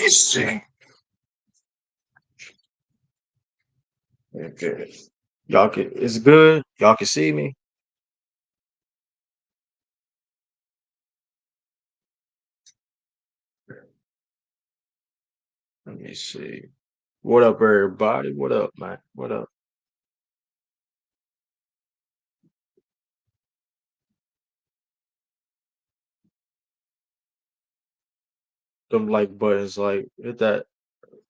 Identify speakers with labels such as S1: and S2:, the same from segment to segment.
S1: See. Okay. Y'all can it's good. Y'all can see me. Let me see. What up, everybody? What up, man? What up? Them like buttons, like hit that.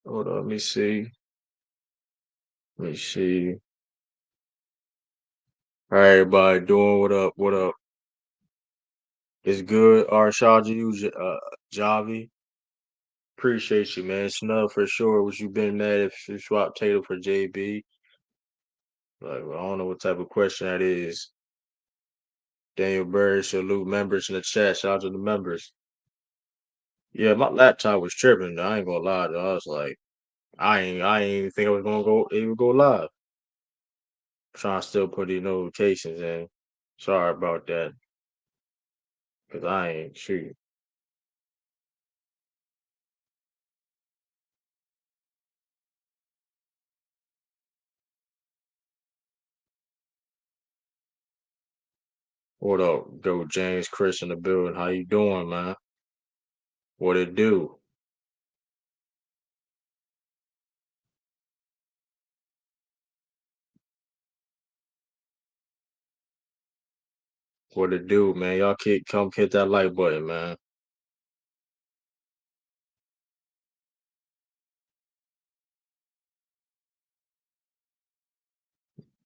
S1: Hold on, let me see. Let me see. All right, everybody doing what up? What up? It's good. Arshad, Javi. Appreciate you, man. Snub for sure. What you been mad if you swap Tatum for JB? Like, I don't know what type of question that is. Daniel Bird, salute members in the chat. Shout out to the members. Yeah, my laptop was tripping. I ain't gonna lie. Though. I was like, I ain't even think I was gonna go even go live. Trying to still put these notifications in. Sorry about that, cause I ain't shoot. What up, go James, Chris in the building? How you doing, man? What it do? What it do, man? Y'all come hit that like button, man.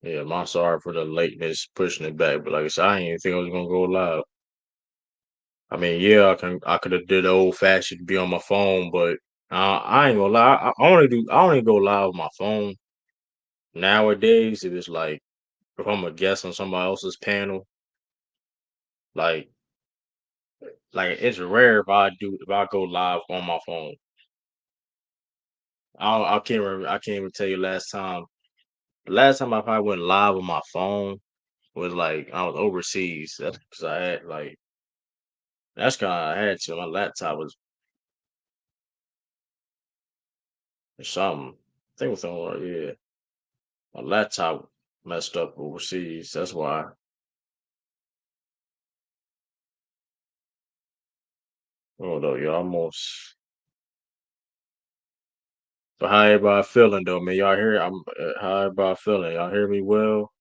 S1: Yeah, my sorry for the lateness pushing it back, but like I said, I didn't even think I was gonna go live. I mean, yeah, I could have did the old fashioned be on my phone, but I ain't gonna lie. I only go live on my phone nowadays. If it's like if I'm a guest on somebody else's panel, like it's rare if I go live on my phone. I can't remember. I can't even tell you last time. The last time I probably went live on my phone was like I was overseas. That's because I had like that's kind of I had to. My laptop was something. I think it was something. Yeah, my laptop messed up overseas. That's why. Hold on, you almost. But how everybody feeling though, man? Y'all hear? How everybody feeling? Y'all hear me well?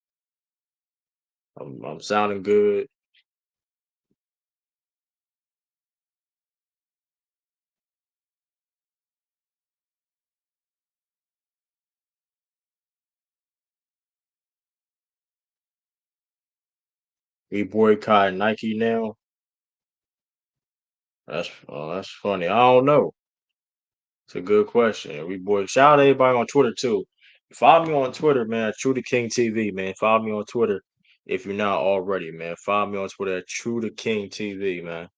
S1: I'm sounding good. We boycott Nike now. That's funny. I don't know. It's a good question. We boy shout out everybody on Twitter too. Follow me on Twitter, man. True to King TV, man. Follow me on Twitter if you're not already, man. Follow me on Twitter at True to King TV, man.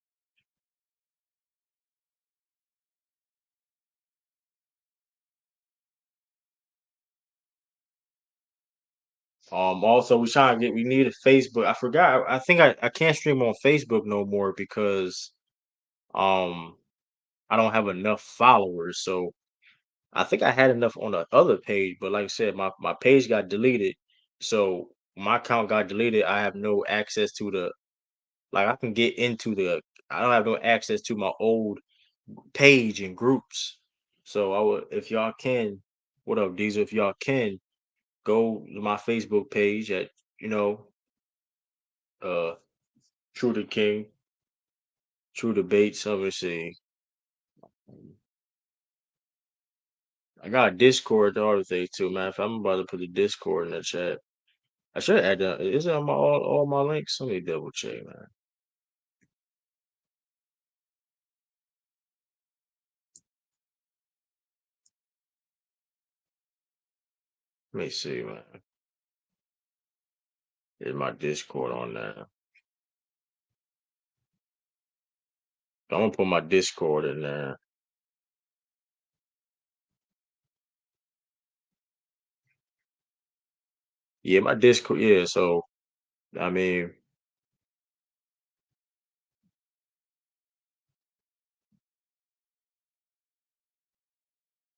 S1: Also we need a Facebook. I forgot. I think I can't stream on Facebook no more because um I don't have enough followers. So I think I had enough on the other page, but like I said, my page got deleted. So my account got deleted. I have no access to the like I can get into the I don't have no access to my old page and groups. So I would if y'all can, what up, Diesel? If y'all can, go to my Facebook page at, you know, uh True the King, True Debates. Let me see. I got a Discord the other thing too, man. If I'm about to put the Discord in the chat. I should add that. Is it on my all my links? Let me double check, man. Let me see, man. Is my Discord on there? I'm gonna put my Discord in there. Yeah, my Discord. Yeah, so I mean,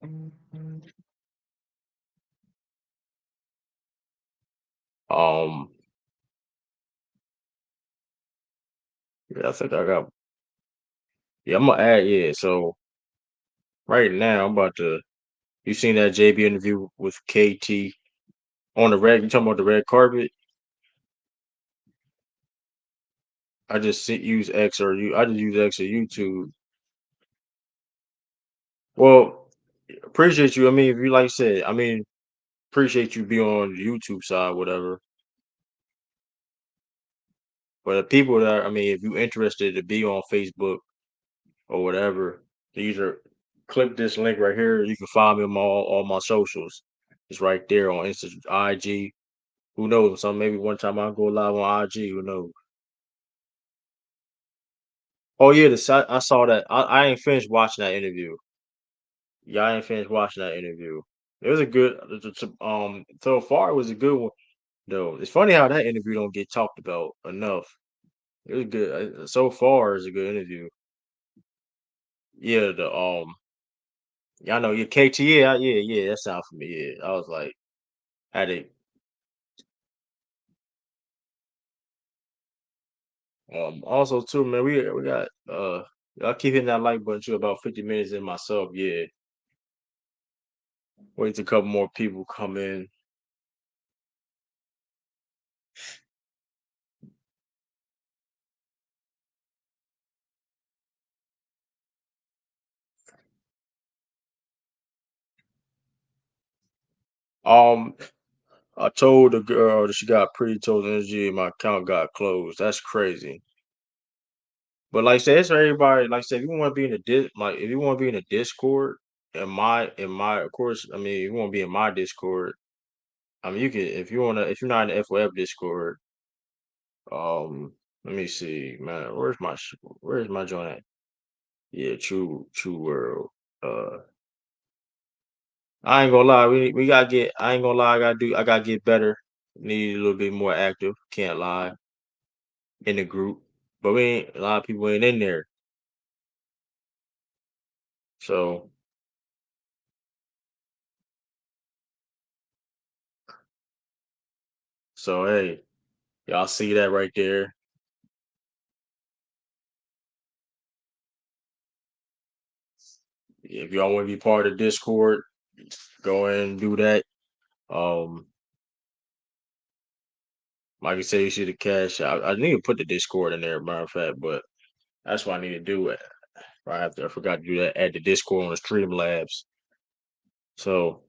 S1: Um, yeah, I think I got. Yeah, I'm gonna add. Yeah, so right now I'm about to. You seen that JB interview with KT on the red? You talking about the red carpet? I just use X or you. I just use X or YouTube. Well, appreciate you. I mean, if you like I said, I mean, appreciate you be on the YouTube side, whatever. But the people that I mean, if you interested to be on Facebook or whatever, either click this link right here. You can find me on all my socials. It's right there on Insta, IG. Who knows? Some maybe one time I'll go live on IG. Who knows? Oh yeah, I saw that. I ain't finished watching that interview. Yeah, I ain't finished watching that interview. It was a good. So far it was a good one. Though it's funny how that interview don't get talked about enough. It was good. So far it's a good interview. Yeah, yeah, I know. Yeah, KT. Yeah. That sound for me. Yeah, I was like, had it. Also too, man. We got. I keep hitting that like button too. About 50 minutes in myself. Yeah, wait till a couple more people come in. Um, I told the girl that she got pretty told energy and my account got closed. That's crazy. But like I said, it's for everybody. Like I said, if you want to be in the like if you want to be in a Discord, in my of course, I mean, if you want to be in my Discord, I mean, you can if you wanna if you're not in the FOF Discord, let me see, man, where's my joint at? Yeah, True World. Uh, I ain't gonna lie, we gotta get. I ain't gonna lie, I gotta get better. Need a little bit more active. Can't lie in the group, but we ain't a lot of people ain't in there. So hey, y'all see that right there. If y'all want to be part of Discord, go ahead and do that. Um, like I say, you see the cash. I need to put the Discord in there, matter of fact, but that's what I need to do. Right after I forgot to do that, add the Discord on the Streamlabs. So,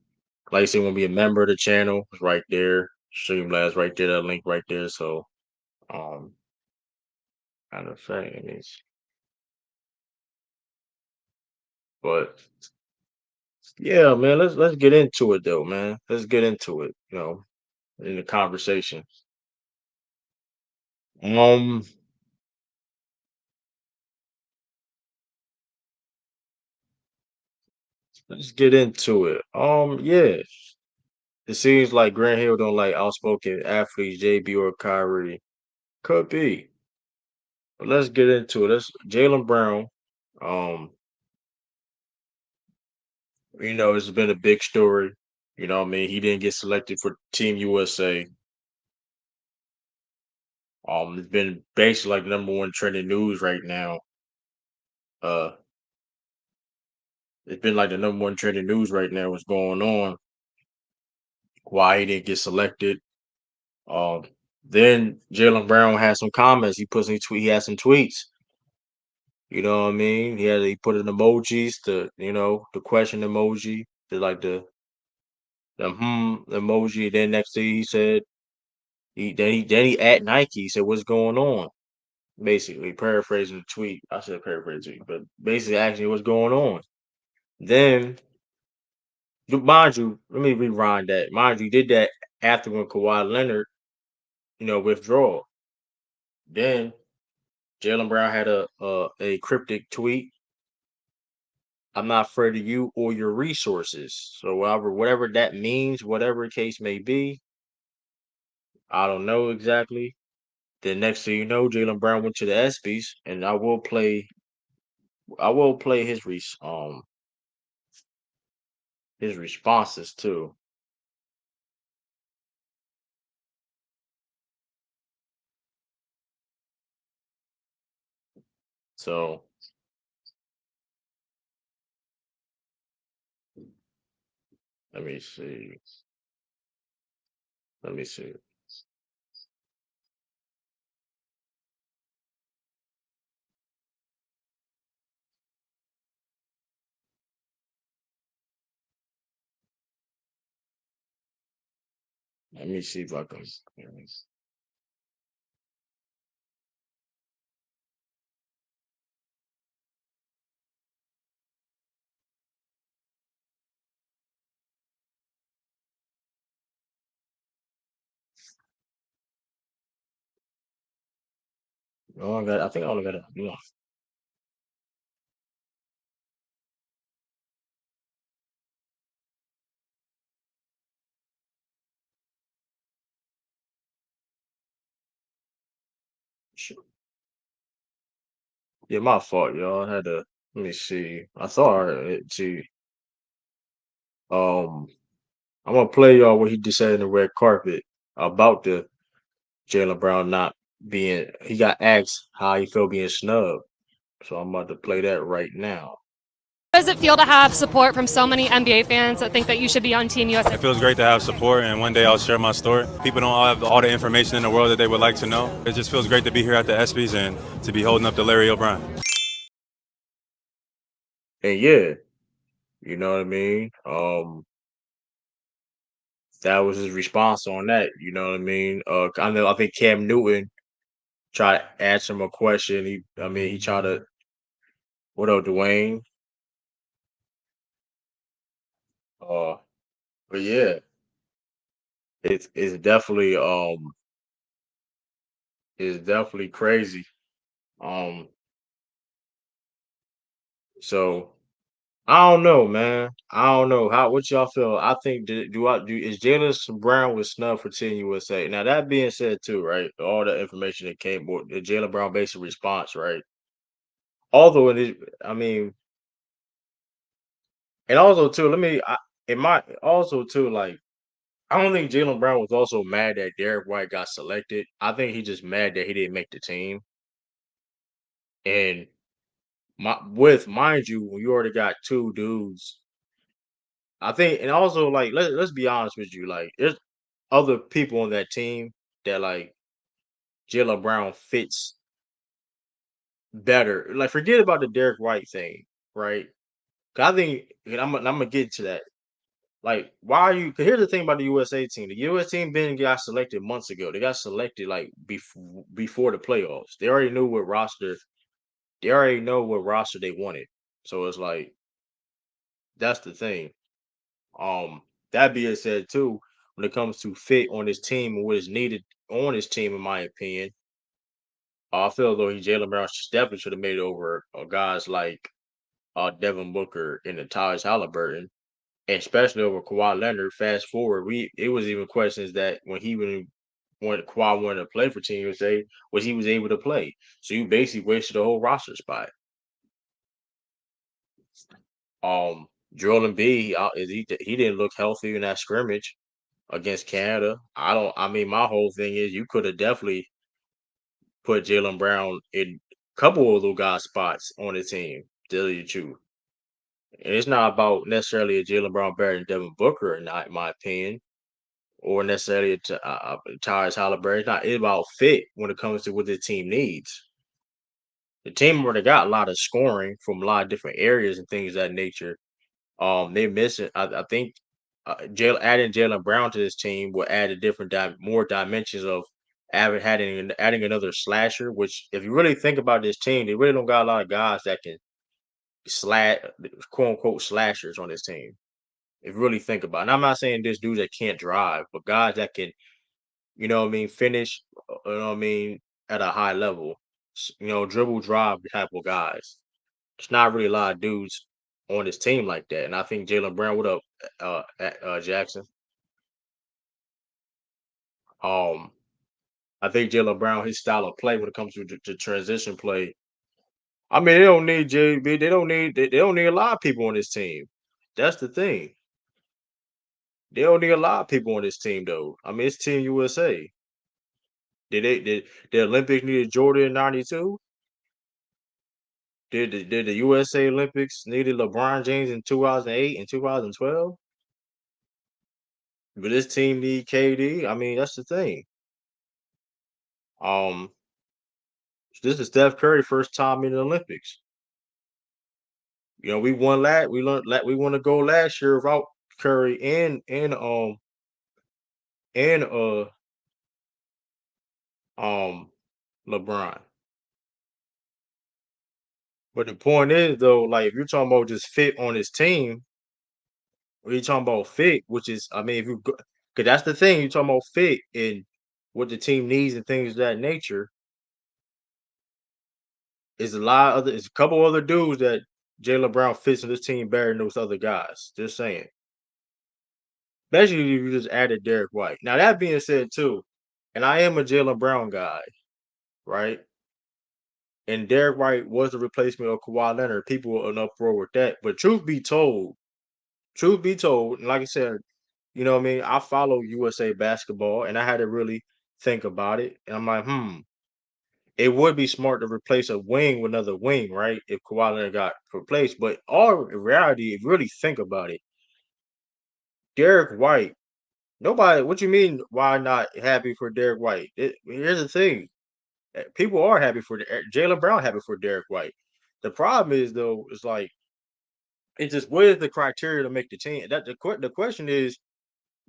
S1: like I said, want to be a member of the channel, it's right there. Streamlabs right there, that link right there. So, um, matter of fact, it is. But yeah, man, let's get into it though, man. Let's get into it. In the conversation. Um, let's get into it. Yeah. It seems like Grant Hill don't like outspoken athletes, JB or Kyrie. Could be. But let's get into it. Let's Jaylen Brown. Um, it's been a big story. You know what I mean? He didn't get selected for Team USA. It's been basically like the number one trending news right now. Uh, it's been like the number one trending news right now. What's going on? Why he didn't get selected? Um, then Jaylen Brown had some comments. He put some tweet. He had some tweets. You know what I mean? He put in emojis, the question emoji, the emoji. Then next thing he said, he at Nike. He said, "What's going on?" Basically paraphrasing the tweet. I said paraphrase the tweet, but basically asking what's going on. Then, mind you, let me rewind that. Mind you, he did that after when Kawhi Leonard, withdrawal. Then Jaylen Brown had a cryptic tweet. I'm not afraid of you or your resources. So whatever that means, whatever the case may be, I don't know exactly. Then next thing you know, Jaylen Brown went to the espys, and I will play his his responses too. So let me see. Let me see. Let me see if I can. Oh, I got. I think I only got a. Yeah, my fault, y'all. I had to. Let me see. I thought it too. I'm gonna play y'all what he just said in the red carpet about the Jaylen Brown not being. He got asked how he felt being snubbed, so I'm about to play that right now.
S2: How does it feel to have support from so many NBA fans that think that you should be on Team USA?
S3: It feels great to have support, and one day I'll share my story. People don't have all the information in the world that they would like to know. It just feels great to be here at the ESPYs and to be holding up the Larry O'Brien.
S1: And yeah, you know what I mean. That was his response on that. You know what I mean. I know. I think Cam Newton tried to answer him a question. I mean, he tried to. What up, Dwayne? Uh, but yeah, it's definitely it's definitely crazy. Um, so I don't know, man. I don't know how. What y'all feel? I think do is Jalen Brown was snubbed for Team USA. Now that being said, too, right? All the information that came, the Jalen Brown basic response, right? Although it is, I mean, and also too, it might also too, like I don't think Jalen Brown was also mad that Derek White got selected. I think he just mad that he didn't make the team. And mind you, when you already got two dudes, I think, and also like let's be honest with you, like there's other people on that team that like Jalen Brown fits better. Like forget about the Derek White thing, right? 'Cause I think, and I'm gonna get to that. Like, why are you? Cause here's the thing about the USA team. The US team been got selected months ago. They got selected like before the playoffs. They already knew what roster. They already know what roster they wanted. So it's like that's the thing. That being said, too, when it comes to fit on this team and what is needed on this team, in my opinion, I feel though Jalen Brown definitely should have made it over guys like Devin Booker and the Tyrese Halliburton, and especially over Kawhi Leonard. Fast forward, it was even questions that when Kawhi wanted to play for Team USA, was he was able to play. So you basically wasted a whole roster spot. Joel Embiid, he didn't look healthy in that scrimmage against Canada. I don't. I mean, my whole thing is you could have definitely put Jalen Brown in a couple of those guys' spots on the team. Tell you the truth, and it's not about necessarily a Jalen Brown better than Devin Booker, or not, in my opinion, or necessarily Tyrese Halliburton. It's about fit when it comes to what the team needs. The team already got a lot of scoring from a lot of different areas and things of that nature. They're missing. I think adding Jalen Brown to this team will add a different, more dimensions of adding another slasher. Which, if you really think about this team, they really don't got a lot of guys that can slash, quote unquote, slashers on this team. If you really think about it, and I'm not saying this dude that can't drive, but guys that can, you know what I mean, finish, you know what I mean, at a high level, dribble drive type of guys. It's not really a lot of dudes on this team like that. And I think Jalen Brown, what up, Jackson? Um, I think Jalen Brown, his style of play when it comes to transition play. I mean, they don't need JB. They don't need a lot of people on this team. That's the thing. They don't need a lot of people on this team though. I mean, it's Team USA. Did the Olympics needed Jordan in '92? Did the USA Olympics needed LeBron James in 2008 and 2012? But this team need KD. I mean, that's the thing. Um, this is Steph Curry first time in the Olympics. You know, we won last. We won to go last year without Curry and um LeBron. But the point is though, like if you're talking about just fit on his team, or you talking about fit, which is I mean, if you because that's the thing, you're talking about fit and what the team needs and things of that nature. Is a lot of other it's a couple other dudes that Jaylen Brown fits in this team better than those other guys. Just saying. Especially if you just added Derek White. Now that being said too, and I am a Jaylen Brown guy, right? And Derek White was the replacement of Kawhi Leonard. People were in uproar with that. But truth be told, and like I said, you know what I mean? I follow USA basketball and I had to really think about it. And I'm like, it would be smart to replace a wing with another wing, right? If Kawhi Leonard got replaced. But all in reality, if you really think about it, Derek White, nobody, what you mean, why not happy for Derek White? Here's the thing. People are happy for Jaylen Brown happy for Derek White. The problem is though, it's like it's just what is the criteria to make the team? The question is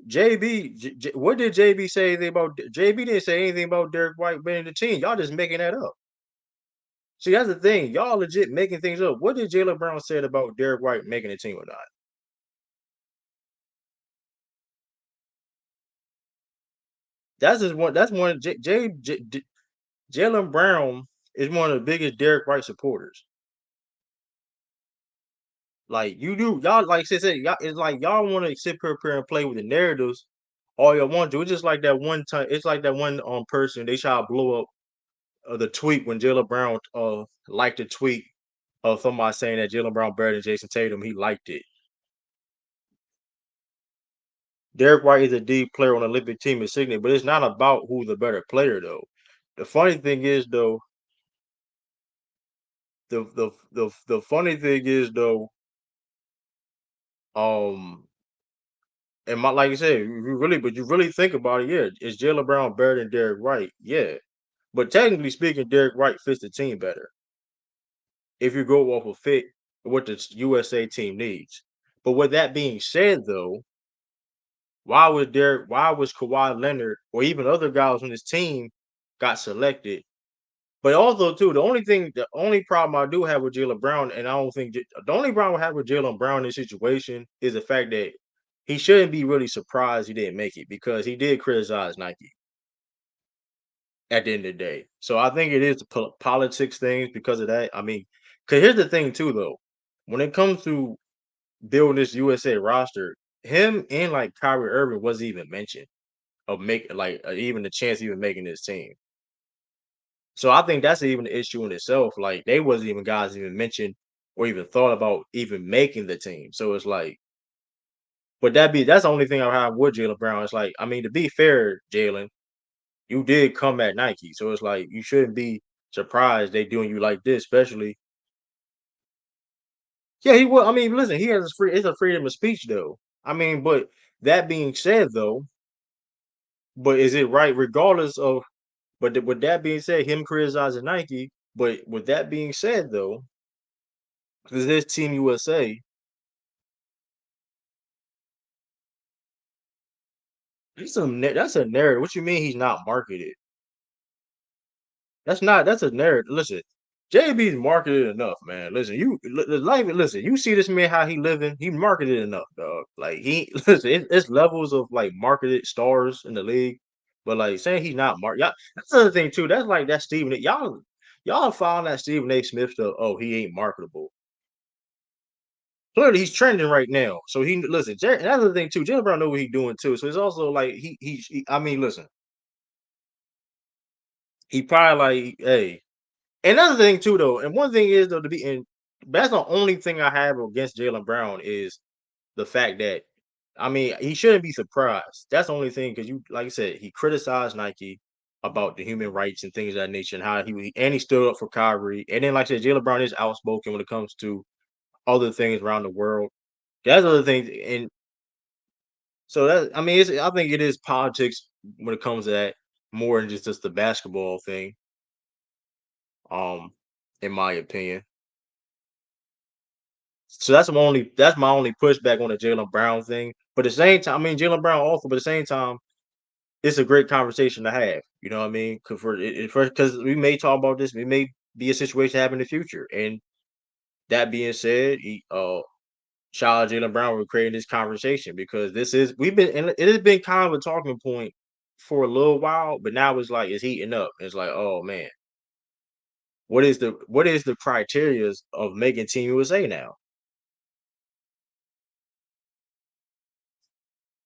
S1: what did JB say anything about JB didn't say anything about Derek White being the team. Y'all just making that up. See, that's the thing. Y'all legit making things up. What did Jaylen Brown said about Derek White making the team or not? That's just one. That's one. Jaylen Brown is one of the biggest Derek White supporters. Like you do, y'all like I said, y'all it's like y'all want to sit here and play with the narratives all y'all want to. It's just like that one time. It's like that one person they try to blow up the tweet when Jaylen Brown liked a tweet of somebody saying that Jaylen Brown better than Jason Tatum. He liked it. Derek White is a D player on the Olympic team in Sydney, but it's not about who's the better player though. The funny thing is though, the funny thing is though, um, and my like I said, you really think about it, yeah, is Jaylen Brown better than Derek White? Yeah, but technically speaking, Derek White fits the team better if you go off of fit what the USA team needs. But with that being said, though, why was Kawhi Leonard or even other guys on this team got selected? But also too, the only problem I do have with Jaylen Brown, and I don't think the only problem I have with Jaylen Brown in this situation is the fact that he shouldn't be really surprised he didn't make it because he did criticize Nike at the end of the day. So I think it is the politics things because of that. I mean, because here's the thing too, though, when it comes to building this USA roster, him and like Kyrie Irving wasn't even mentioned of make like even the chance of even making this team. So I think that's even an issue in itself. Like they wasn't even guys even mentioned or even thought about even making the team. So it's like, but that's the only thing I have with Jaylen Brown. It's like, I mean, to be fair, Jaylen, you did come at Nike, so it's like you shouldn't be surprised they doing you like this, especially. Yeah, he will. I mean, listen, he has it's a freedom of speech though. I mean, but that being said though, but is it right regardless of but with that being said, him criticizing Nike, but with that being said though, because this Team USA, that's a narrative. What you mean he's not marketed? That's a narrative. Listen, JB's marketed enough, man. Listen, listen, you see this man how he living, he marketed enough, dog. Like he listen, it's levels of like marketed stars in the league, but like saying he's not marked. That's the other thing too. That's like that Stephen. Y'all found that Stephen A. Smith stuff. Oh, he ain't marketable. Clearly, he's trending right now. So he listen. That's the thing too. Jaylen Brown know what he's doing too. So it's also like I mean, listen, he probably like, hey. Another thing too, though, and one thing is though to be and that's the only thing I have against Jaylen Brown is the fact that I mean, he shouldn't be surprised. That's the only thing because you, like I said, he criticized Nike about the human rights and things of that nature, and how he stood up for Kyrie. And then, like I said, Jaylen Brown is outspoken when it comes to other things around the world. That's other things, and so that I mean, I think it is politics when it comes to that more than just the basketball thing. Um, in my opinion. So that's my only pushback on the Jaylen Brown thing. But at the same time, I mean Jaylen Brown also, but at the same time, it's a great conversation to have. You know what I mean? Because we may talk about this, it may be a situation happen in the future. And that being said, shout out Jaylen Brown for creating this conversation because we've been and it has been kind of a talking point for a little while, but now it's like it's heating up. It's like, oh man, what is the criteria of making Team USA now?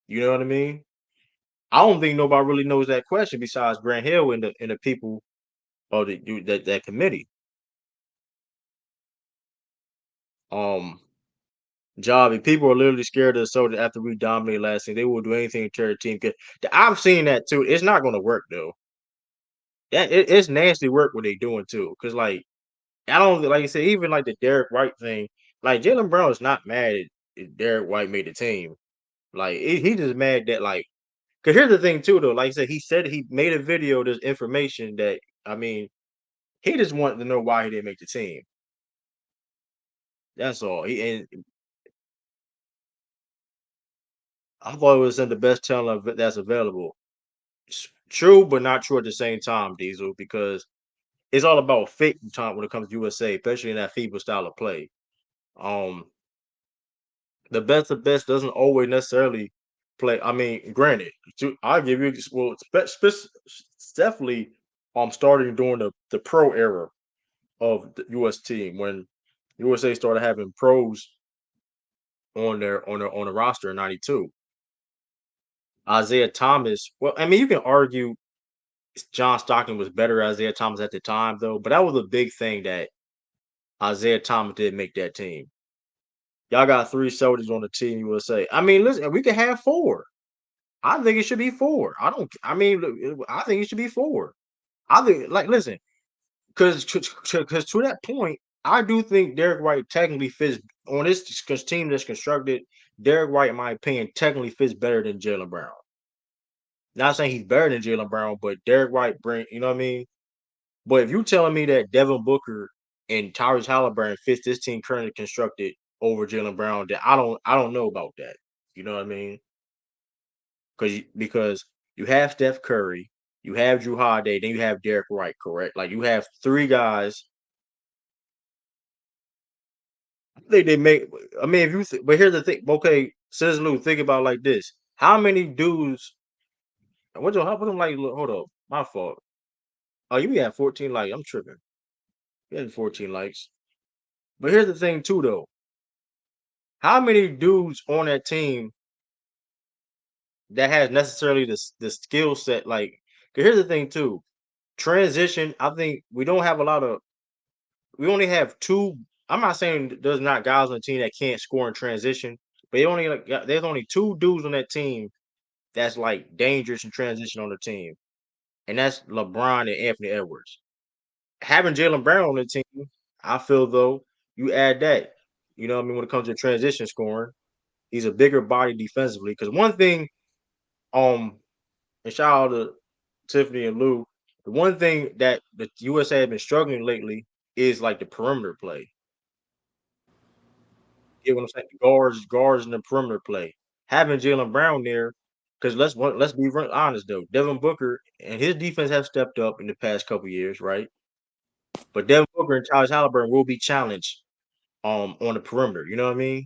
S1: You know what I mean? I don't think nobody really knows that question besides Grant Hill and the people of that committee. Um, Job, if people are literally scared of the Celtics after we dominated last season, they will do anything to tear the team. 'Cause I've seen that too. It's not going to work though. It's nasty work what they doing too. Because like I don't like you said, even like the Derek White thing. Like Jaylen Brown is not mad if Derek White made the team. Like he just mad that like. Cause here's the thing too though. Like I said he made a video. There's information that I mean he just wanted to know why he didn't make the team. That's all. I thought it was in the best talent that's available. True, but not true at the same time, Diesel, because it's all about fit time when it comes to USA, especially in that FIBA style of play. Um, the best of best doesn't always necessarily play. I mean, granted, I'll give you well, definitely starting during the pro era of the US team when USA started having pros on the roster in '92. Isaiah Thomas, well, I mean, you can argue John Stockton was better than Isaiah Thomas at the time, though, but that was a big thing that Isaiah Thomas didn't make that team. Y'all got 3 soldiers on the team, USA. I mean, listen, we can have 4. I think it should be 4. I mean, look, I think it should be 4. I think, like, listen, because to that point, I do think Derek White technically fits on this team that's constructed. Derek White, in my opinion, technically fits better than Jaylen Brown. Not saying he's better than Jaylen Brown, but Derek White you know what I mean? But if you're telling me that Devin Booker and Tyrese Halliburton fits this team currently constructed over Jaylen Brown, then I don't know about that. You know what I mean? Because you have Steph Curry, you have Drew Holiday, then you have Derek White, correct? Like you have 3 guys. I think they make. I mean, if but here's the thing. Okay, says Lou, think about it like this: how many dudes? What's them like? Hold up, my fault. Oh, you had 14 likes. I'm tripping. You had 14 likes. But here's the thing too, though. How many dudes on that team that has necessarily the skill set? Like, 'cause here's the thing too. Transition. I think we don't have a lot of. We only have 2. I'm not saying there's not guys on the team that can't score in transition, but there's only 2 dudes on that team that's like dangerous in transition on the team, and that's LeBron and Anthony Edwards. Having Jaylen Brown on the team, I feel though you add that. You know what I mean when it comes to transition scoring. He's a bigger body defensively. Because one thing, um, and shout out to Tiffany and Lou, the one thing that the USA have been struggling lately is like the perimeter play. You know what I'm saying? Guards in the perimeter play. Having Jaylen Brown there, because let's be honest though, Devin Booker and his defense have stepped up in the past couple years, right? But Devin Booker and Tyrese Halliburton will be challenged on the perimeter. You know what I mean?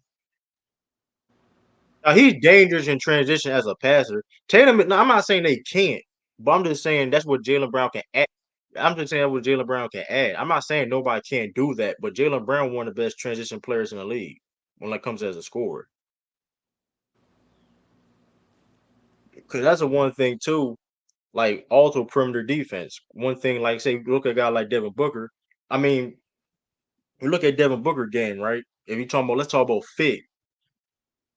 S1: Now he's dangerous in transition as a passer. Tatum, no, I'm not saying they can't, but I'm just saying that's what Jaylen Brown can add. I'm just saying what Jaylen Brown can add. I'm not saying nobody can't do that, but Jaylen Brown one of the best transition players in the league when it comes as a scorer. Because that's the one thing too. Like also perimeter defense. One thing, like say, look at a guy like Devin Booker. I mean, you look at Devin Booker again, right? If you talking about, let's talk about fit.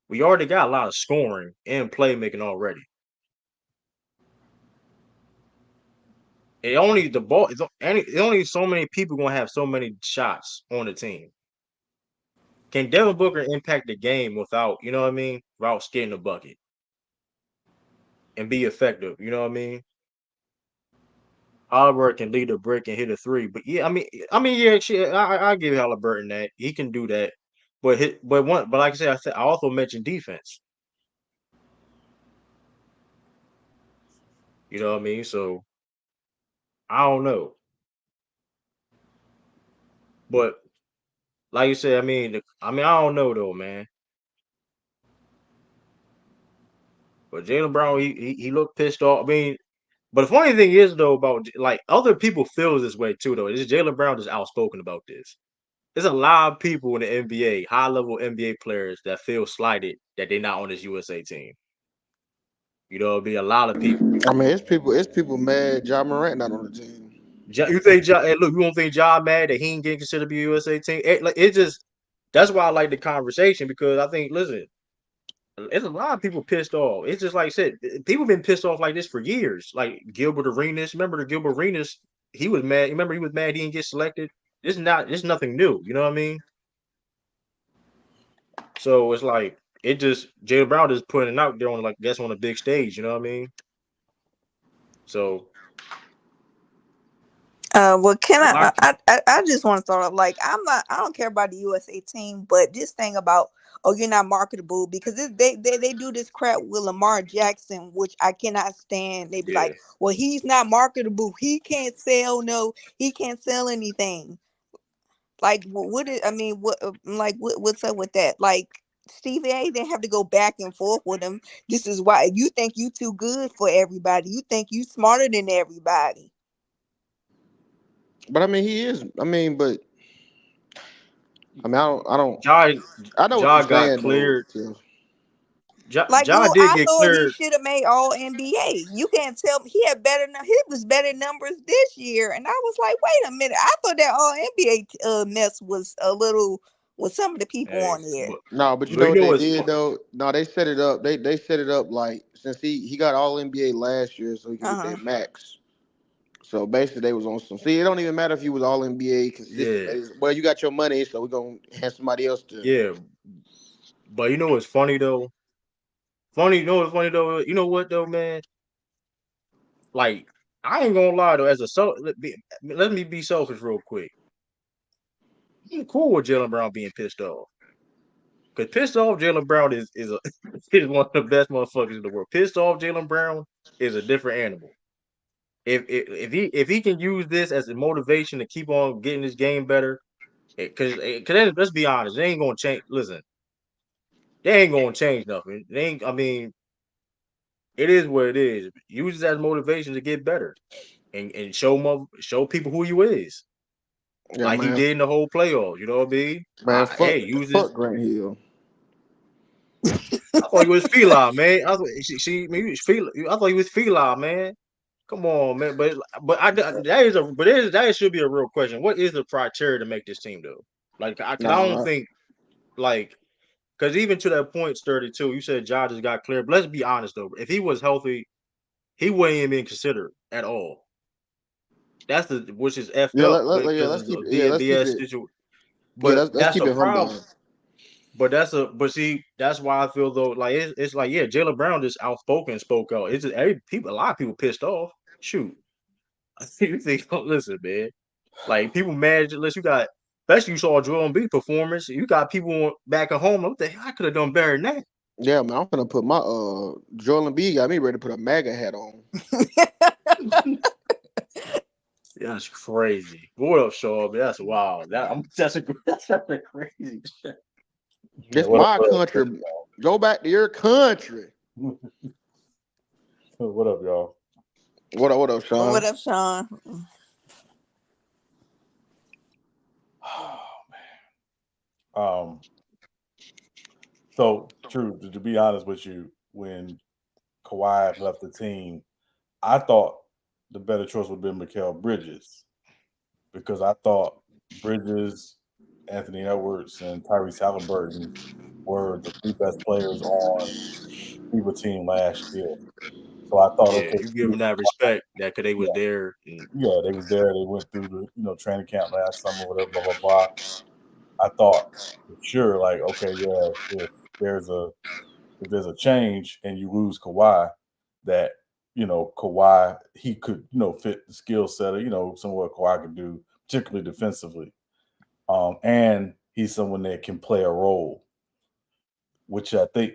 S1: We already got a lot of scoring and playmaking already. It only the ball. It's only so many people gonna have so many shots on the team. Can Devin Booker impact the game without, you know what I mean, without getting the bucket and be effective? You know what I mean. Halliburton can lead a brick and hit a three, but yeah, yeah, shit. I give Halliburton that he can do that, but like I said, I also mentioned defense. You know what I mean? So I don't know, but like you said, I don't know though, man. But Jaylen Brown, he looked pissed off. I mean, but the funny thing is though about like other people feel this way too though. Is Jaylen Brown just outspoken about this? There's a lot of people in the NBA, high level NBA players that feel slighted that they're not on this USA team. You know, it'll be a lot of people.
S4: I mean, it's people mad. Ja Morant not on the team.
S1: You think hey, look, you don't think Ja mad that he ain't getting considered to be a USA team? It just that's why I like the conversation because I think listen, there's a lot of people pissed off. It's just like I said, people been pissed off like this for years. Like Gilbert Arenas, remember the Gilbert Arenas? He was mad. Remember he was mad he didn't get selected. This nothing new. You know what I mean? So it's like it just Jaylen Brown is putting it out there on like that's on a big stage. You know what I mean? So
S5: Well, can
S1: a lot.
S5: I just want to throw out like I don't care about the USA team, but this thing about you're not marketable because they do this crap with Lamar Jackson, which I cannot stand. They be
S1: Yeah.
S5: like, well, he's not marketable. He can't sell he can't sell anything. Like what's up with that? Like Stevie A didn't have to go back and forth with him. This is why you think you too good for everybody. You think you smarter than everybody.
S4: But I mean, he is. I mean, but I mean, I don't.
S1: Ja,
S4: I know what you're
S1: Ja got
S4: saying though.
S1: cleared.
S4: Too.
S5: Like,
S1: Ja
S5: well,
S1: did
S5: I
S1: get
S5: thought he
S1: cleared.
S5: should have made All NBA. You can't tell me he had better. He was better numbers this year, and I was like, wait a minute. I thought that All NBA mess was a little with some of the people
S1: Hey,
S5: on there.
S4: No, but you
S1: but
S4: know
S1: you
S4: what
S1: know
S4: they
S1: what's
S4: did though? No, they set it up. They set it up like since he got All NBA last year, so he can
S5: Uh
S4: get
S5: huh.
S4: that max. So basically, they was on some. See, it don't even matter if you was All NBA consistent.
S1: yeah,
S4: Well, you got your money, so we're gonna have somebody else to.
S1: yeah. But you know what's funny though? Funny, you know what's funny though? You know what though, man? Like I ain't gonna lie though. Let me be selfish real quick. I'm cool with Jaylen Brown being pissed off. Cause pissed off Jaylen Brown is a is one of the best motherfuckers in the world. Pissed off Jaylen Brown is a different animal. If he can use this as a motivation to keep on getting his game better, because let's be honest, they ain't gonna change. Listen, they ain't gonna change nothing. They ain't. I mean, it is what it is. Use it as motivation to get better and show people who you is,
S4: Yeah,
S1: like he
S4: man.
S1: did in the whole playoffs. You know what I mean?
S4: Man,
S1: Hey, use this.
S4: fuck Grant Hill.
S1: I thought he was Fila, man. I thought maybe he was Fila. I thought he was Fila, man. Come on, man. That should be a real question. What is the criteria to make this team though? Like, cause I don't
S4: Nah,
S1: think like because even to that point, 32, you said Ja just got cleared. But let's be honest though, if he was healthy, he wouldn't even be considered at all. That's which is effed
S4: yeah,
S1: up
S4: yeah,
S1: because
S4: let's
S1: it's
S4: keep
S1: a
S4: it. Yeah, let's keep
S1: BS
S4: it.
S1: situation.
S4: Yeah,
S1: But
S4: let's
S1: that's
S4: keep
S1: a
S4: it
S1: problem.
S4: humble.
S1: But see, that's why I feel though, like it's like, yeah, Jaylen Brown just outspoken, spoke out. It's just a lot of people pissed off. Shoot. You think, listen, man. Like people mad unless you got, especially you saw Joel Embiid performance. You got people back at home. What the hell? I could have done better than that.
S4: Yeah, man, I'm gonna put my Joel Embiid got me ready to put a MAGA hat on.
S1: That's crazy. What up, Shaw? That's wild. That's a that's a crazy shit.
S4: This
S6: What up,
S4: my country. Go back to your country.
S6: y'all? What up, y'all?
S4: What up, Sean?
S5: What up, Sean?
S6: Oh, man. So true. To be honest with you, when Kawhi left the team, I thought the better choice would have been Mikal Bridges because I thought Bridges, Anthony Edwards, and Tyrese Halliburton were the three best players on the team last year. So I thought,
S1: Yeah,
S6: okay,
S1: you give them that respect that because they was
S6: yeah,
S1: there. And
S6: yeah, they was there. They went through the training camp last summer, whatever, blah blah blah. I thought for sure, like, okay, yeah, if there's a if there's a change and you lose Kawhi, that Kawhi he could fit the skill set of some of what Kawhi could do, particularly defensively. And he's someone that can play a role, which I think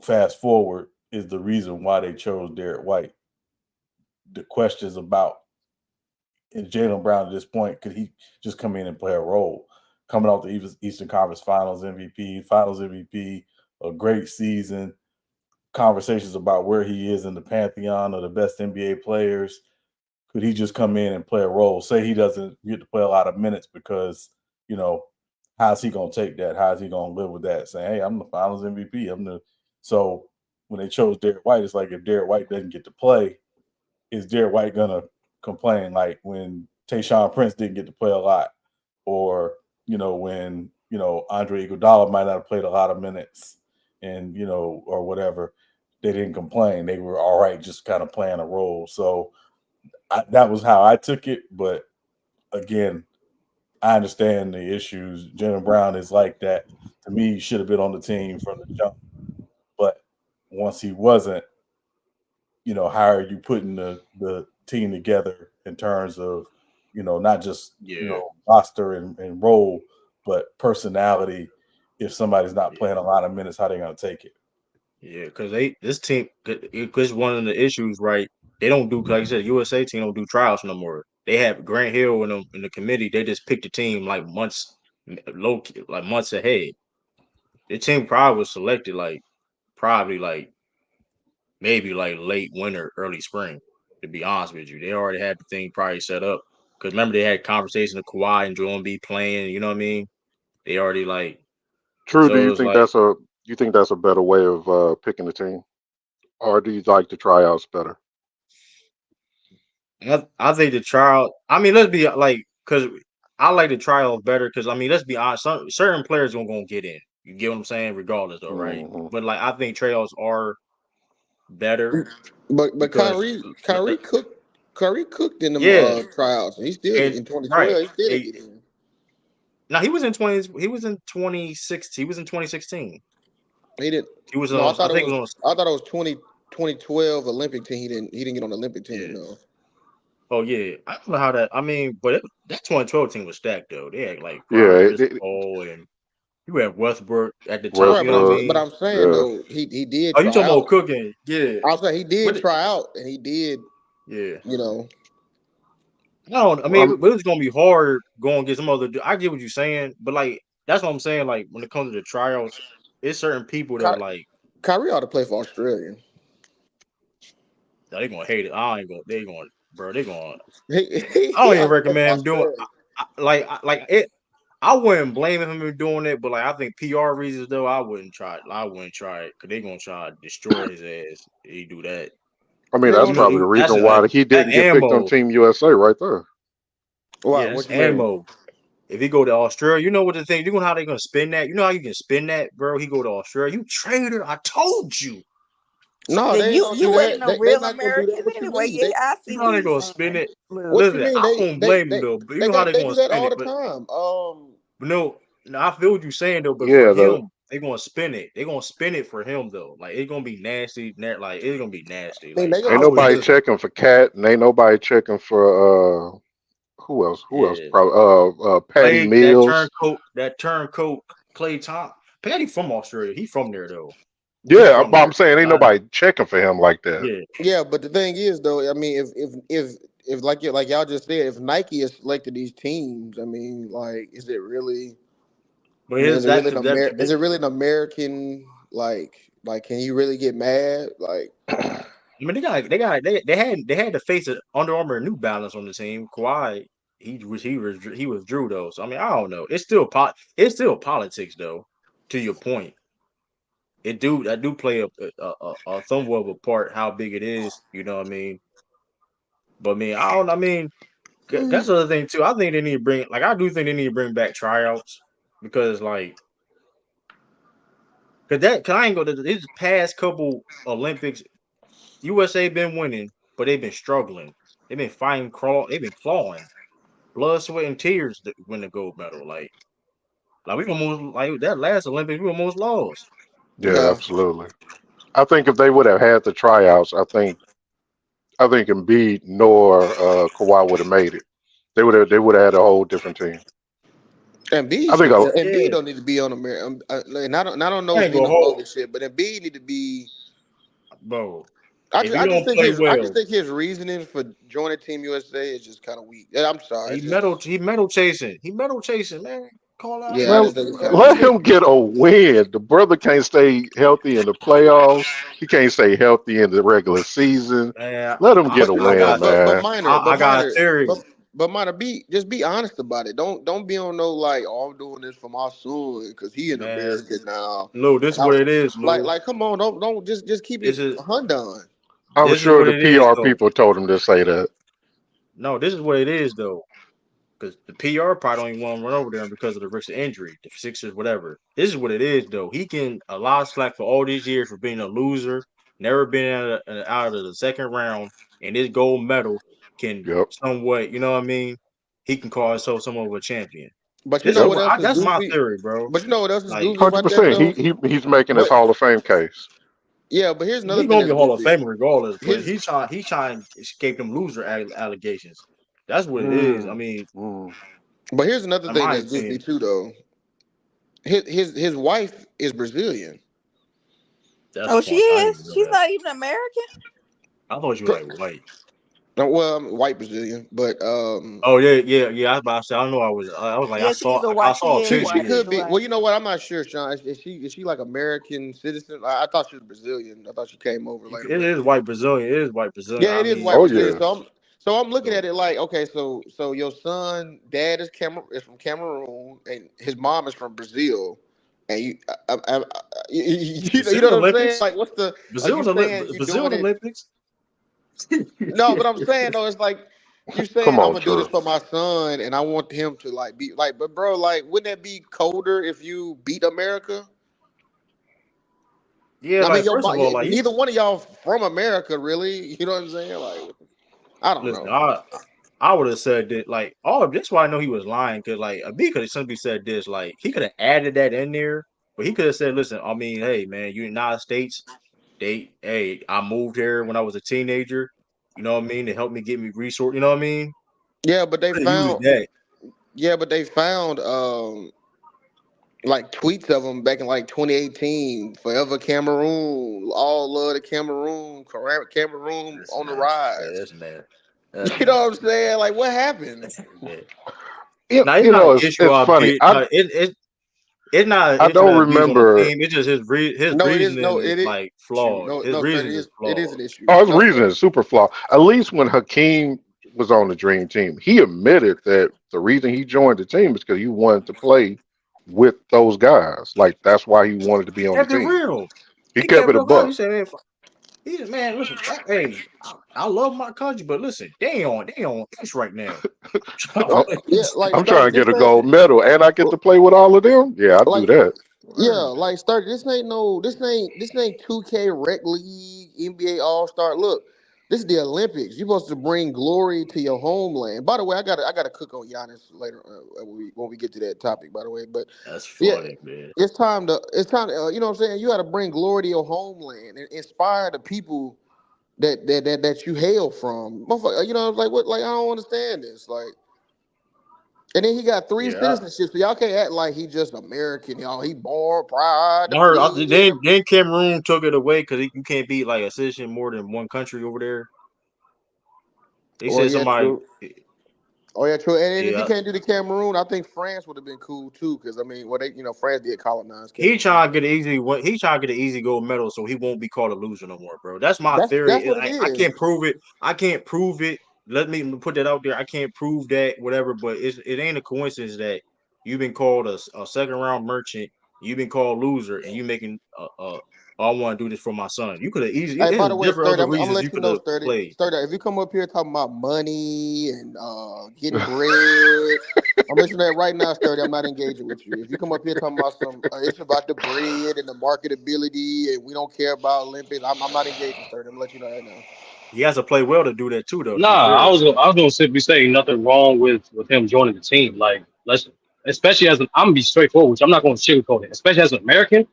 S6: fast forward is the reason why they chose Derek White. The questions about is Jaylen Brown at this point, could he just come in and play a role? Coming off the Eastern Conference Finals MVP, a great season, conversations about where he is in the pantheon of the best NBA players. Could he just come in and play a role? Say he doesn't get to play a lot of minutes because, how's he going to take that? How's he going to live with that? Saying, hey, I'm the Finals MVP. So when they chose Derek White, it's like if Derek White doesn't get to play, is Derek White going to complain like when Tayshaun Prince didn't get to play a lot, or when Andre Iguodala might not have played a lot of minutes, and or whatever, they didn't complain. They were all right, just kind of playing a role. So that was how I took it. But again, I understand the issues. Jaylen Brown is like that. To me, he should have been on the team from the jump. But once he wasn't, how are you putting the team together in terms of, not just,
S1: yeah,
S6: roster and role, but personality. If somebody's not
S1: yeah,
S6: playing a lot of minutes, how they going to take it?
S1: yeah. Because this team, because one of the issues, right? They don't do, like I said, USA team don't do trials no more. They have Grant Hill in the committee. They just pick the team like months ahead. The team probably was selected probably maybe like late winter, early spring. To be honest with you, they already had the thing probably set up. Because remember they had conversations of Kawhi and Joel Embiid playing. You know what I mean? They already
S7: True. Do
S1: so
S7: you
S1: it's
S7: think
S1: like
S7: that's a better way of picking the team, or do you like the tryouts better?
S1: I think the trial. I mean, let's be because I like the trial better. Because I mean, let's be honest. Certain players gonna get in. You get what I'm saying? Regardless, though, right?
S7: Hmm.
S1: But I think trials are better
S4: But
S1: because
S4: Kyrie cooked in them
S1: yeah,
S4: tryouts, and he still
S1: and
S4: in
S1: right.
S4: 2012 he still didn't get in.
S1: Now he was in 20s. He was in 26. He was in 2016.
S4: He didn't.
S1: He was
S4: No,
S1: on. I think it was on.
S4: I thought it was 2012 Olympic team. He didn't get on the Olympic team.
S1: Yeah.
S4: No,
S1: Oh yeah. I don't know how that. I mean, but that 2012 team was stacked though. They had
S7: Yeah,
S1: probably Chris Paul and you had Westbrook at the top.
S4: right.
S1: You know what I
S7: Westbrook.
S4: But
S1: mean?
S4: I'm saying
S7: Yeah,
S4: though he did
S1: Oh, you
S4: try
S1: talking about
S4: out.
S1: cooking? Yeah.
S4: I was saying he did
S1: But
S4: try out, and he did.
S1: yeah.
S4: You know,
S1: No, I
S7: um,
S1: mean, but it's gonna be hard going against some other. I get what you're saying, but that's what I'm saying. Like when it comes to the trials, it's certain people that
S4: Kyrie ought to play for Australia.
S1: they gonna hate it. I ain't gonna. They gonna, bro. They gonna. I
S4: He
S1: don't even
S4: ought to play for
S1: recommend him doing.
S4: Australia.
S1: Like it. I wouldn't blame him for doing it, but I think PR reasons though, I wouldn't try it. I wouldn't try it because they gonna try to destroy his ass if he do that.
S7: I mean,
S4: They
S7: that's
S1: You
S4: gonna
S1: know,
S7: probably the
S1: he that's
S7: reason
S1: like
S7: why he
S1: that
S7: didn't get picked on
S1: ammo.
S7: Team USA right there.
S4: Why?
S1: Yeah, that's
S4: What you mean?
S1: ammo. If he go to Australia, you know what the thing. You know how they gonna spin that. You know how you can spin that, bro. He go to Australia. You traitor! I told you.
S4: No,
S5: Yeah,
S4: they ain't
S5: you
S4: gonna do
S5: you
S4: that.
S5: ain't no
S4: They
S5: real
S4: not gonna do that.
S5: Americans
S4: What you
S5: anyway.
S4: mean?
S5: Yeah, I
S1: You
S5: see
S1: know
S5: what
S1: how they
S5: he's
S1: gonna spin
S5: saying.
S1: it.
S4: What
S5: Look,
S4: you
S1: Listen,
S4: mean?
S1: I don't blame him though. But you know how they
S4: They
S1: gonna
S4: do that
S1: spin
S4: all
S1: it.
S4: the
S1: But
S4: time.
S1: no, I feel what you're saying though. But for
S7: Yeah,
S1: him, they gonna spin it. They gonna spin it for him though. Like it's gonna be nasty. Like it's gonna be nasty.
S4: I mean,
S1: Like
S4: they
S7: ain't
S4: gonna
S1: I wouldn't
S7: nobody
S4: spin.
S1: listen.
S7: checking for Cat, and ain't nobody checking for who else? Who else?
S1: Yeah,
S7: Probably Patty
S1: Clay,
S7: Mills.
S1: that turncoat, Clay Thompson. Patty from Australia. He from there though. He
S7: Yeah,
S1: from
S7: but I'm
S1: there.
S7: saying ain't
S1: I,
S7: nobody checking for him like that.
S1: yeah,
S4: Yeah, but the thing is, though, I mean, if like y'all just said, if Nike has selected these teams, I mean, like, is it really?
S1: but
S4: I mean,
S1: his that
S4: Is it really an American? Like, can you really get mad? Like,
S1: I mean, they had to face an Under Armour and New Balance on the team. Kawhi, he withdrew though. So I mean, I don't know. It's still politics though. To your point, I do play a somewhat of a part how big it is. You know what I mean? But I mean, I don't. I mean, that's the other thing too. I think they need to bring I do think they need to bring back tryouts because Cause I ain't go to these past couple Olympics. USA been winning, but they've been struggling. They've been fighting, they've been clawing, blood, sweat, and tears to win the gold medal. Like we almost like that last Olympics, we almost lost.
S7: Yeah,
S4: Yeah.
S7: absolutely. I think if they would have had the tryouts, I think Embiid nor Kawhi would have made it. They would have had a whole different team. I
S4: Embiid
S7: think
S4: should. Embiid
S1: Yeah,
S4: don't need to be on America. And I don't know
S1: I
S4: if
S1: ain't
S4: be
S1: gonna
S4: no
S1: hold,
S4: bogus shit, but Embiid need to be.
S1: bro.
S4: I
S1: If
S4: just,
S1: you
S4: I just
S1: don't
S4: think
S1: play
S4: his, I just
S1: well,
S4: think his reasoning for joining Team USA is just kind of weak. Yeah, I'm sorry. It's just,
S1: he medal chasing. He medal chasing, man. Call out
S4: yeah, I
S1: medal
S7: Man,
S4: just think it's kind of
S7: let
S4: weak.
S7: him get a win. The brother can't stay healthy in the playoffs. He can't stay healthy in the regular season.
S1: man.
S7: Let him get a
S1: I
S7: win,
S1: got
S4: But
S7: man.
S4: minor,
S1: I got a theory.
S4: but minor. Just be honest about it. Don't be on no like, oh, I'm doing this for my son because he in
S1: Man,
S4: America now.
S1: Lou, this
S4: And
S1: is what it is,
S4: like
S1: Lou.
S4: like come on, don't just keep it
S1: This is
S4: Hyundai.
S7: I'm
S1: this is
S7: sure
S1: what
S7: the
S1: it is,
S7: PR
S1: though.
S7: people told him to say that.
S1: No, this is what it is, though. Because the PR probably don't even want to run over there because of the risk of injury, the Sixers, whatever. This is what it is, though. He can a lot of slack for all these years for being a loser, never been out of the second round, and this gold medal can
S7: Yep.
S1: somewhat, you know what I mean? He can call himself somewhat of a champion.
S4: But you
S1: This
S4: know
S1: is
S7: Yep.
S4: what
S1: what
S4: else is
S1: that's my
S4: goofy?
S1: theory, bro.
S4: But you know what else is
S1: Like
S4: goofy
S7: Hundred
S4: about that
S7: percent.
S4: though?
S7: He's making his
S4: What?
S7: Hall of Fame case.
S4: Yeah, but here's another
S1: he
S4: thing
S1: gonna be
S4: that's
S1: a Hall of
S4: goofy.
S1: Famer regardless, but
S4: His
S1: he trying to escape them loser allegations. That's what it is. I
S7: Mm,
S1: mean,
S7: mm.
S4: but here's another
S1: in
S4: thing
S1: my
S4: that's goofy
S1: opinion,
S4: too though. His wife is Brazilian.
S1: that's
S5: Oh, she
S1: funny. I didn't
S5: is.
S1: even know
S5: She's
S1: that.
S5: not even American.
S1: I thought you were
S4: Cor-
S1: like white.
S4: No, well, I'm white Brazilian, but
S1: Oh yeah. I was about to say. I know I was like
S5: Yeah, she's a
S1: I
S5: white.
S1: saw
S5: She
S1: a
S5: is
S4: she
S1: picture.
S5: white.
S1: Yeah,
S4: could
S5: You're
S4: be. Well,
S5: right.
S4: you know what? I'm not sure, Sean. Is she like American citizen? I thought she was Brazilian. I thought she came over later,
S1: it
S4: but
S1: is white Brazilian. It is white Brazilian.
S4: yeah,
S1: I
S4: it is
S1: mean,
S4: white
S7: Oh
S4: Brazilian.
S7: yeah.
S4: So I'm looking at
S1: so
S4: it like, okay, so your son, dad is from Cameroon, and his mom is from Brazil, and you
S1: Brazil
S4: know what I'm saying?
S1: Olympics.
S4: Like, are you saying you
S1: Brazil
S4: doing it?
S1: Olympics.
S4: No, but I'm saying though, it's like you
S7: Come
S4: saying I'm
S7: on,
S4: gonna do this
S7: True.
S4: for my son, and I want him to like be like, but bro, like, wouldn't that be colder if you beat America?
S1: Yeah,
S4: I mean,
S1: like first of all, like
S4: neither one of y'all from America, really. You know what I'm saying? Like, I don't
S1: listen,
S4: know.
S1: I would have said that like all this why I know he was lying because like B could have simply said this like he could have added that in there, but he could have said, listen, I mean, hey man, you United States, hey, I moved here when I was a teenager. You know what I mean? To help me get me resource. You know what I mean?
S4: Yeah, but
S1: Could have used that.
S4: they found like tweets of him back in like 2018. Forever Cameroon, all love to Cameroon, Cameroon
S1: That's
S4: on the
S1: nasty. Yeah,
S4: rise.
S1: that's nasty. That's
S4: You know
S1: nasty.
S4: what I'm saying? Like, what happened?
S1: Yeah.
S7: You,
S1: Now it's
S7: you
S1: not
S7: know,
S1: an
S7: it's
S1: issue
S7: it's
S1: of
S7: funny.
S1: B. No, it's not an
S7: I
S1: issue
S7: don't
S1: that B's on the
S7: remember.
S1: team. It's just his
S4: No, it is
S1: reasoning
S4: no,
S1: is
S4: it is
S1: like
S4: issue.
S1: flawed.
S4: No,
S1: His
S4: no, sir,
S1: reasoning is
S4: it is
S1: flawed.
S4: an issue.
S7: Oh, his
S4: No,
S7: reason
S4: sir.
S7: is super flawed. At least when Hakeem was on the Dream Team, he admitted that the reason he joined the team is because he wanted to play with those guys. Like that's why he wanted to be on the
S1: Kept it
S7: team.
S1: real.
S7: He
S1: He
S7: kept
S1: kept
S7: it
S1: it
S7: a
S1: a buck. He
S7: buck.
S1: said, man, he said, man, listen, hey, I love my country, but listen, they on ice right now.
S7: I'm,
S4: Yeah, like
S7: I'm trying
S4: start
S7: to get
S4: this
S7: a
S4: ain't
S7: gold medal, and I get to play with all of them. Yeah, I do
S4: like
S7: that.
S4: yeah,
S1: Word.
S4: like start this ain't 2K Rec League, NBA All Star. Look, this is the Olympics. You're supposed to bring glory to your homeland. By the way, I gotta cook on Giannis later when we get to that topic. By the way, but
S1: That's
S4: yeah,
S1: funny, man.
S4: it's time to you know what I'm saying. You got to bring glory to your homeland and inspire the people that you hail from. Motherfucker, you know, like what? Like I don't understand this. Like, and then he got three
S1: Yeah,
S4: citizenships, so y'all can't act like he just American. Y'all, he born, pride,
S1: I heard.
S4: depleted.
S1: Then Cameroon took it away because you can't be like a citizen more than one country over there. They
S4: Well,
S1: said
S4: yeah,
S1: somebody.
S4: true. Oh yeah, true. And if he
S1: Yeah,
S4: can't do the Cameroon, I think France would have been cool too, because I mean, well, France did colonize
S1: he
S4: Cameroon.
S1: trying to get an easy. He trying to get an easy gold medal, so he won't be called a loser no more, bro. That's my
S4: That's
S1: theory.
S4: what it
S1: I
S4: is.
S1: can't prove it. I can't prove it. Let me put that out there. I can't prove that, whatever. But it ain't a coincidence that you've been called a second round merchant. You've been called loser, and you making I want to do this for my son. You could have easily.
S4: Hey, by
S1: There's
S4: the way,
S1: different
S4: Sturdy,
S1: other
S4: I'm gonna
S1: reasons
S4: let
S1: you
S4: you
S1: could
S4: know,
S1: have
S4: Sturdy.
S1: played.
S4: Sturdy, if you come up here talking about money and getting bread, I'm listening to that right now, Sturdy. I'm not engaging with you. If you come up here talking about some, it's about the bread and the marketability, and we don't care about Olympics. I'm not engaging, Sturdy. I'm gonna let you know that now.
S1: He has to play well to do that too, though. To
S8: Nah,
S1: be
S8: I
S1: fair,
S8: was gonna simply say nothing wrong with him joining the team. Like, let's especially as an I'm gonna be straightforward, which I'm not gonna sugarcoat it. Especially as an American,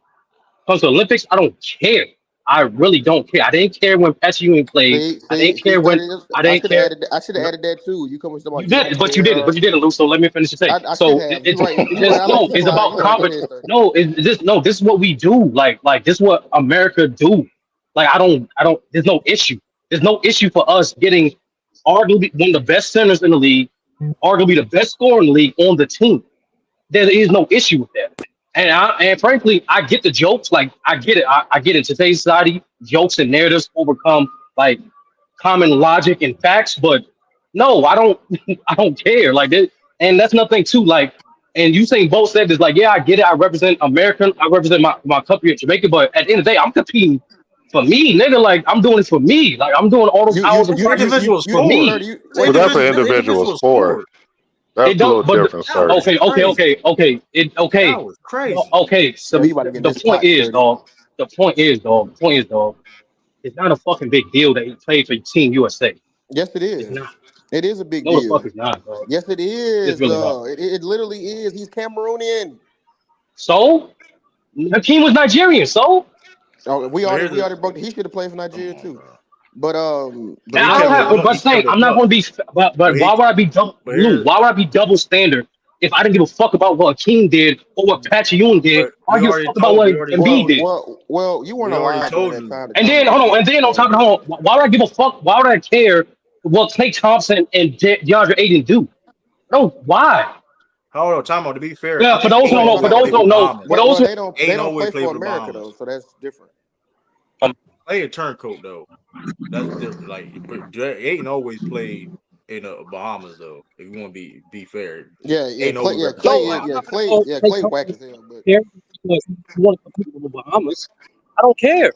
S8: comes to Olympics, I don't care. I really don't care. I didn't care when Patrick Ewing played. I didn't
S4: See,
S8: care when
S4: Sturdy.
S8: I
S4: I
S8: didn't
S4: should have
S8: care.
S4: added. I should have
S8: No,
S4: added that too. You come with somebody
S8: you
S4: you
S8: did,
S4: don't
S8: but you didn't.
S4: care.
S8: But you didn't, Lou. So let me finish the thing.
S4: I should
S8: So
S4: have.
S8: it's
S4: You're right. You're right.
S8: just
S4: I let
S8: no.
S4: you
S8: It's
S4: slide.
S8: about
S4: You're right. Go
S8: compet.
S4: ahead, Sturdy.
S8: No, it's just no. This is what we do. Like this is what America do. Like I don't. There's no issue. There's no issue for us getting arguably one of the best centers in the league, arguably the best scorer in the league on the team. There is no issue with that. And frankly, I get the jokes. Like I get it. I get it. In today's society, jokes and narratives overcome like common logic and facts. But no, I don't. I don't care. Like that, and that's nothing too. Like, and you saying both said this. Like, yeah, I get it. I represent American. I represent my country in Jamaica. But at the end of the day, I'm competing for me, nigga. Like I'm doing it for me. Like I'm doing all those hours of
S1: it's an
S8: practice
S1: individual
S8: for
S1: sport.
S8: me.
S4: Sturdy.
S1: It's an
S7: But
S4: Wait.
S7: that's an
S1: individual. It's an
S7: individual
S1: individual
S7: sport.
S1: sport.
S7: That's
S8: It
S7: a little
S8: don't. But
S7: different,
S1: That was
S7: sturdy.
S1: crazy.
S8: okay. It okay.
S1: That was
S8: No,
S1: crazy.
S8: okay. So
S4: Yeah, you about to get in
S8: the
S4: this
S8: point
S4: pot,
S8: is,
S4: Sturdy.
S8: dog. The point is, dog. It's not a fucking big deal that he played for Team USA.
S4: Yes, it
S8: It's
S4: is.
S8: not.
S4: It is a big
S8: No, the fuck
S4: deal.
S8: it's not, dog.
S4: Yes, it
S8: It's
S4: is.
S8: really not.
S4: It literally is. He's Cameroonian.
S8: So Hakeem was Nigerian. So
S4: Oh,
S1: But here's
S4: we
S1: the
S4: already broke. He should have played for
S1: come
S4: Nigeria
S1: on,
S4: too.
S1: bro.
S4: But
S1: But
S8: and
S1: he
S8: I don't
S1: kept it.
S8: have.
S1: Look,
S8: But
S1: he
S8: saying
S1: kept it a
S8: I'm not
S1: buck.
S8: going to be. But
S1: But
S8: why
S1: he.
S8: would I be double?
S1: But
S8: Lou,
S1: here's.
S8: why would I be double standard if I didn't give a fuck about what Hakeem did or what Patrick Ewing did?
S1: But
S8: I give a fuck about what Embiid did.
S4: you weren't
S1: we already
S4: alive during
S1: told
S4: that
S1: you.
S4: time to
S8: And then
S4: comment
S8: hold
S4: on
S8: on,
S4: that.
S8: and then on top
S4: So
S8: of the whole, why would I give a fuck? Why would I care what Clay Thompson and DeAndre Ayton do? No, why?
S1: Hold on, time out. To be fair,
S8: Yeah, for those who don't know,
S1: always
S8: for
S1: did
S8: those
S1: play
S8: who
S1: for
S8: don't know,
S1: Bahamas.
S8: for those who
S4: they
S1: Ain't
S4: don't
S1: always
S4: play
S1: played
S4: for
S1: for the
S4: America though,
S1: Bahamas.
S4: so that's different.
S1: Play a turncoat though. That's different. Like, but Aiden always played in the Bahamas though. If you want to be fair, Aiden always
S8: no,
S1: represented
S8: I'm
S1: Bahamas.
S8: not gonna go Clay
S4: Clay whack
S8: Thompson
S4: as hell. But
S8: here because you want to compete with the Bahamas. I don't care.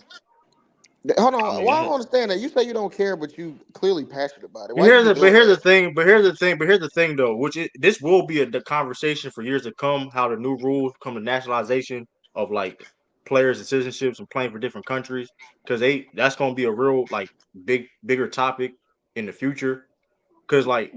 S4: hold
S1: I
S4: on,
S1: mean,
S4: why I don't understand that? You say you don't care, but you clearly passionate about it.
S1: But
S4: Why you
S1: here's
S4: be
S1: the but
S4: doing
S1: here's the
S4: that?
S1: thing, but here's the thing though, this will be the conversation for years to come, how the new rules come to nationalization of like players and citizenships and playing for different countries. Cause that's gonna be a real like bigger topic in the future. Cause like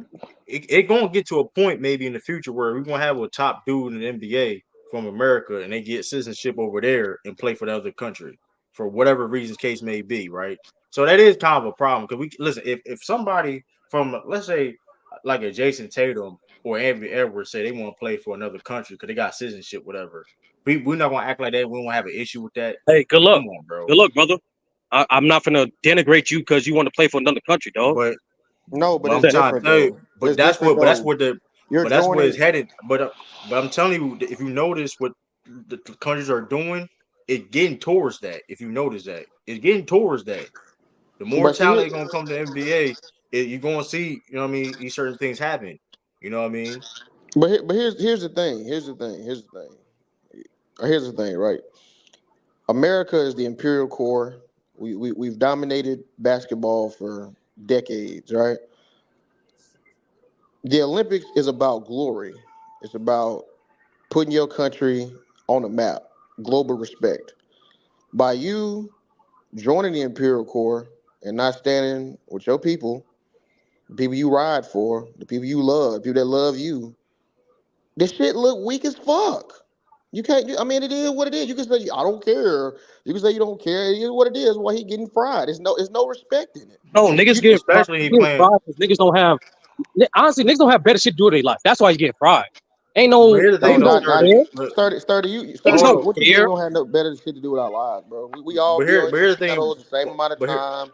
S1: it gonna get to a point maybe in the future where we're gonna have a top dude in the NBA from America and they get citizenship over there and play for the other country for whatever reasons case may be, right? So that is kind of a problem because we listen if somebody from let's say like a Jason Tatum or Anthony Edwards say they want to play for another country because they got citizenship, whatever. We're not gonna act like that. We don't have an issue with that.
S9: Hey, good luck.
S1: Come on, bro.
S9: Good luck, brother. I'm not gonna denigrate you because you want to play for another country, dog.
S1: But
S4: No, but
S1: But
S4: it's
S1: I'm trying to
S4: different
S1: tell you,
S4: though. It's different
S1: but that's
S4: though.
S1: what the
S4: You're
S1: but that's where it's
S4: joining.
S1: headed. But I'm telling you, if you notice what the countries are doing, it's getting towards that. If you notice that, it's getting towards that. The more
S4: But see here,
S1: talent gonna come to the NBA, you're gonna see, you know what I mean, these certain things happen. You know what I mean?
S4: but here's the thing. Here's the thing. Right. America is the imperial core. We've dominated basketball for decades. Right. The Olympics is about glory. It's about putting your country on the map, global respect. By you joining the Imperial Corps and not standing with your people, the people you ride for, the people you love, the people that love you, this shit look weak as fuck. You can't. I mean, it is what it is. You can say I don't care. You can say you don't care. It is what it is. Why he getting fried? There's no respect in it.
S9: No, niggas
S4: You
S9: getting fried.
S1: Especially he
S9: Getting
S1: playing.
S9: fried because niggas don't have. Honestly, niggas don't have better shit to do with their life. That's why he's getting fried. Ain't
S1: But
S9: no
S1: here's the
S4: no,
S1: thing,
S9: niggas
S1: though,
S9: don't
S4: not
S1: Sturdy.
S9: care.
S1: But
S9: Niggas
S4: Sturdy.
S1: hold
S9: don't
S1: on.
S4: What you mean? We
S9: care.
S4: don't have no better shit to do with our lives, bro? We all
S1: But
S4: be
S1: here,
S4: on
S1: but
S4: here
S1: here's the thing.
S4: channels the same amount of
S1: But here,
S4: time,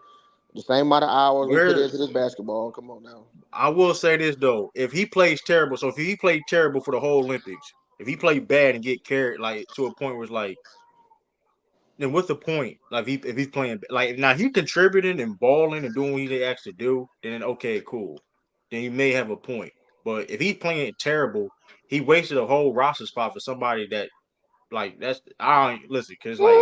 S4: the same amount of hours
S1: but
S4: we put
S1: here,
S4: into this basketball. Come on now.
S1: I will say this though: if he plays terrible, so if he played terrible for the whole Olympics, if he played bad and get carried like to a point where it's like then what's the point? Like if he's playing like now he contributing and balling and doing what he asked to do, then okay, cool. Then you may have a point. But if he's playing terrible, he wasted a whole roster spot for somebody that like that's I don't listen because like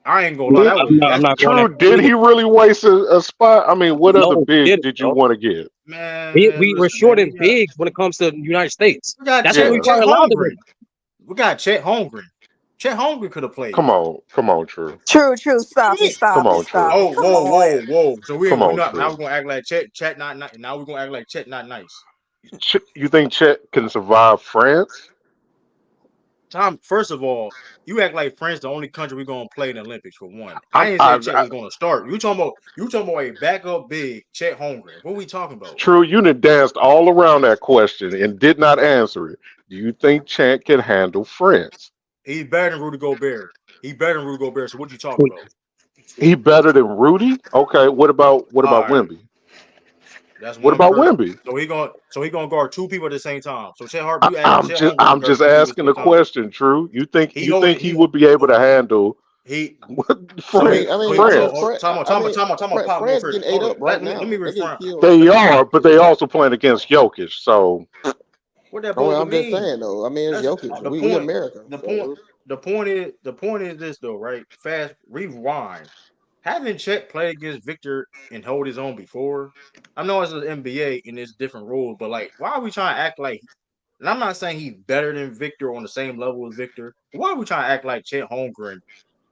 S1: I ain't gonna lie. That was
S9: I'm
S1: that's
S9: not going
S7: True.
S9: that far
S7: Did
S9: either.
S7: he really waste a spot? I mean, what other
S9: No, he
S7: big
S9: didn't,
S7: did you
S9: bro.
S7: want to get?
S1: man.
S9: We're
S1: Listen,
S9: short
S1: man.
S9: in bigs when it comes to the United States.
S1: We got
S9: That's why
S1: Chet
S9: we
S7: Yeah.
S1: Chet
S9: probably allowed them.
S1: Holmgren. We got Chet Holmgren. Chet Holmgren could have played.
S7: Come on, True.
S5: True,
S1: What
S5: stop
S1: you
S5: it,
S1: mean?
S5: stop
S7: Come
S5: it,
S7: on,
S5: stop
S7: True.
S5: it.
S1: Oh,
S5: Come
S1: whoa,
S5: on.
S1: whoa, whoa. So
S7: Come
S1: we
S7: on,
S1: not now
S7: True.
S1: we're gonna act like Chet not now we're gonna act like Chet not nice.
S7: You think Chet can survive France?
S1: Tom, first of all, you act like France the only country we're gonna play in the Olympics for one. I
S7: I'm,
S1: didn't say
S7: I,
S1: Chet
S7: I
S1: was gonna start. You talking about a backup big Chet Holmgren. What are we talking about?
S7: True. You done danced all around that question and did not answer it. Do you think Chet can handle France?
S1: He's better than Rudy Gobert. He's better than Rudy Gobert. So what you talking about?
S7: He better than Rudy? Okay. What
S1: All
S7: about
S1: right,
S7: Wimby?
S1: that's
S7: What
S1: one
S7: about
S1: person.
S7: Wimby?
S1: So he gonna guard two people at the same time. So you asking
S7: I'm
S1: Chet
S7: just
S1: Holmgren gonna
S7: I'm
S1: guard
S7: just
S1: two people at
S7: asking
S1: the same
S7: the
S1: time.
S7: question. True.
S1: He
S7: You
S1: holding
S7: think he would be able to handle
S1: he
S4: I
S1: so
S4: mean,
S1: he
S4: I
S1: so
S4: mean,
S1: he
S4: I mean,
S1: so
S7: France?
S4: Fran,
S1: time out, pop go
S4: France
S1: first.
S4: getting ate
S1: Hold
S4: up
S1: up.
S4: right
S1: Let me
S4: now. They getting
S1: refrain.
S4: killed right
S7: They
S4: now.
S7: are, but they also playing against Jokic. So
S1: What that
S4: Oh, well,
S1: supposed to
S4: I'm just
S1: mean?
S4: saying though. I mean, it's
S1: That's
S4: Jokic.
S1: the
S4: We
S1: point.
S4: America,
S1: The point.
S4: so
S1: The point is this though, right? Fast rewind. Having Chet play against Victor and hold his own before. I know it's an NBA and it's different rules, but like, why are we trying to act like? And I'm not saying he's better than Victor on the same level as Victor. Why are we trying to act like Chet Holmgren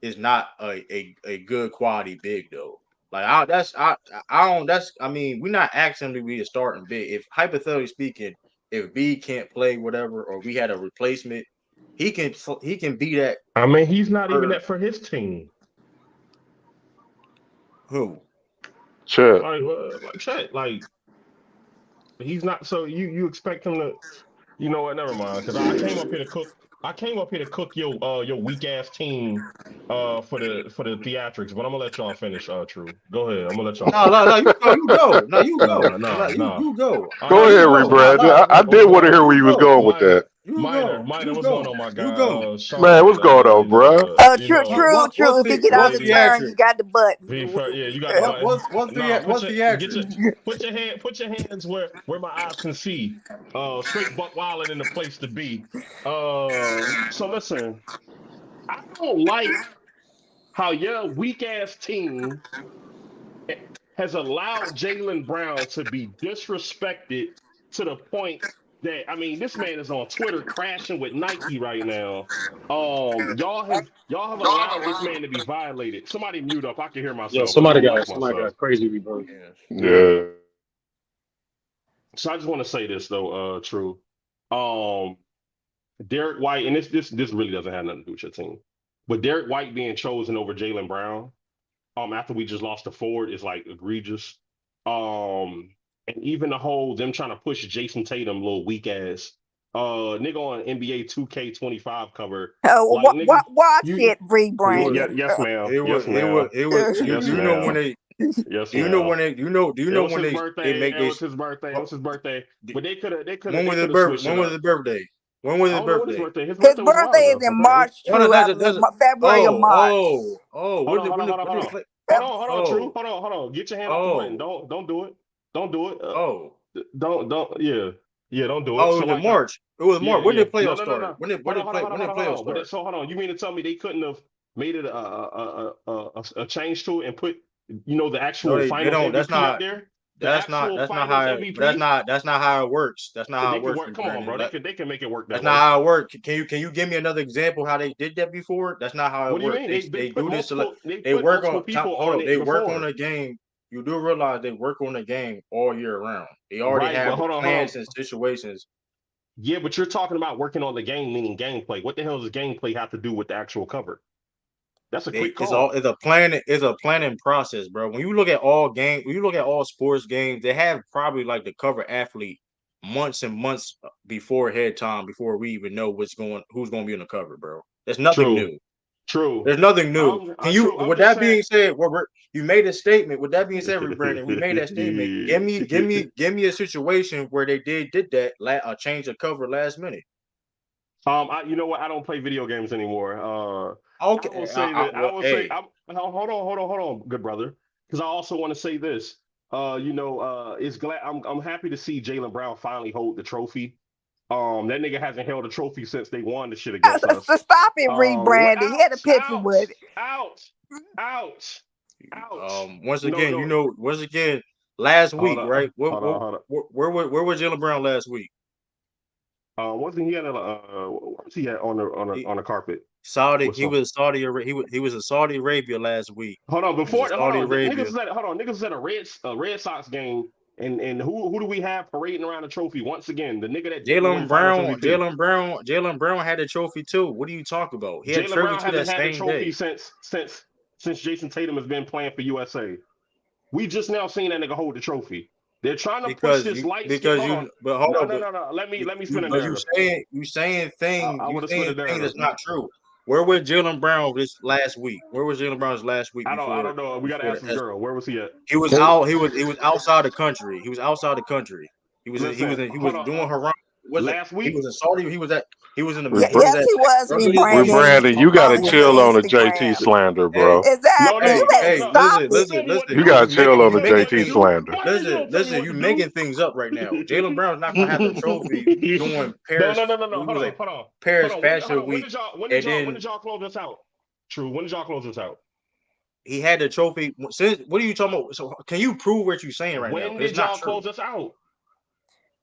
S1: is not a good quality big though? Like I don't that's I mean we're not asking him to be a starting big. If hypothetically speaking, if B can't play whatever or we had a replacement, he can be that
S10: I mean, he's not even
S1: for
S10: that for his team.
S1: who?
S7: Chet.
S10: Like Chet, like he's not. So you expect him to? You know what? Never mind. Because I came up here to cook. I came up here to cook your weak ass team for the theatrics. But I'm gonna let y'all finish. True. Go ahead. I'm gonna let y'all
S1: No,
S10: finish.
S1: no, no, you go. No, you go.
S10: Nah,
S1: No,
S10: nah, nah.
S1: you go.
S10: I
S1: No,
S7: Go
S10: ain't
S1: you
S7: ahead,
S10: nah,
S1: go.
S10: nah,
S1: No,
S7: Rebrand.
S1: no,
S10: nah.
S7: I
S10: What's
S7: did want
S10: going
S7: to
S10: on?
S7: hear where
S1: you
S7: you was
S1: go.
S7: going with
S10: Minor,
S7: that.
S1: You go.
S10: minor.
S1: You
S10: What's going
S1: go.
S10: on, my
S1: You
S10: guy?
S1: go.
S7: Man,
S10: Sorry,
S7: what's going on, bruh?
S5: True, true. If he get out
S10: yeah,
S5: of the
S1: What's
S10: yeah.
S5: turn, you
S1: theatric?
S5: got the
S10: Be
S5: button.
S10: fair, yeah, you got the button. Nah,
S1: What's
S10: get your
S1: theatrics?
S10: put your hands where my eyes can see. Straight buck wilding in the place to be. So listen, I don't like how your weak ass team has allowed Jaylen Brown to be disrespected to the point that I mean, this man is on Twitter crashing with Nike right now. Y'all have allowed this man to be violated. Somebody mute up. I can hear
S9: Yeah,
S10: myself. Let me mute
S9: somebody
S10: myself.
S9: got crazy reverb.
S1: Yes.
S10: Yeah.
S7: Yeah.
S10: So I just want to say this though, True. Um, Derek White, and this really doesn't have nothing to do with your team, but Derek White being chosen over Jaylen Brown, after we just lost to Ford is like egregious. And even the whole them trying to push Jason Tatum, little weak ass, nigga on NBA 2K25 cover, like nigga,
S5: Watch
S10: you,
S5: it, Bree
S1: It
S10: yeah,
S1: was
S5: Brandon.
S10: yes
S1: it was
S10: yes
S1: you know when
S10: ma'am,
S1: they
S10: yes
S1: do you know
S10: ma'am.
S1: when they do you
S10: It
S1: know
S10: was
S1: when
S10: his
S1: they
S10: birthday.
S1: make
S10: It
S1: they
S10: was his birthday. It was his birthday. But
S1: when
S10: they
S1: was his
S10: could have switched
S1: when
S10: it
S1: was
S10: up.
S1: his birthday? When was
S10: I
S1: his
S10: don't know what his
S1: birthday?
S10: birthday. His
S5: His
S10: birthday was a while
S5: birthday is
S10: ago.
S5: in March,
S1: No, no,
S5: True. I believe February or March.
S10: Hold on, hold on, hold on,
S1: when
S10: hold
S1: did
S10: on.
S1: play?
S10: Hold on, True.
S1: Oh,
S10: Hold on. Get your hand off the button.
S1: oh,
S10: Don't do it. Don't do it.
S1: oh,
S10: Yeah. Yeah, don't do it.
S1: oh, it
S10: So
S1: was in
S10: like
S1: March. It was
S10: yeah,
S1: March. When
S10: yeah.
S1: did
S10: No,
S1: playoffs
S10: no, no,
S1: start?
S10: no. Hold on, hold on, hold
S1: When
S10: on,
S1: did
S10: hold on, hold
S1: playoffs
S10: on.
S1: start?
S10: So hold on. You mean to tell me they couldn't have made it a change to it and put the
S1: No,
S10: actual
S1: they
S10: finals
S1: don't.
S10: MVP up there? The actual
S1: That's not
S10: finals
S1: how
S10: MVP?
S1: that's not how it works. That's not how
S10: They
S1: it
S10: could
S1: works,
S10: work. Come on,
S1: Brandon.
S10: bro. They can make it work
S1: That's
S10: that
S1: not
S10: way.
S1: how it works. Can you give me another example how they did that before? That's not how it
S10: What do you
S1: works.
S10: mean? They
S1: They
S10: put
S1: do this to
S10: multiple they
S1: they
S10: put
S1: work
S10: multiple
S1: on top.
S10: people
S1: Hold
S10: on
S1: up,
S10: it
S1: they work on
S10: before.
S1: the game. You do realize they work on the game all year round. They already
S10: Right, but
S1: have the
S10: hold
S1: plans
S10: on.
S1: and situations.
S10: Yeah, but you're talking about working on the game, meaning gameplay. What the hell does gameplay have to do with the actual cover? That's a quick call.
S1: It's a planning process, bro. When you look at all sports games, they have probably like the cover athlete months and months before head time before we even know who's going to be on the cover, bro. There's nothing
S10: True,
S1: new.
S10: true.
S1: There's nothing new.
S10: True. I'm
S1: With
S10: just
S1: that
S10: saying.
S1: being said, you made a statement. With that being said, Brandon, we made that statement. Give me a situation where they did that, change the cover last minute.
S10: You know what? I don't play video games anymore. I will
S1: Okay,
S10: say that. I
S1: well,
S10: will say.
S1: hey,
S10: Hold on, good brother. Because I also want to say this. It's glad. I'm happy to see Jaylen Brown finally hold the trophy. That nigga hasn't held a trophy since they won the shit against us.
S5: So stop it, rebranding. He had a picture with it.
S10: Ouch.
S1: Once again, last week, right? Where was Jaylen Brown last week?
S10: Wasn't he at where was he at on the carpet?
S1: Saudi. He was in Saudi Arabia last week.
S10: Hold on, niggas was at a Red Sox game, and who do we have parading around the trophy once again? The nigga that
S1: Jaylen Brown had a trophy too. What are you talking about? He had
S10: Jaylen Brown hasn't had the trophy
S1: day.
S10: since Jason Tatum has been playing for USA. We just now seen that nigga hold the trophy. They're trying to push this light skin. No. Let me spin a narrative.
S1: You saying things that's not true. Where was Jaylen Brown this last week? Where was Jaylen Brown last week?
S10: I don't know. We gotta ask the girl. Where was he at?
S1: He was outside the country. He was outside the country. He was doing haram.
S10: Last week
S1: he was in Saudi. He was in the.
S5: Yes, he was.
S7: Brandon, you gotta chill on the JT slander, bro.
S5: Exactly.
S1: Listen.
S7: You gotta chill on the JT slander.
S1: Listen. You making things up right now. Jaylen Brown's not gonna have the trophy doing Paris.
S10: Hold on.
S1: Paris Fashion Week.
S10: When did y'all close this out? True. When did y'all close this out?
S1: He had the trophy. What are you talking about? So can you prove what you're saying right now?
S10: When did y'all close this out?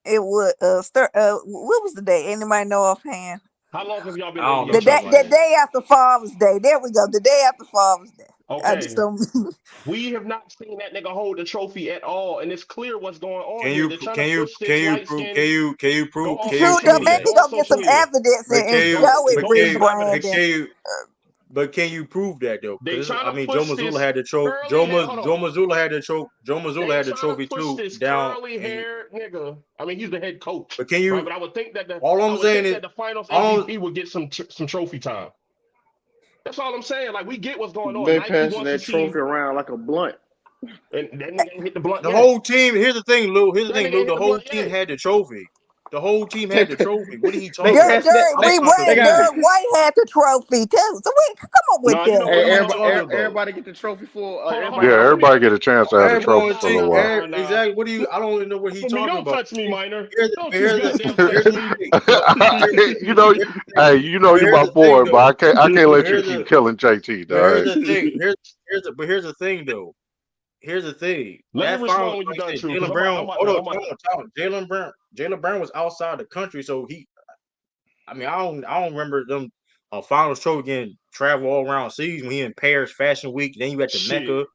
S5: It would what was the day? Anybody know offhand?
S10: How long have y'all been
S5: the day after Father's Day. There we go. The day after Father's Day.
S10: Okay.
S5: I just don't
S10: We have not seen that nigga hold the trophy at all, and it's clear what's going on.
S1: Can you prove?
S5: Maybe go get some evidence and show it.
S1: But can you prove that though?
S10: I mean,
S1: Joe Mazzulla had the trophy. Joe Mazzulla had the trophy too. Down.
S10: Curly-haired nigga. I mean, he's the head coach.
S1: But can you?
S10: Right? But I would think that
S1: the
S10: finals MVP would get some trophy time. That's all I'm saying. Like, we get what's going on.
S4: They passing that trophy around like a blunt.
S10: And that nigga hit the blunt.
S1: The whole team. Here's the thing, Lou. The whole team had the trophy. The whole team had the trophy. What are you talking about?
S5: Derek White had the trophy too. So come on with that.
S4: Everybody get the trophy for.
S7: Everybody get a chance to have the trophy for a while.
S1: Exactly. What do you? I don't even know what he's talking about.
S10: Don't touch me, minor.
S7: You're my boy, but I can't let you keep killing JT, dog.
S1: Here's the thing, though. Here's the thing.
S10: Let me respond when you done.
S1: Jaylen Brown. Hold on. Jaylen Brown was outside the country, so I don't remember them finals trophy getting travel all around seas when he in Paris Fashion Week. Then you at the Mecca.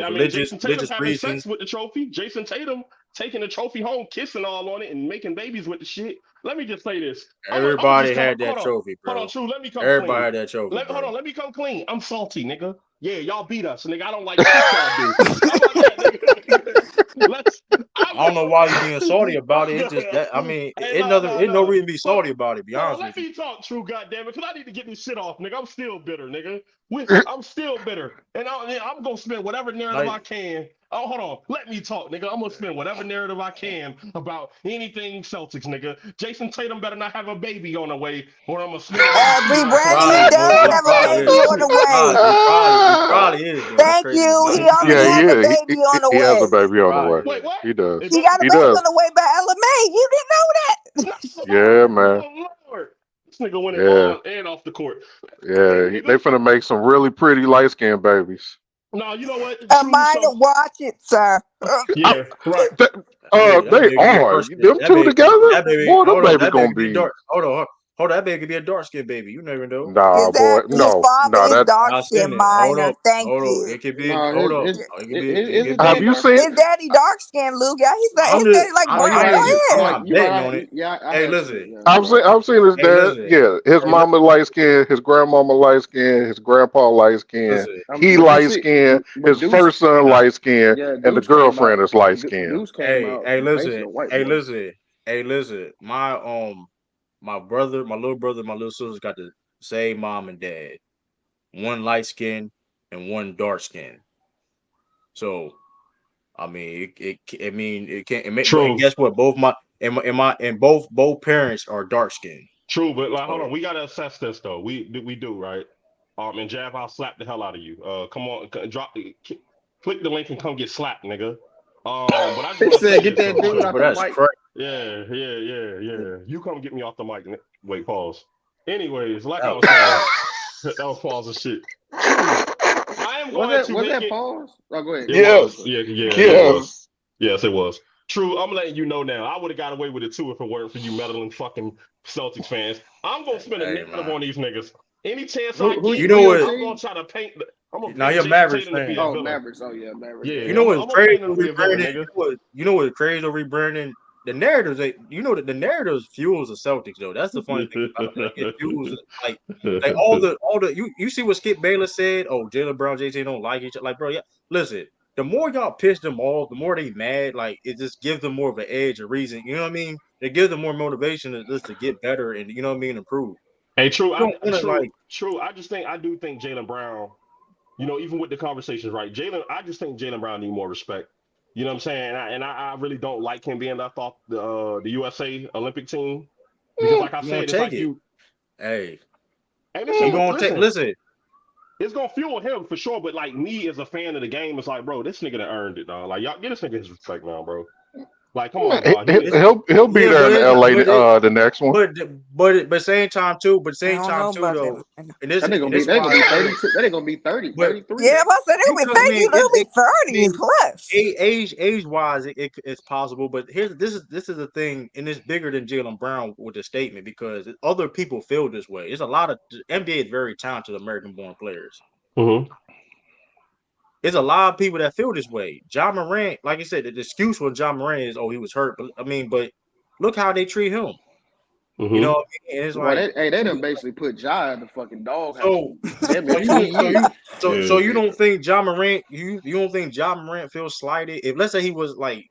S10: I mean, Jason Tatum having sex with the trophy. Jason Tatum taking the trophy home, kissing all on it, and making babies with the shit. Let me just say this.
S1: Everybody had that trophy, bro.
S10: Hold on, True. Let me come
S1: Everybody
S10: clean.
S1: had that trophy.
S10: Hold on, let me come clean. I'm salty, nigga. Yeah, y'all beat us, nigga. I don't like shit y'all do. How about that, nigga?
S1: I don't know why you're being salty about it. It's just that it's no reason to be salty about it. Be honest with you.
S10: Let me talk, True. Goddamn it, because I need to get this shit off, nigga. I'm still bitter, nigga. I'm still bitter, and I'm gonna spend whatever narrative I can. Oh, hold on. Let me talk, nigga. I'm gonna spend whatever narrative I can about anything Celtics, nigga. Jason Tatum better not have a baby on the way, or I'm gonna spend.
S5: He does have a baby on the way.
S1: He probably is.
S5: Thank you. He already has a baby on the way.
S7: He has a baby on the way.
S10: Wait, what?
S7: He does.
S5: He got a baby on the way by LMA. You didn't know that?
S7: Yeah, man.
S10: Oh, Lord. This nigga went on and off the court.
S7: Yeah, they finna make some really pretty light-skinned babies.
S10: No, you know what?
S5: Watch it, sir.
S10: Yeah, right.
S7: They are. Them two together? Boy, them baby gonna be.
S1: Hold on, that baby could be a dark skinned baby. You never know.
S7: Nah, boy, no.
S5: That's dark skin, minor. Thank you.
S1: It could be.
S7: Have you seen?
S5: His daddy dark skin, Luke. Yeah, his daddy like brown.
S1: Hey, listen.
S7: I've seen his dad. Yeah, his mama light skin, his grandmama light skin, his grandpa light skin. He light skin. His first son light skin, and the girlfriend is light skin.
S1: Hey, listen. My brother, my little brother, my little sister got the same mom and dad. One light skin and one dark skin. So, I mean, it can't. True. Guess what? Both both parents are dark skinned.
S10: True, but like, hold on, we gotta assess this though. We do, right? And Jav, I'll slap the hell out of you. Come on, click the link and come get slapped, nigga. But I just
S4: said, get that dude out the mic.
S10: Yeah. You come get me off the mic. Wait, pause. Anyways, like I
S1: That
S10: was saying, that was pause and shit. True. I am
S4: Was
S10: going
S4: that
S10: to
S4: was
S10: make
S4: that
S10: it.
S4: pause? Oh, go ahead.
S10: It
S4: Go ahead.
S10: was.
S7: Yes.
S10: Yeah, it was.
S7: Yes.
S10: Yes, it was. True, I'm letting you know now. I would have got away with it too if it weren't for you meddling fucking Celtics fans. I'm gonna spin a
S1: hey
S10: narrative
S1: man.
S10: on these niggas. Any chance I
S4: Who
S1: You
S10: get,
S1: know
S4: your
S1: what?
S10: I'm gonna
S4: team?
S10: try to paint. I'm gonna
S1: Now
S10: paint
S1: you're a
S10: Jason
S1: Mavericks
S10: Tatum to be
S1: fan.
S10: a
S4: Oh,
S10: villain.
S4: Mavericks. Oh yeah, Mavericks.
S10: Yeah,
S1: You
S4: Yeah.
S1: know
S10: I'm
S1: what's
S10: gonna
S1: crazy
S10: paint him to
S1: with
S10: be a villain,
S1: rebranding?
S10: nigga.
S1: You know what's crazy with rebranding? The narratives, you know that the narratives fuels the Celtics though. That's the funny thing about it. Like, it fuels like all the you see what Skip Bayless said? Oh, Jaylen Brown, JT don't like each other. Like, bro, yeah. Listen, the more y'all piss them off, the more they mad. Like, it just gives them more of an edge, a reason. You know what I mean? It gives them more motivation to get better and you know what I mean, improve.
S10: Hey, true.
S1: You don't want to like
S10: True. I do think Jaylen Brown. Even with the conversations, right? I just think Jaylen Brown need more respect. You know what I'm saying? I really don't like him being left off the USA Olympic team because, like I
S1: you gonna
S10: said, it's
S1: take
S10: like
S1: it.
S10: you.
S1: Hey,
S10: Hey,
S1: you
S10: listen,
S1: gonna take
S10: listen.
S1: listen.
S10: It's gonna fuel him for sure, but like me as a fan of the game, it's like, bro, this nigga done earned it, dog. Like y'all get this nigga his respect now, bro. Like, come on, dog.
S1: It's,
S7: He'll be
S1: yeah,
S7: there in LA the next one.
S1: but same time too. But
S5: I
S1: same
S5: don't
S1: time
S5: know
S1: too
S5: about that,
S1: though.
S5: man.
S1: And this
S4: They
S1: why
S4: gonna
S1: I
S4: be
S1: say
S4: 32. They gonna be 30,
S1: but
S4: 33.
S5: Yeah, I said they'll be
S1: because I
S5: 30.
S1: mean
S5: They'll be
S1: I
S5: 30
S1: mean
S5: plus.
S1: age wise it's possible. But this is the thing, and it's bigger than Jaylen Brown with the statement because other people feel this way. It's a lot of NBA is very talented American born players.
S10: Mm-hmm.
S1: There's a lot of people that feel this way. John Morant, like I said, the excuse for John Morant is, oh, he was hurt. But but look how they treat him. You know
S10: Mm-hmm.
S1: what I mean? And it's
S4: Boy,
S1: like
S4: they done basically put Ja in the fucking doghouse
S1: so
S4: for damn near
S1: so you
S4: 20
S1: don't
S4: years.
S1: so you don't think John Morant you don't think John Morant feels slighted? If let's say he was like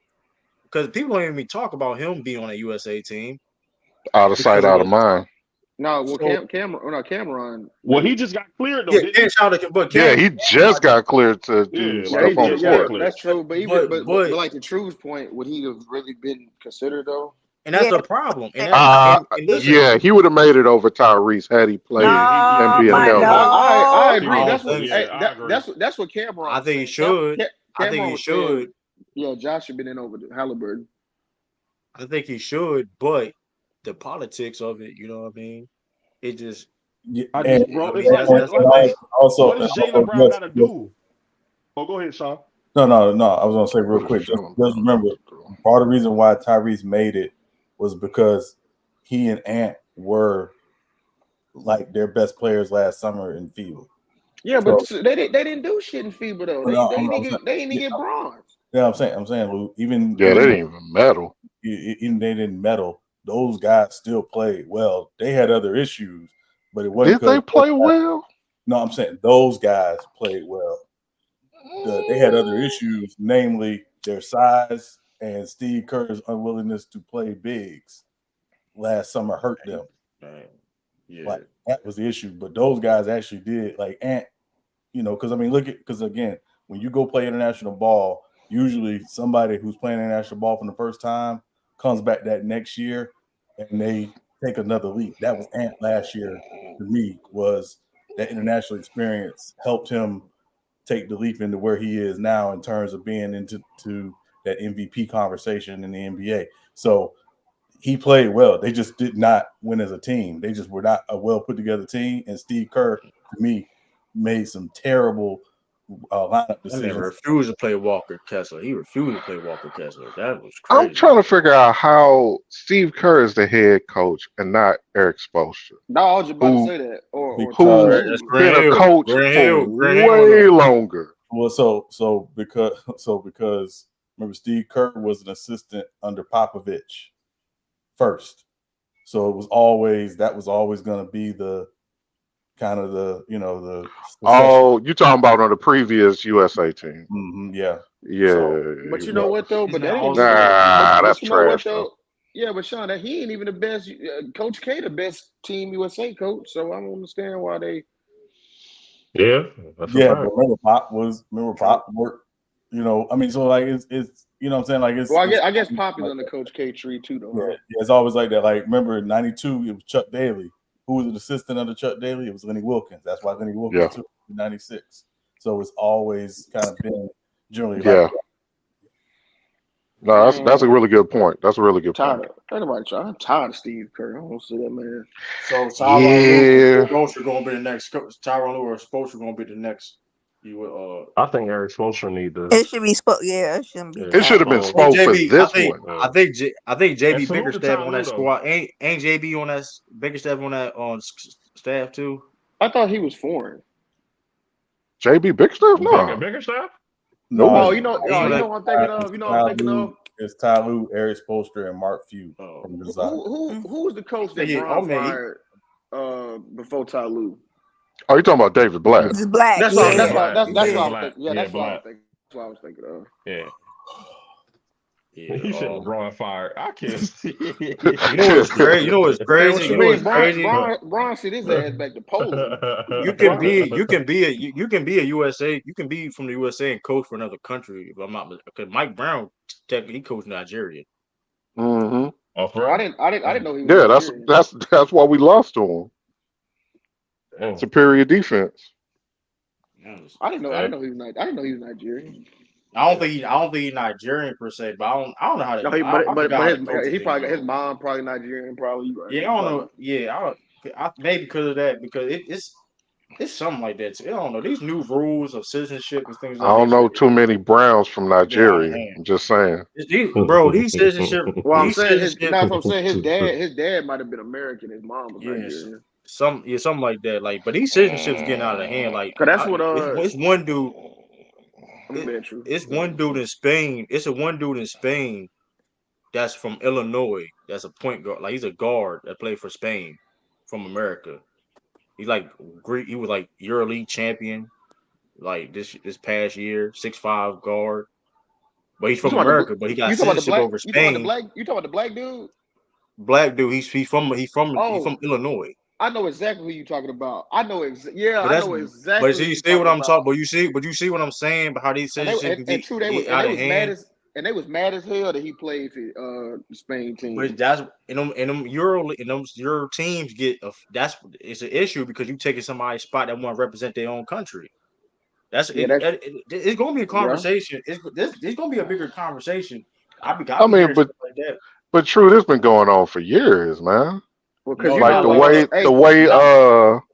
S1: because people don't even talk about him being on a USA team
S7: Out of sight,
S1: because of
S7: out of
S1: the
S7: mind.
S4: No, well,
S1: so
S4: Cameron.
S10: Well, he just got cleared though,
S1: yeah,
S10: didn't
S1: Cam
S10: he?
S1: shout but
S7: Yeah,
S1: Cam
S7: he just got cleared to do
S10: Yeah,
S4: Yeah,
S10: like
S4: he
S7: stuff
S10: he
S7: on the
S4: just
S10: just got
S4: yeah,
S7: court.
S10: cleared.
S4: that's true. But even but like to True's point, would he have really been considered though?
S1: and that's
S5: Yeah.
S1: the problem. And listen,
S7: Yeah, he would have made it over Tyrese had he
S10: Yeah,
S7: played and
S5: No,
S7: being
S5: my
S7: healthy.
S4: I
S5: no.
S10: he
S4: agree.
S10: would
S1: I
S10: have.
S1: don't
S4: That's what
S1: think
S10: Yeah, I agree.
S4: that's what Cameron
S1: I
S4: was
S1: think he
S4: saying.
S1: should. I think
S4: Cameron
S1: he
S4: was saying,
S1: should.
S4: yeah, Josh should have been in over Halliburton.
S1: I think he should, but the politics of it, you know what I mean? It just
S6: Yeah,
S10: I
S6: and,
S10: just, bro,
S1: I
S10: it's
S1: mean
S10: like
S6: and,
S10: what,
S1: that's the
S10: like
S6: and
S10: what,
S1: thing.
S10: what
S6: also,
S10: does Jaylen Brown got to do? Oh, go ahead, Sean.
S6: no. I was gonna say real
S7: What is
S6: quick. Just
S7: Jaylen Brown
S6: remember,
S7: got to do?
S6: part of the reason why Tyrese made it was because he and Ant were like their best players last summer in FIBA.
S4: Yeah, but
S6: So
S4: they didn't do shit in FIBA though.
S6: no,
S4: They didn't get bronze.
S6: yeah, I'm saying, Lou, even
S7: Yeah, they didn't even medal.
S6: even they didn't medal. Those guys still played well. They had other issues, but it wasn't
S7: Did they
S6: because
S7: play well?
S6: no, I'm saying those guys played well. They had other issues, namely their size and Steve Kerr's unwillingness to play bigs last summer hurt them.
S1: Right. Yeah.
S6: Like that was the issue. But those guys actually did like Ant, because I mean, because again, when you go play international ball, usually somebody who's playing international ball for the first time comes back that next year and they take another leap. That was Ant last year for me, was that international experience helped him take the leap into where he is now in terms of being into that MVP conversation in the NBA. So he played well. They just did not win as a team. They just were not a well put together team. And Steve Kerr, to me, made some terrible lineup
S1: That man
S6: decisions.
S1: refused to play Walker Kessler. He refused to play Walker Kessler. That was
S7: I'm
S1: crazy.
S7: trying to figure out how Steve Kerr is the head coach and not Eric Spoelstra,
S4: No, I was just about to
S7: who
S4: say that. Or
S7: who's
S1: That's
S4: Trues.
S1: Grant
S7: been a
S1: Hill.
S7: coach
S1: Grant
S7: for
S1: Hill. Grant Hill on
S7: way
S1: them.
S7: longer.
S6: Well, so because remember Steve Kerr was an assistant under Popovich first. So that was always going to be the kind of the
S7: Oh, you talking about on the previous USA team?
S6: yeah.
S7: Yeah.
S6: So,
S4: But you
S6: yeah.
S4: know what though?
S1: He's
S4: But
S1: not
S4: that ain't
S1: also
S4: even.
S7: Nah, that's
S4: But you know what
S7: trash though.
S4: though? Yeah, but Sean, that he ain't even the best. Coach K, the best Team USA coach. So I don't understand why they.
S10: Yeah, that's a
S6: Yeah,
S10: fact.
S6: but remember Pop worked, I mean, so like it's what I'm saying, like
S4: Well,
S6: it's
S4: I guess Pop is
S6: like
S4: on the Coach K tree too, though.
S6: yeah,
S4: Huh?
S6: it's always like that. Like remember in '92 it was Chuck Daly. Who was an assistant under Chuck Daly? It was Lenny Wilkins. That's why Lenny Wilkins took it in '96. So it's always kind of been generally like
S7: Yeah.
S6: that.
S7: No, that's a
S4: Man,
S7: really good point. That's a really good point.
S4: I'm tired of Steve Kerr. I don't see that man.
S1: So Tyronn Lue
S7: Yeah,
S1: or Spoelstra gonna be the next. Tyronn Lue or Spoelstra gonna be the next. You
S10: I think Eric Spoelstra need to.
S5: It should be yeah, it shouldn't be
S7: it should have been
S5: Tyler.
S1: I think
S7: spoke for
S1: JB.
S7: this one.
S1: I think
S10: And
S1: JB
S10: salute to
S1: Bickerstaff
S10: Ty
S1: on
S10: Lue
S1: that
S10: though.
S1: squad. Ain't JB on that Bickerstaff on that staff too?
S4: I thought he was foreign.
S7: JB Bigstaff, no,
S10: Bickerstaff?
S6: No,
S7: nope.
S4: Oh,
S6: it's
S1: He on that.
S4: what I'm thinking of. You know what I'm
S6: Ty
S4: thinking
S6: Lue,
S4: of.
S6: it's Ty Lue, Eric Spoelstra, and Mark Few
S1: Oh,
S6: from
S4: Who
S6: Gonzaga.
S4: who was the coach that
S1: yeah. Oh
S4: Braun
S1: man,
S4: fired before Ty Lue?
S7: Oh, you talking about David Blatt?
S5: It's black,
S4: That's
S10: Yeah,
S4: what
S5: yeah.
S10: Black.
S4: that's
S10: David
S4: what I was
S10: Black.
S4: thinking. Yeah,
S10: Yeah,
S4: that's what I was
S10: Black.
S4: thinking. That's what I was thinking of.
S10: Yeah.
S1: yeah.
S10: He said LeBron fired. I can't see.
S1: You know what's crazy? You know what's
S4: Man, what
S1: crazy?
S4: you
S1: You know
S4: mean?
S1: what's crazy?
S4: Braun sent his ass back to Poland.
S1: You can
S4: Bron,
S1: be you can be a USA. You can be from the USA and coach for another country. If I'm not because Mike Brown technically he coached Nigeria.
S7: Hmm.
S10: Oh, for
S4: I
S10: real?
S4: didn't know he was
S7: Yeah,
S4: Nigerian.
S7: that's why we lost to him.
S10: Damn.
S7: Superior defense.
S4: I didn't know
S10: Hey.
S4: he was I didn't know he was Nigerian.
S1: I don't think he's Nigerian per se, but I don't know how to.
S4: No,
S1: I forgot how to coach
S4: he
S1: his
S4: probably
S1: name.
S4: his mom probably Nigerian. Probably you right.
S1: Yeah, I don't know. Yeah, maybe because of that because it's something like that. I don't know these new rules of citizenship and things
S7: I
S1: of that
S7: don't
S1: nature.
S7: know too many Browns from
S1: Get out of
S7: Nigeria.
S1: hand.
S7: I'm just saying.
S1: Bro, these citizenship,
S4: Well, I'm
S1: these
S4: saying
S1: citizenship,
S4: I'm saying his dad might have been American. His mom was
S1: yes,
S4: Nigerian.
S1: something like that. Like, but these citizenships getting out of hand. Like,
S4: Cause that's what
S1: it's one dude.
S4: I'm being true.
S1: It's one dude in Spain. It's a one dude in Spain that's from Illinois. That's a point guard. Like, he's a guard that played for Spain from America. He's like Greek. He was like EuroLeague champion. Like this past year, 6'5" guard. But he's
S4: You
S1: from
S4: talking about
S1: America. But he got
S4: you talking about the
S1: citizenship
S4: black?
S1: over
S4: You talking about the
S1: Spain.
S4: black? You talking about the black dude?
S1: Black dude. He's from
S4: Oh,
S1: Illinois.
S4: I know exactly who you talking about. I know
S1: But
S4: I
S1: that's
S4: know
S1: but
S4: exactly who
S1: see, you
S4: you
S1: see what
S4: talking
S1: I'm talking.
S4: about.
S1: But you see what I'm saying about how these citizenships can
S4: And true,
S1: get out of hand.
S4: they was mad as hell that he played for the Spain
S1: But
S4: team.
S1: that's in those Euro teams it's an issue because you taking somebody's spot that want to represent their own country.
S4: Yeah, that's
S1: It's going to be a
S4: yeah.
S1: conversation. It's going to be a bigger conversation. I
S7: I
S1: be
S7: mean,
S1: hearing stuff like that.
S7: but true, this been going on for years, man.
S4: Well, because
S1: No,
S4: you
S7: Like
S4: know
S1: not
S7: the
S1: like
S4: what?
S7: way
S1: that.
S7: the
S4: Hey,
S7: way
S1: Not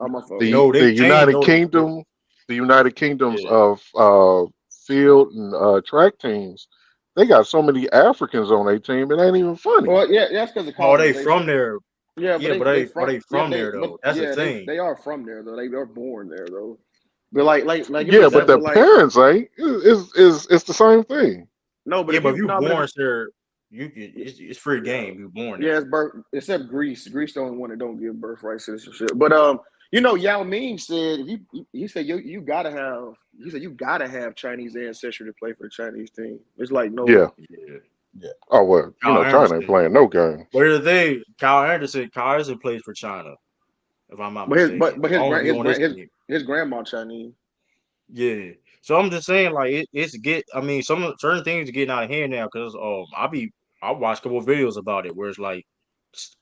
S4: I'm a fault.
S1: no. They
S7: the
S1: changed.
S7: United
S1: No,
S7: Kingdom, the United Kingdoms
S1: yeah.
S7: of field and track teams, they got so many Africans on their team, it ain't even funny.
S4: Well, yeah, that's because of
S1: Oh, they
S4: colonization.
S1: from there.
S4: Yeah, but
S1: Yeah, but
S4: they
S1: are they
S4: yeah
S1: from there though? That's the thing.
S4: they are from there though. They are born there though. But like it
S7: Yeah,
S4: makes
S7: but
S4: sense.
S1: That's
S7: the
S4: But like
S7: parents ain't. It's the same thing.
S4: no, but
S1: yeah.
S4: if
S1: But if
S4: you
S1: you
S4: no, but if
S1: born there, it's free
S4: yeah,
S1: game. You born
S4: yeah,
S1: there.
S4: it's birth except Greece. Greece the only one that don't give birthright citizenship. But you know, Yao Ming said if he said you gotta have you gotta have Chinese ancestry to play for the Chinese team. It's like no.
S7: Yeah.
S1: Yeah.
S6: Yeah.
S7: Oh well,
S1: Kyle
S7: China ain't
S1: Anderson.
S7: playing no games.
S1: Where are they? Kyle Anderson. Kyle Anderson plays for China, if I'm not
S4: But
S1: mistaken.
S4: but
S1: I don't be on this team.
S4: his grandma Chinese.
S1: Yeah. So I'm just saying, like, it's get. I mean, certain things are getting out of hand now because I watched a couple of videos about it where it's like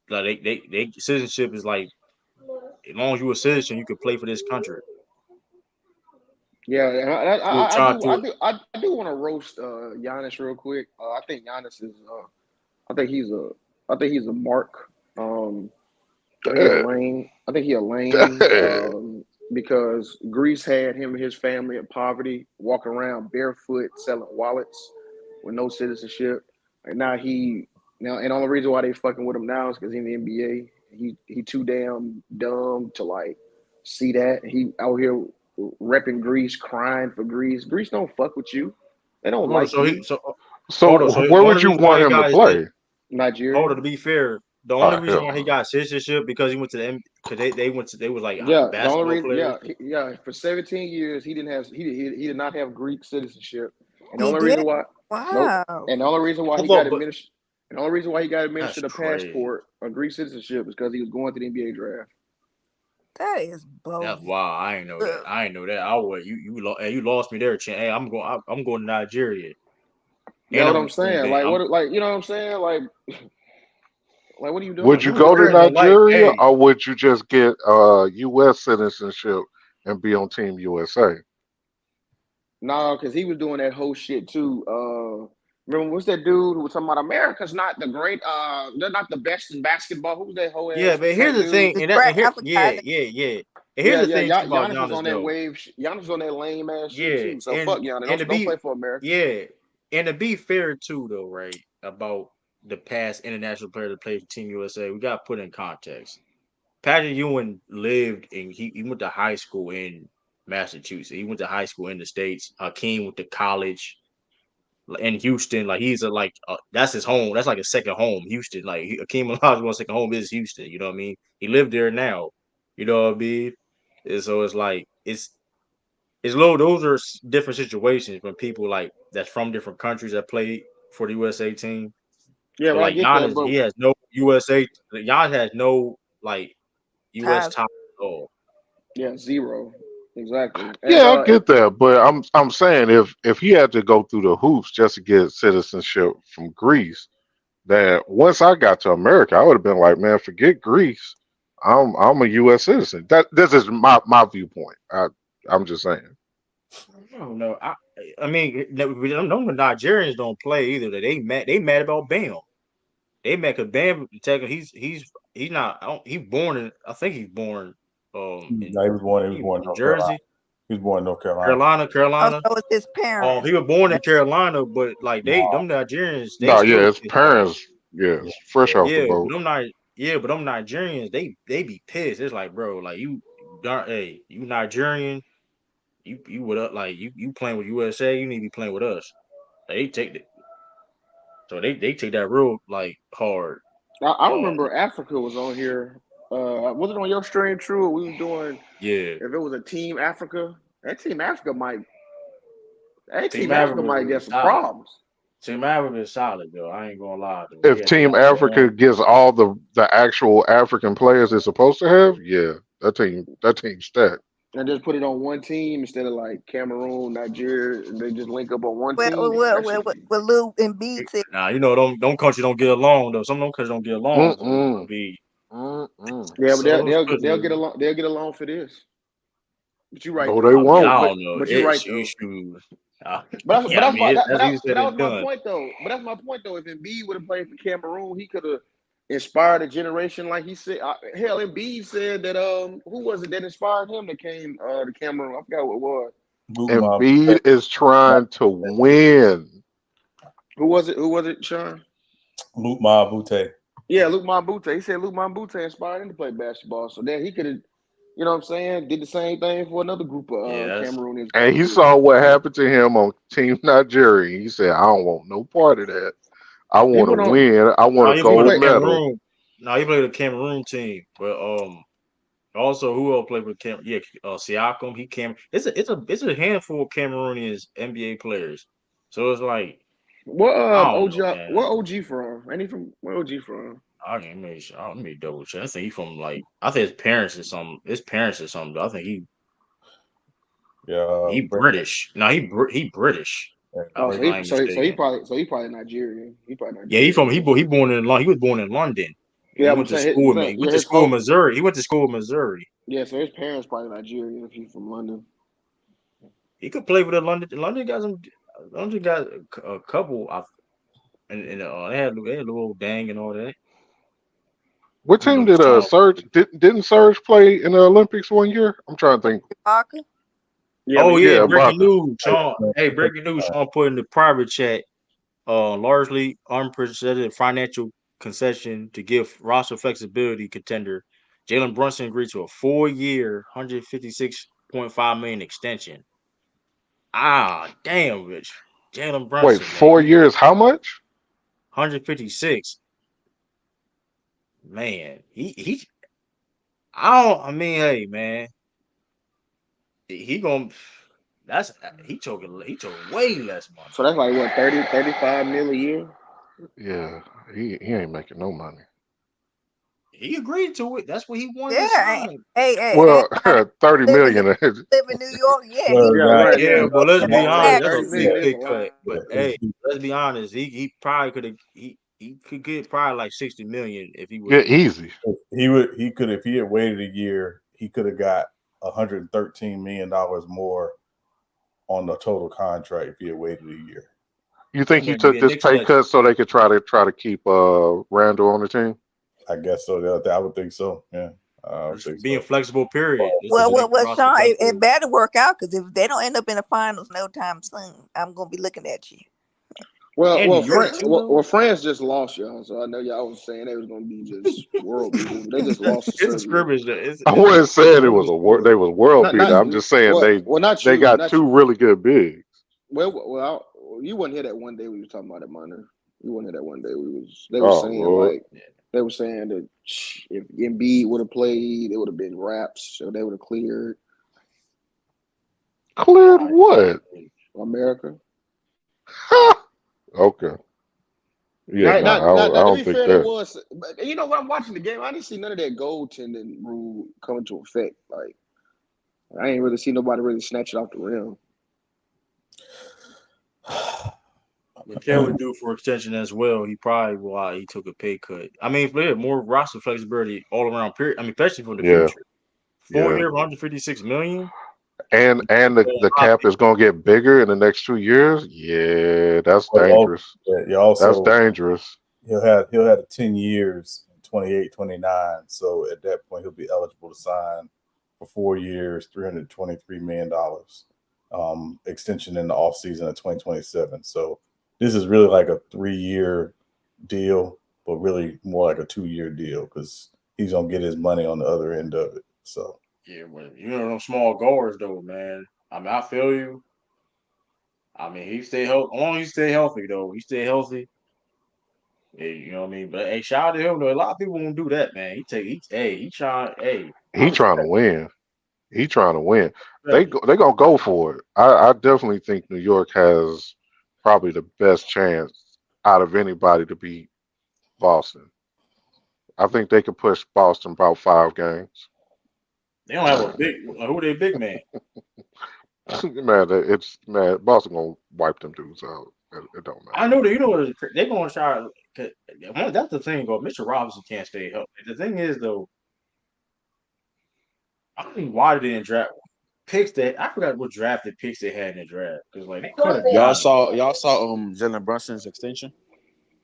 S1: they citizenship is like as long as you a citizen, you can play for this country.
S4: Yeah, and
S1: To try to
S4: I do want to roast Giannis real quick. I think Giannis is I think he's a mark. I think he a
S7: Dad,
S4: lame. I think he a lame
S7: dad.
S4: because Greece had him and his family in poverty, walking around barefoot, selling wallets with no citizenship. And now and the only reason why they fucking with him now is because he's in the NBA. He too damn dumb to like see that. He out here repping Greece, crying for Greece. Greece don't fuck with you. They don't
S1: hold on.
S4: like
S1: So
S4: you.
S1: hold on.
S7: So
S1: So
S7: where
S1: the only
S7: would you
S1: reason why
S7: want
S1: he
S7: him to
S1: got
S7: play?
S4: Nigeria.
S1: to be fair, the only
S7: Oh
S1: reason
S7: hell
S1: why he
S7: no.
S1: got citizenship because he went to the because they was like
S4: Yeah, the only
S1: basketball
S4: reason,
S1: players.
S4: for 17 years he didn't have he did not have Greek citizenship, and the
S5: He
S4: only
S5: did?
S4: reason why, nope,
S5: Wow.
S4: and the only reason why he
S1: Hold
S4: got
S1: on, but
S4: administered, and the only reason why he got
S1: that's
S4: administered a
S1: crazy.
S4: passport of Greek citizenship is because he was going to the NBA draft.
S5: That is
S1: That's
S5: bogus.
S1: wow. I ain't know that. I ain't know that. I would you lost me there, Chan. Hey, I'm going to Nigeria,
S4: You know
S1: and
S4: what
S1: I'm
S4: I'm
S1: gonna spend a
S4: saying?
S1: day.
S4: Like
S1: I'm
S4: what? Like you know what I'm saying? Like what are you
S7: Would
S4: doing?
S7: you
S1: to be
S7: go to
S1: fair though. Like,
S7: Nigeria
S1: hey,
S7: or would you just get US citizenship and be on Team USA?
S4: Nah, because he was doing that whole shit too. Remember, what's that dude who was talking about America's not the great, they're not the best in basketball. Who's that whole
S1: Yeah,
S4: ass
S1: but here's
S4: fat
S1: the
S4: dude?
S1: thing,
S5: It's
S1: and that
S5: Brad
S1: and here, yeah,
S5: African.
S1: yeah, yeah. And here's
S4: Yeah,
S1: the
S4: yeah,
S1: thing too about
S4: Giannis was
S1: Giannis
S4: on that
S1: though.
S4: wave. Giannis was on that lame ass shit
S1: Yeah,
S4: too. So fuck Giannis.
S1: and to
S4: Don't
S1: be
S4: play for America.
S1: yeah, and to be fair too though, right? About the past international player that played for Team USA, we got to put in context. Patrick Ewing lived in he went to high school in Massachusetts. He went to high school in the States. Hakeem went to college in Houston. Like that's his home. That's like a second home, Houston. Like Hakeem Olajuwon's second home is Houston. You know what I mean? He lived there now. You know what I mean? And so it's like it's low. Those are different situations when people like that's from different countries that play for the USA team.
S4: Yeah,
S1: But
S4: but I
S1: like
S4: get that.
S1: Giannis,
S4: But
S1: he has no USA. Giannis has no like US
S5: Ties.
S1: top at all.
S4: yeah, zero. Exactly. And
S7: Yeah, I get that, but I'm saying if he had to go through the hoops just to get citizenship from Greece, that once I got to America, I would have been like, man, forget Greece. I'm a U.S. citizen. That this is my viewpoint. I'm just saying.
S1: I don't know. I mean, no Nigerians don't play either. They mad about Bam. They mad because Bam technically he's not. He's born in. I think he's born in
S6: No, he was born. He was born in
S1: New
S6: North Carolina.
S1: Jersey,
S6: He was born in North Carolina.
S5: Oh,
S1: Carolina.
S5: so it's his parents.
S1: He was born in Carolina, but like
S6: No,
S1: them Nigerians, they
S7: No,
S1: still
S7: yeah, his
S1: pissed off.
S7: parents, yes,
S6: yeah,
S7: fresh
S6: yeah.
S7: off the
S1: Yeah,
S7: boat.
S1: but them Nigerians, they be pissed. It's like, bro, like you darn, hey, you Nigerian, you with us, like you playing with USA, you need to be playing with us. They take it, so they take that real like hard.
S4: I
S1: Um,
S4: remember Africa was on here. Was it on your stream, True? We was doing
S1: yeah,
S4: if it was a Team Africa. That Team Africa might. That
S1: Team
S4: Team Africa
S1: Africa
S4: might
S1: is
S4: get some
S1: solid.
S4: problems.
S1: Team Africa is solid though. I ain't gonna lie though.
S7: If
S1: They
S7: Team
S1: got
S7: Africa
S1: long.
S7: gets all the actual African players it's supposed to have, yeah, that team stacked.
S4: And just put it on one team instead of like Cameroon, Nigeria, and they just link up on one
S5: Well,
S4: team.
S5: well,
S4: That
S5: well,
S4: should
S5: well,
S4: be.
S5: well Lou and B said,
S1: Nah, them countries don't get along though. Some of them countries don't get along though.
S7: Mm-mm.
S1: Be
S7: Mm-mm.
S4: Yeah, but
S1: so
S4: they'll
S1: those
S4: they'll get
S1: countries.
S4: along. They'll get along for this. But you're right
S7: No,
S4: though.
S7: they
S1: I mean, I
S7: won't.
S1: don't know.
S4: But you're right
S1: It's
S4: though.
S1: issue.
S4: But
S1: Yeah, I
S4: that's
S1: mean,
S4: my
S1: that's easier
S4: but
S1: said
S4: that
S1: than
S4: was my
S1: done.
S4: point though. But that's my point though. If Embiid would have played for Cameroon, he could have inspired a generation like he said. Hell, Embiid said that who was it that inspired him that came to Cameroon? I forgot what it was.
S6: Luke Ma,
S7: Embiid is trying to win.
S4: Who was it? Who was it, Sean?
S6: Luke Ma Bute.
S4: Yeah, Luke Mambute. He said Luke Mambute inspired him to play basketball. So then he could have, you know what I'm saying, did the same thing for another group of
S1: Yeah, that's
S4: Cameroonians
S7: And
S4: coming
S7: he
S4: through.
S7: saw what happened to him on Team Nigeria. He said, I don't want no part of that. I
S4: He
S7: want to
S4: went on.
S7: win. I want
S1: no.
S7: a
S1: He
S4: He
S1: played
S7: gold
S1: with
S4: played.
S7: medal.
S1: Cameroon. No, he played with the Cameroon team. But also who else played with Cam? Yeah, Siakam. He came. It's a handful of Cameroonians NBA players. So it's like
S4: What
S1: I don't
S4: OG?
S1: know, man.
S4: What OG from? Ain't he from? Where OG from?
S1: I can make sure. Let me double check. I think he from like I think his parents or something. His parents or something. I think
S6: Yeah,
S1: he British. No, he British.
S4: Oh,
S1: If
S6: Brent.
S1: I ain't mistaken.
S4: so he probably Nigerian. He probably
S1: Yeah, he from
S4: Nigerian.
S1: he born in London. He was born in London.
S4: Yeah,
S1: He
S4: I'm
S1: went to
S4: saying,
S1: school.
S4: saying
S1: He went
S4: yeah,
S1: to
S4: his
S1: school in
S4: folk.
S1: Missouri. He went to school in Missouri.
S4: Yeah, so his parents probably Nigerian if he's from London.
S1: He could play with the London. London got some. London got a couple. And they had little Dang and all that.
S7: What
S1: You
S7: team
S1: know,
S7: did
S1: Sean.
S7: Surge didn't Surge play in the Olympics one year? I'm trying to think.
S5: Parker.
S4: Yeah, but
S1: Oh
S4: he
S1: yeah,
S4: played
S7: Yeah,
S4: for
S1: breaking
S7: Baca.
S1: news, Sean. Hey, breaking news, Sean put in the private chat. Largely unprecedented financial concession to give roster flexibility contender. Jalen Brunson agreed to a 4-year, $156.5 million extension. Ah, damn, Rich. Jalen
S7: Wait,
S1: Brunson, man,
S7: 4 years? How much?
S1: 156. Man, he. I don't. I mean, hey, man, he gonna. That's he took way less money.
S4: so that's like what 35 mil a year.
S7: Yeah, he ain't making no money.
S1: He agreed to it. That's what he wanted to
S5: Yeah.
S1: sign.
S5: Hey,
S7: Well,
S5: everybody
S7: 30
S5: live in New,
S7: million.
S5: live in New York. Yeah, he
S6: Well,
S4: Yeah,
S6: now,
S4: right.
S5: paid
S1: Yeah,
S4: Yeah,
S1: but let's be
S5: his
S6: now,
S1: honest.
S5: tax.
S1: That's a
S4: 30
S1: big
S4: million is
S1: pay
S4: a
S1: cut.
S4: lot.
S1: But hey, let's be honest. He probably could have. He could get probably like 60 million if he would
S7: Yeah,
S1: have.
S7: easy.
S6: he could if he had waited a year, he could have got $113 million more on the total contract if he had waited a year.
S7: You think he took
S1: be a
S7: this
S1: Knicks
S7: pay
S1: legend.
S7: cut so they could try to keep Randall on the team?
S6: I guess so. I would think so. Yeah, I would
S1: Just
S6: think
S1: being
S6: so.
S1: flexible. Period. Just to
S5: Well,
S1: make
S5: well,
S1: the
S5: well,
S1: roster
S5: Sean, it
S1: flexible.
S5: better work out because if they don't end up in the finals no time soon, I'm gonna be looking at you.
S1: And New York too, though.
S4: France just lost, y'all. So I know y'all was saying they was gonna be just world beaters, but they just lost to
S1: It's a
S4: Serbia.
S1: scrimmage.
S7: I
S1: It's
S7: wasn't
S1: a
S7: saying it was
S1: normal sport.
S7: they was world
S4: Not
S7: beater. I'm just saying
S4: not
S7: they
S4: you,
S7: got
S4: not
S7: two
S4: you.
S7: really good bigs.
S4: Well, you wasn't here that one day we were talking about it, minor. You wasn't here that one day they were
S7: Oh
S4: saying
S7: Lord,
S4: like they were saying that if Embiid would have played, it would have been wraps, so they would have cleared
S7: cleared what?
S4: America.
S7: Okay, yeah,
S4: Now,
S7: no,
S4: now, now,
S7: I
S4: now, to
S7: don't
S4: be
S7: think
S4: fair, there
S7: that.
S4: was. But you know what? I'm watching the game. I didn't see none of that goaltending rule come into effect. Like I ain't really see nobody really snatch it off the rim.
S1: Mikel would do for extension as well. He probably why he took a pay cut. I mean, yeah, more roster flexibility all around. Period. I mean, especially for the
S7: Yeah,
S1: future. 4
S7: yeah,
S1: year, 156 million.
S7: and the cap is gonna get bigger in the next 2 years. Yeah, that's
S6: Well,
S7: dangerous.
S6: you
S7: That's
S6: also
S7: dangerous.
S6: he'll have 10 years, 28, 29. So at that point, he'll be eligible to sign for 4 years, $323 million extension in the offseason of 2027. So this is really like a 3-year deal, but really more like a 2-year deal because he's gonna get his money on the other end of it. So
S1: Yeah, but you know them small goers though, man. I mean, I feel you. I mean, he stay healthy. As long as he stay healthy though, he stay healthy. Yeah, you know what I mean. But hey, shout out to him though. A lot of people won't do that, man. He trying. Hey, I
S7: He trying to
S1: respect
S7: win. He trying to win.
S1: it.
S7: They gonna go for it. I definitely think New York has probably the best chance out of anybody to beat Boston. I think they could push Boston about 5 games.
S1: They don't have a big. Who they big man?
S7: Man, man. Boston gonna wipe them dudes out. It don't
S1: I
S7: matter.
S1: know that you know they gonna try. That's the thing. Though Mitchell Robinson can't stay healthy. The thing is though, I don't even why they didn't draft picks that I forgot what drafted picks they had in the draft because like they could have got him.
S11: Y'all saw Jaylen Brunson's extension.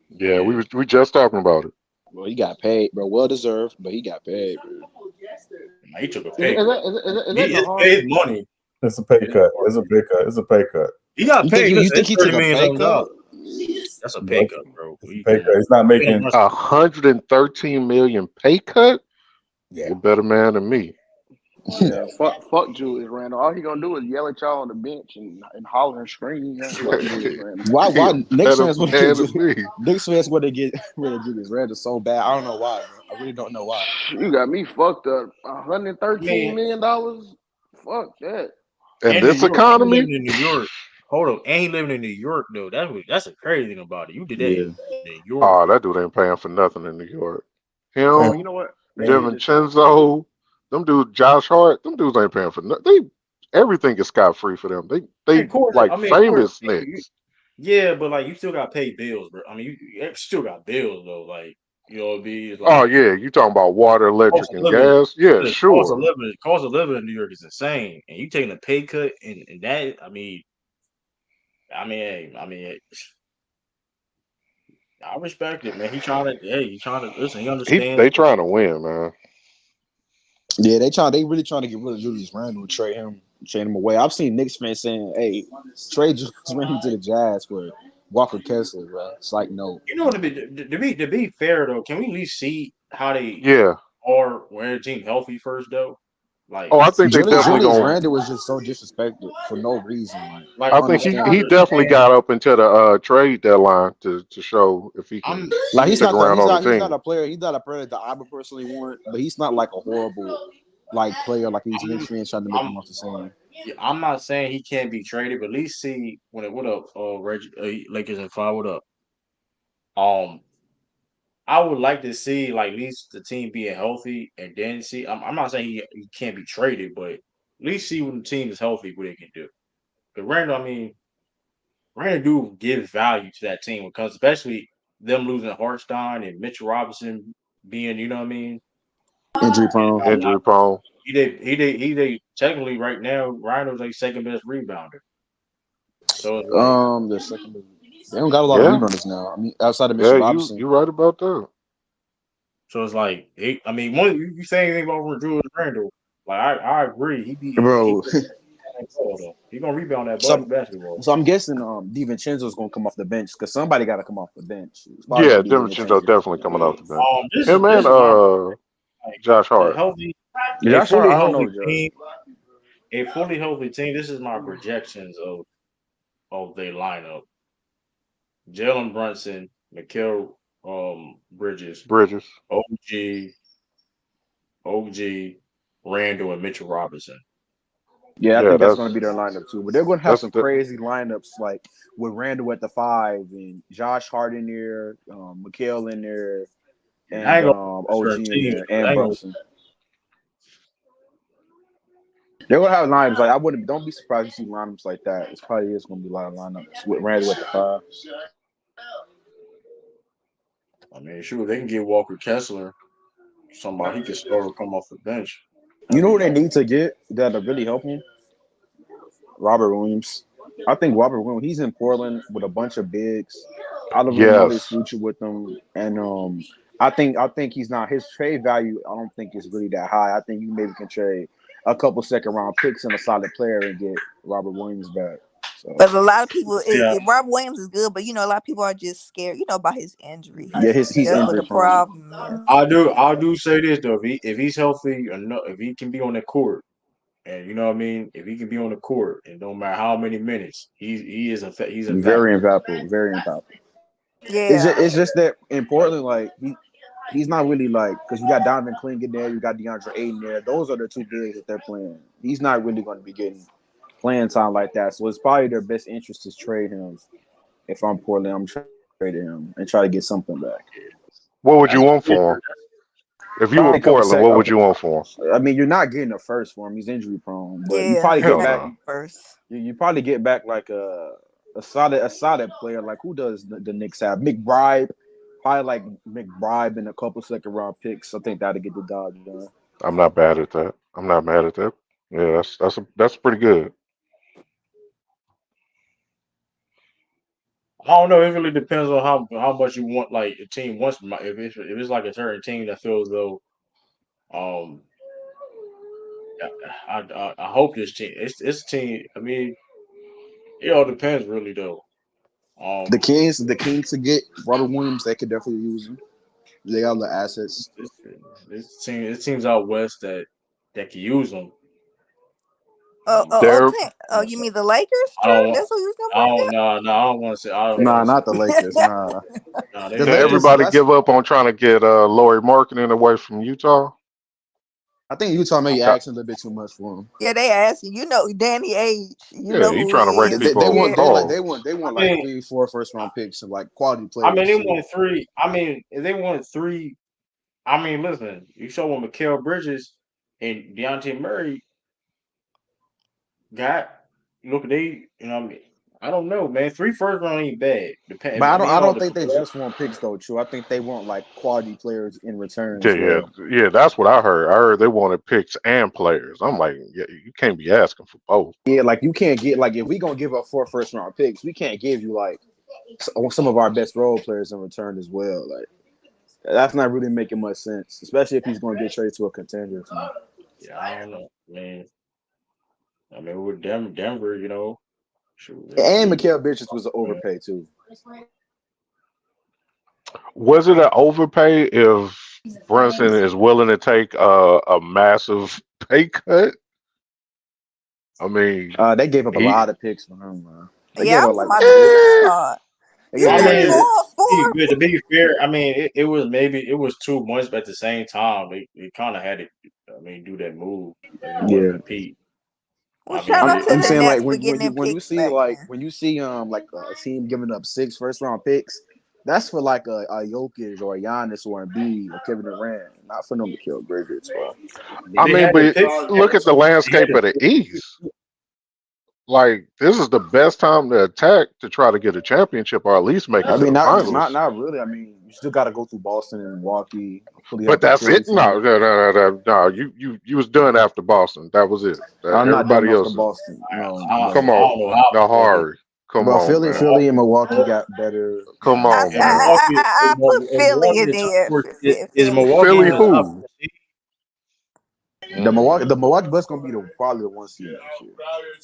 S7: Yeah,
S1: Yeah,
S7: we just talking about it.
S11: Well, he got paid, bro. Well deserved, but he got paid. Bro.
S1: he took a
S4: Is,
S1: pay
S4: is
S1: cut.
S4: that is, that- is that
S1: He
S4: the
S1: is
S4: hardest?
S1: paid money.
S6: it's a pay
S1: It is
S6: cut.
S1: hard.
S6: It's a pay cut. It's a pay cut.
S1: He got paid.
S11: You
S1: Listen,
S11: think
S1: it's
S11: he took
S1: 30
S11: a
S1: million
S11: pay
S1: something
S11: cut?
S1: dollars. That's a pay
S6: It's
S1: cut, bro.
S6: a pay cut. It's not
S1: Jalen
S6: making.
S1: Brunson.
S7: 113 million pay cut.
S6: Yeah.
S7: You're a better man than me.
S4: Yeah, fuck Julius Randle. All he gonna do is yell at y'all on the bench and holler and scream. Yeah, fuck Julius Randle.
S11: Why?
S7: You're
S11: Why
S7: a
S11: Knicks
S7: better
S11: fans want to
S7: man
S11: get
S7: than me.
S11: Knicks fans want to get rid of Julius Randle so bad? I don't know why. Bro. I really don't know why.
S4: You got me fucked up.
S1: I
S4: $113
S1: mean,
S4: million. Fuck that.
S7: In
S1: and New
S7: this
S1: York. And he
S7: economy,
S1: living in New York. Hold up. And he living in New York though. That's a crazy thing about it. You did that
S11: Yeah.
S1: in New York.
S7: oh, that dude ain't paying for nothing in New York.
S6: And,
S10: Oh,
S7: Him,
S10: you know what? They
S6: and
S10: did this shit.
S7: DiVincenzo, them dudes, Josh Hart, them dudes ain't paying for nothing. Everything is scot free for them.
S1: Of
S7: They
S1: course.
S7: like
S1: I mean, of course.
S7: famous Knicks.
S1: Yeah, but like you still got to pay bills, bro. I mean, you still got bills though. Like you know, it's
S7: Oh
S1: like
S7: yeah, you talking about water,
S1: cost
S7: electric,
S1: of
S7: and
S1: living.
S7: gas? Yeah,
S1: The
S7: sure.
S1: cost of living in New York is insane, and you taking a pay cut, and that. Hey, I respect it, man. He trying to. Hey, he trying to listen. He understands.
S7: They trying to win, man.
S11: Yeah, they really trying to get rid of Julius Randle, trade him away. I've seen Knicks fans saying, "Hey, trade Julius Randle to the Jazz for Walker Kessler." Bro. It's like no.
S1: You know, to be fair though, can we at least see how they
S7: Yeah.
S1: are when their team healthy first though? Like,
S7: Oh, I think they definitely
S11: Julius
S7: gonna.
S11: Randle was just so disrespected for no reason.
S1: like
S11: I
S7: I
S1: I'm
S7: think
S1: I'm
S11: understand.
S1: trying to
S7: he definitely
S1: understand.
S7: got up into the trade deadline to show if he
S1: I'm
S7: can
S11: Like
S1: yeah.
S11: he's
S7: stick
S11: not
S7: around on the
S11: he's not
S7: team.
S11: a player. He's not a player that I would personally want, but he's not like a horrible like player like these Knicks
S1: I'm
S11: fans trying to make him
S1: I'm
S11: off the same.
S1: yeah, I'm not saying he can't be traded, but at least see when it what up, Lakers and 5 what up. Um, I would like to see like at least the team being healthy, and then see. I'm not saying he can't be traded, but at least see when the team is healthy what they can do. But Randall, I mean, Randall do give value to that team because especially them losing Hartstein and Mitchell Robinson being, you know what I mean.
S11: Injury
S1: And
S11: prone.
S7: Injury prone.
S1: he did technically right now. Randall's like second best rebounder. So it's like
S11: The second. They don't got a lot of
S7: Yeah,
S11: rebounders now. I mean, outside of
S7: yeah,
S11: Mitchell
S7: you
S11: Robinson.
S7: you right about that.
S1: So it's like, I mean, one you say anything about Julius Randle? Like I agree. He
S11: Bro,
S1: though. He gonna rebound that
S11: so,
S1: basketball.
S11: so I'm guessing DiVincenzo's gonna come off the bench because somebody got to come off the bench. It's probably
S7: Yeah,
S11: gonna be
S7: DiVincenzo
S11: DiVincenzo.
S7: definitely coming off the bench.
S1: This is
S7: Him and
S1: like
S7: Josh
S1: a
S7: Hart.
S1: healthy, a
S11: Josh Hart,
S1: fully
S11: I don't know,
S1: healthy
S11: Josh.
S1: team. A fully healthy team. This is my projections of their lineup: Jalen Brunson, Mikal Bridges,
S7: Bridges.
S1: OG, OG, Randall, and Mitchell Robinson.
S11: Yeah, I
S7: Yeah,
S11: think that's going to be their lineup too. But they're going to have
S7: that's
S11: some
S7: the
S11: crazy lineups like with Randall at the 5 and Josh Hart in there, Mikal in there,
S1: I
S11: and
S1: ain't gonna
S11: OG
S1: certain
S11: in
S1: teams,
S11: there,
S1: but
S11: and
S1: I ain't gonna.
S11: Brunson. They're going to have lineups like don't be surprised to see lineups like that. It's probably is going to be a lot of lineups with Randall at the 5.
S1: I mean, sure, they can get Walker Kessler, somebody he can start or come off the bench.
S11: You
S1: That'd
S11: know
S1: be
S11: who they
S1: nice.
S11: need to get that'll really help him? Robert Williams. I think Robert Williams. He's in Portland with a bunch of bigs. I don't really know his
S7: yes.
S11: future with them, and I think he's not his trade value. I don't think is really that high. I think you maybe can trade a couple second round picks and a solid player and get Robert Williams back. So
S5: But a lot of people,
S1: Yeah,
S5: Rob Williams is good, but a lot of people are just scared, about his injury.
S11: yeah, he's
S5: That's what
S11: injury
S5: the
S11: prone.
S5: problem is.
S1: I do say this though. If he's healthy enough, if he can be on the court, and you know what I mean, if he can be on the court, and no matter how many minutes, he's
S11: Very
S1: impactful.
S11: impactful. Very impactful.
S5: Yeah.
S11: It's just that in Portland, like he's not really like because you got Donovan Clingan there, you got DeAndre Ayton there. Those are the two bigs that they're playing. He's not really going to be getting playing time like that. So it's probably their best interest to trade him. If I'm Portland, I'm trading him and try to get something back.
S7: What would you
S1: That's
S7: want for him?
S1: clear.
S7: If you were
S11: Probably a couple
S7: Portland,
S11: sec.
S7: what would you want for him?
S11: I mean, you're not getting a first for him. He's injury prone, but you
S5: Yeah.
S11: probably
S5: You're
S11: get
S7: Hell
S5: not
S11: back.
S7: no.
S5: first.
S11: You probably get back like a solid player. Like who does the Knicks have? McBride. Probably like McBride and a couple second round picks. I think that'll get the job done.
S7: I'm not bad at that. I'm not mad at that. Yeah, that's pretty good.
S1: I don't know. It really depends on how much you want. Like a team wants. If it's like a certain team that feels though, um, I hope this team. It's team. I mean, it all depends really though.
S11: The
S1: Um,
S11: Kings to get Robert Williams, they could definitely use him. They got the assets.
S1: this, it seems out west that can use them.
S7: There,
S5: You mean the Lakers?
S1: I
S5: True.
S1: don't want.
S5: That's who you was gonna
S1: I
S5: bring
S1: don't.
S5: up.
S1: No, I don't want to say. I don't
S11: Nah,
S1: want to.
S11: not the Lakers. Nah,
S1: Nah, they
S11: the
S7: did
S1: need
S11: Lakers.
S1: to.
S7: everybody
S11: That's
S7: give up on trying to get Laurie Marketing away from Utah?
S11: I think Utah may
S7: That-
S11: asking a little bit too much for him.
S5: Yeah, they asking. Danny Age. You
S7: yeah,
S5: know
S7: he
S5: who
S7: trying to
S5: he
S7: rake
S5: is.
S7: people over the
S5: Yeah.
S7: coals.
S11: They want
S1: I
S11: like
S1: mean,
S11: 3, 4 first round picks and like quality
S1: I mean,
S11: players
S1: they
S11: too.
S1: wanted three. I mean, if they wanted three. I mean, listen, you show what Mikal Bridges and Deontay Murray got. Look, they, what I mean, I don't know, man. 3 first round ain't bad.
S11: But
S1: I mean, it
S11: I
S1: all
S11: don't think
S1: depends.
S11: they just want picks though, True. I think they want like quality players in return
S7: Yeah,
S11: as
S7: yeah,
S11: well.
S7: yeah. That's what I heard. I heard they wanted picks and players. I'm like, yeah, you can't be asking for both.
S11: Yeah, like you can't get like if we gonna give up 4 first round picks, we can't give you like some of our best role players in return as well. Like that's not really making much sense, especially if he's going to get traded to a contender.
S1: Yeah, I don't know, man. I mean, with Denver, shoot,
S11: And
S1: they
S11: Mikal Bridges was an
S1: man.
S11: overpay too.
S7: Was it an overpay if Brunson is willing to take a massive pay cut? I mean,
S11: They gave up a
S7: he
S11: lot of picks for him. Man. They
S5: Yeah,
S11: gave
S5: I
S11: up
S5: was
S11: like
S5: about the pick
S7: eh,
S5: spot.
S11: they
S5: You
S11: gave
S1: I
S11: up
S5: think
S11: like
S1: mean,
S5: four?
S1: to be fair, I mean, it was maybe it was 2 months, but at the same time, they kind of had to. I mean, do that move. Like, you want to
S11: yeah.
S1: compete.
S5: Well,
S1: I
S5: shout
S1: mean,
S5: out to
S11: I'm
S5: the
S11: saying like
S5: Nets for getting them
S11: when you
S5: picks
S11: see
S5: back,
S11: like
S5: man.
S11: when you see like a team giving up 6 first round picks, that's for like a Jokic or a Giannis or a Embiid or Kevin Durant, not for no Mikal Bridges, bro.
S7: I
S1: they
S7: mean,
S1: had to
S7: but
S1: pick.
S7: look at the
S1: They had
S7: landscape
S1: to.
S7: of the East. Like, this is the best time to attack to try to get a championship or at least make it
S11: I
S7: to
S11: mean,
S7: the finals.
S11: not really. I mean, you still got to go through Boston and Milwaukee, a fully
S7: But
S11: healthy
S7: that's
S11: Philly
S7: it. No,
S11: team.
S7: no, no, no, no. You was done after Boston. That was it.
S11: I'm not done
S7: Everybody
S11: off the
S7: else,
S11: Boston.
S1: I
S11: No,
S1: don't,
S11: but
S7: come
S1: I
S7: on,
S1: don't know how.
S7: Nahari. Come
S11: Bro,
S7: on,
S11: Philly,
S7: man.
S11: Philly, and Milwaukee got better.
S7: Come on,
S1: And
S7: man.
S5: I put
S1: And
S5: Philly
S1: Milwaukee
S5: in
S1: the top
S5: there.
S1: four is
S5: Philly.
S1: Milwaukee
S7: Philly
S1: in the top
S7: who?
S1: four seed?
S11: The Milwaukee Bucks gonna be probably the one seed next year.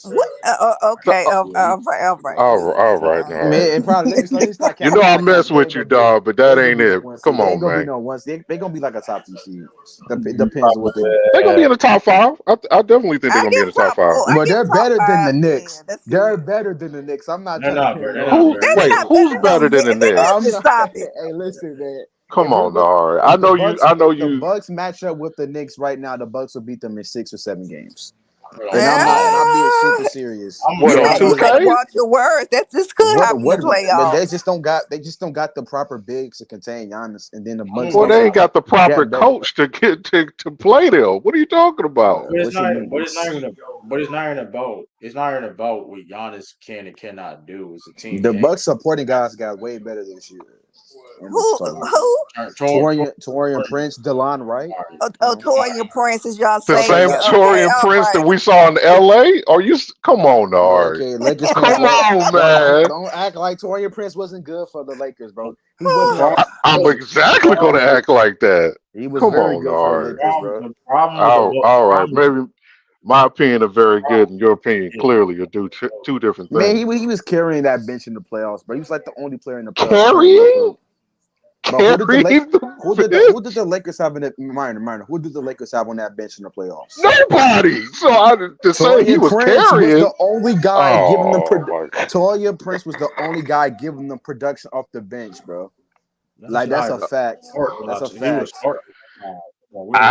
S5: What?
S7: The-
S5: Okay. All right.
S7: all
S5: Please.
S7: right, all right.
S11: Man, and probably let me start
S7: You
S11: counting.
S7: know
S11: Let me
S7: I
S11: start
S7: mess
S11: counting. They
S7: with
S11: ain't
S7: you,
S11: gonna be.
S7: dog, but
S11: They
S7: that
S11: ain't gonna
S7: ain't
S11: be the
S7: it.
S11: one seed.
S7: Come
S11: They ain't
S7: on,
S11: gonna be
S7: man.
S11: no one seed. They gonna be like a top 2 seed. It depends on what they do.
S7: They're gonna be in the top 5. I definitely think they're
S5: I
S7: gonna be in
S5: give
S7: the top
S5: top
S7: 5.
S5: 4. I
S11: But
S5: give
S11: they're
S5: top
S11: better than the
S5: 5.
S11: Knicks.
S5: Then that's
S11: They're
S5: it.
S11: better than the Knicks. I'm not
S1: They're
S11: trying to
S1: not,
S11: compare
S1: bro. They're
S11: them
S1: not
S11: to the
S7: Who?
S11: Knicks.
S5: They're
S7: Wait,
S5: not
S7: who's
S5: better. No,
S7: better than the
S11: I'm
S7: Knicks?
S5: listen.
S11: not.
S5: Stop it.
S11: Hey, listen, man.
S7: Come on, dog. I
S11: If the
S7: know you.
S11: Bucks
S7: I know
S11: if the
S7: you.
S11: Bucks match up with the Knicks right now, the Bucks will beat them in 6 or 7 games.
S1: hold
S11: And
S1: on.
S11: I'm being
S5: Uh,
S11: super serious.
S7: What
S5: you
S7: on
S5: gotta
S7: 2K?
S5: watch your words. That this could happen in the
S11: But they
S5: playoffs.
S11: just don't got the proper bigs to contain Giannis, and then the
S1: I'm
S11: Bucks
S7: Well,
S1: gonna
S7: they
S11: also
S7: ain't got the proper
S11: got better.
S7: coach to get to play them. What are you talking about?
S1: But it's
S11: What you
S1: not.
S11: mean?
S1: But it's not even. But it's not even about. It's not even about what Giannis can and cannot do. It's a team
S11: The
S1: game.
S11: Bucks supporting guys got way better this year. I'm just
S5: Who?
S11: telling you.
S5: Who?
S11: Torian Prince, DeLon Wright.
S5: Toya Prince is y'all
S7: The
S11: Okay,
S5: saying?
S7: same
S11: y'all.
S5: Okay.
S7: Torian
S5: All
S7: Prince that
S5: right.
S7: we saw in LA? Are you? Come on, Ari.
S11: Okay, Lakers fans.
S7: Come on,
S11: Don't
S7: man.
S11: don't act like Torian Prince wasn't good for the Lakers, bro. He
S1: The
S11: wasn't.
S1: problem.
S7: I'm
S1: The
S7: exactly going to
S1: problem.
S7: act like that.
S11: He was
S7: Come
S11: very
S7: on,
S11: good for the
S7: Ari.
S11: Lakers, bro.
S1: The problem with the
S7: All right.
S1: problem.
S7: Maybe my opinion are very good, and your opinion
S1: Yeah.
S7: clearly are two different
S11: Man,
S7: things.
S11: he was carrying that bench in the playoffs, bro. He was like the only player in the playoffs playing well
S7: Carrying,
S11: for. But who did the
S7: carrying the
S11: who did the Lakers have in the minor? Who did the Lakers have on that bench in the playoffs?
S7: nobody. So to say he
S11: Torian
S7: was
S11: Prince was
S7: carrying,
S11: the only guy giving them.
S7: oh my God.
S11: Torian Prince was the only guy giving them production off the bench, bro.
S1: That's
S11: Like that's
S1: not
S11: a fact.
S1: start.
S11: That's a
S1: He was
S11: fact.
S1: start. Well, we ain't